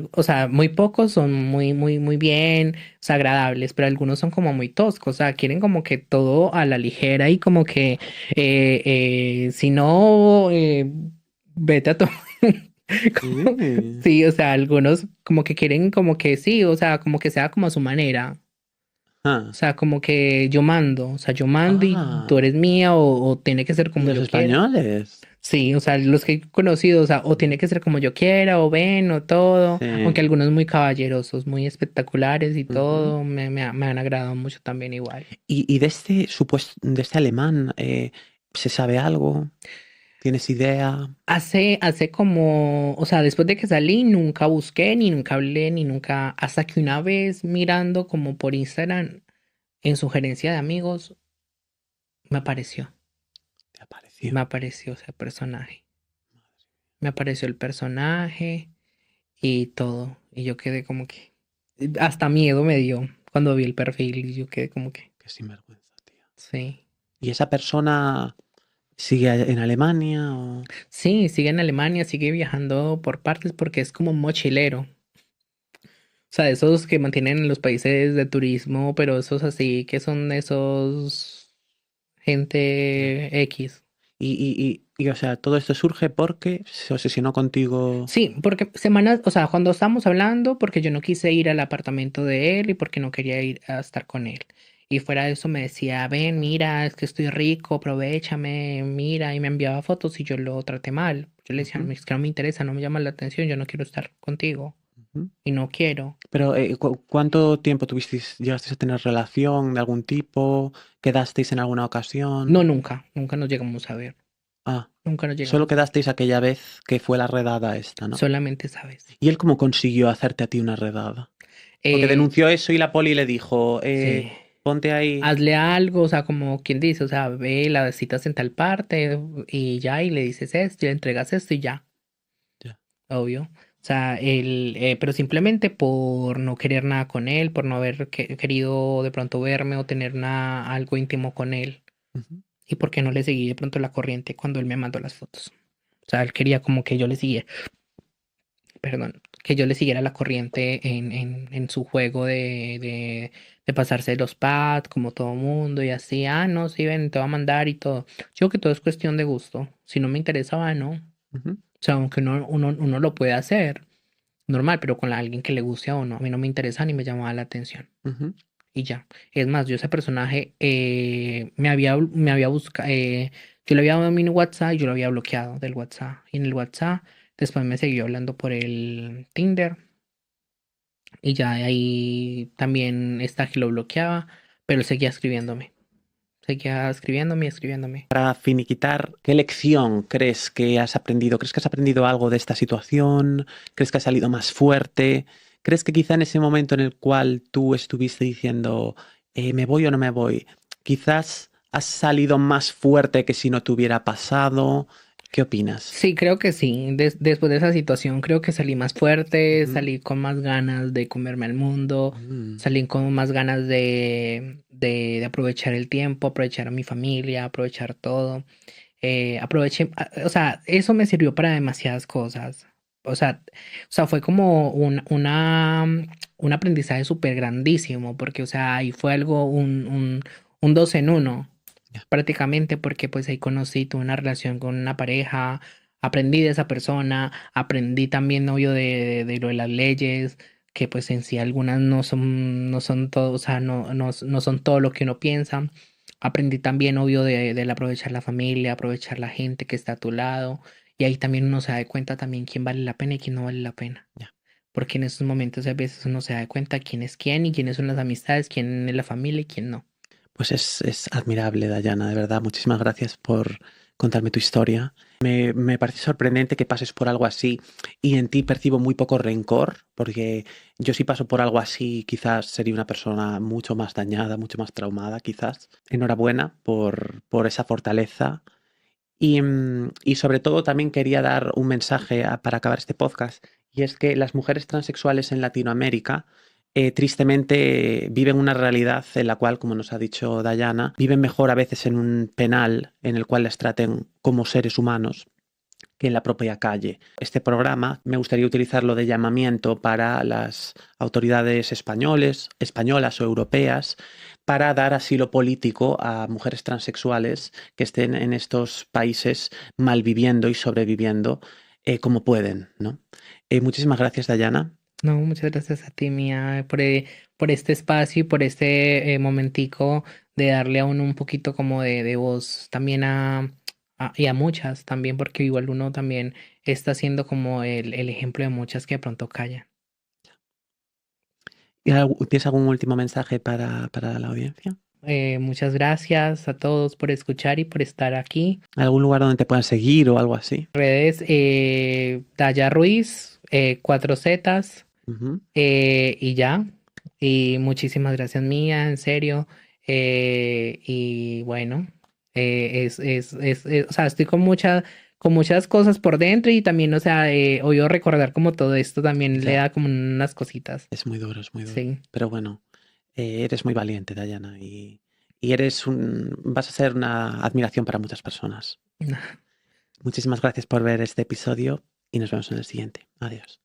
muy pocos son muy bien, o sea, agradables, pero algunos son como muy toscos, o sea, quieren como que todo a la ligera y como que si no, vete a todo. Sí. Sí, o sea, algunos como que quieren como que sí, o sea, como que sea como a su manera. O Ah. sea, como que yo mando, o sea, yo mando y tú Ah. eres mía o tiene que ser como Los yo quiera. españoles. Sí, o sea, los que he conocido, o sea, o tiene que ser como yo quiera, o ven, o todo, aunque Sí. algunos muy caballerosos, muy espectaculares y Ujú. todo, me han agradado mucho también igual. Y de este de este alemán, ¿se sabe algo? ¿Tienes idea? Hace como, o sea, después de que salí, nunca busqué, ni nunca hablé, ni nunca, hasta que una vez mirando como por Instagram, en sugerencia de amigos, me apareció, ¿Te apareció? me apareció ese personaje, me apareció el personaje y todo, y yo quedé como que, hasta miedo me dio cuando vi el perfil y yo quedé como que, Qué sinvergüenza, tía. sí, ¿Y esa persona sigue en Alemania o...? sí, sigue en Alemania, sigue viajando por partes porque es como un mochilero. O sea, esos que mantienen en los países de turismo, pero esos así que son esos Ya. gente X. O sea, todo esto surge porque se obsesionó contigo. Sí, porque semanas, o sea, cuando estábamos hablando, porque yo no quise ir al apartamento de él y porque no quería ir a estar con él. Y fuera de eso me decía, ven, mira, es que estoy rico, aprovechame, mira, y me enviaba fotos y yo lo traté mal. Yo le decía, Ujú, es que no me interesa, no me llama la atención, yo no quiero estar contigo ujú. y no quiero. Pero, ¿cuánto tiempo llegasteis a tener relación de algún tipo? ¿Quedasteis en alguna No, ocasión? nunca nos llegamos a ver, Ah, nunca nos solo llegamos a ver, quedasteis aquella vez que fue la redada esta, ¿no? solamente sabes. ¿Y él cómo consiguió hacerte a ti una redada? Porque Eh, denunció eso y la poli le dijo, sí. ponte ahí. Hazle algo, o sea, como quien dice, o sea, ve las citas en tal parte y ya, y le dices esto, y le entregas esto y ya, Ya. obvio. O O sea, pero simplemente por no querer nada con él, por no haber querido de pronto verme o tener algo íntimo con él. Ujú. Y porque no le seguí de pronto la corriente cuando él me mandó las fotos. O sea, él quería como que yo le siguiera, perdón, que yo le siguiera la corriente en su juego de pasarse los pads como todo mundo y así, no, sí, ven, te va a mandar y todo. Yo que todo es cuestión de gusto. Si no me interesaba, no. O Ujú. sea, aunque uno lo puede hacer, normal, pero con alguien que le guste a uno. A mí no me interesa ni me llamaba la atención. Ujú. Y ya. Es más, yo ese personaje me había buscado, yo le había dado mi WhatsApp y yo lo había bloqueado del WhatsApp. Y en el WhatsApp después me siguió hablando por el Tinder y ya de ahí también esta que lo bloqueaba, pero él seguía escribiéndome. Seguía escribiéndome y escribiéndome. Para finiquitar, ¿qué lección crees que has aprendido? ¿Crees que has aprendido algo de esta situación? ¿Crees que has salido más fuerte? ¿Crees que quizá en ese momento en el cual tú estuviste diciendo, me voy o no me voy, quizás has salido más fuerte que si no te hubiera pasado? ¿Qué opinas? Sí, creo que sí. Después de esa situación, creo que salí más fuerte, Ujú. salí con más ganas de comerme al mundo, Mm. salí con más ganas de aprovechar el tiempo, aprovechar a mi familia, aprovechar todo. Aproveché, o sea, eso me sirvió para demasiadas cosas. O sea, fue como un aprendizaje súper grandísimo, porque, o sea, ahí fue algo, un dos en uno Ya. prácticamente porque pues ahí conocí, tuve una relación con una pareja, aprendí de esa persona, aprendí también, obvio, de lo de las leyes, que pues en sí algunas no son todo, o sea, no son todo lo que uno piensa. Aprendí también, obvio, del aprovechar la familia, aprovechar la gente que está a tu lado, y ahí también uno se da cuenta también quién vale la pena y quién no vale la pena. Ya. Porque en esos momentos a veces uno se da cuenta quién es quién y quiénes son las amistades, quién es la familia y quién no. Pues es admirable, Dayana, de verdad. Muchísimas gracias por contarme tu historia. Me parece sorprendente que pases por algo así y en ti percibo muy poco rencor, porque yo si paso por algo así quizás sería una persona mucho más dañada, mucho más traumada, quizás. Enhorabuena por esa fortaleza. Y sobre todo también quería dar un mensaje para acabar este podcast, y es que las mujeres transexuales en Latinoamérica tristemente viven una realidad en la cual, como nos ha dicho Dayana, viven mejor a veces en un penal en el cual les traten como seres humanos que en la propia calle. Este programa me gustaría utilizarlo de llamamiento para las autoridades españolas o europeas, para dar asilo político a mujeres transexuales que estén en estos países malviviendo y sobreviviendo como pueden, ¿no? Muchísimas gracias, Dayana. No, muchas gracias a ti, Mía, por este espacio y por este momentico de darle a uno un poquito como de voz también y a muchas también, porque igual uno también está siendo como el ejemplo de muchas que de pronto callan. ¿Tienes algún último mensaje para la audiencia? Muchas gracias a todos por escuchar y por estar aquí. ¿Algún lugar donde te puedan seguir o algo así? Redes, Daya Ruiz, 4 Zetas, Ujú. y ya. Y muchísimas gracias, Mía, en serio. Y bueno, o sea, estoy con muchas cosas por dentro y también, o sea, obvio recordar como todo esto también le Ya, da como unas cositas. es muy duro, es muy duro. Sí. Pero bueno, eres muy valiente, Dayana, y vas a ser una admiración para muchas personas. Muchísimas gracias por ver este episodio y nos vemos en el siguiente. Adiós.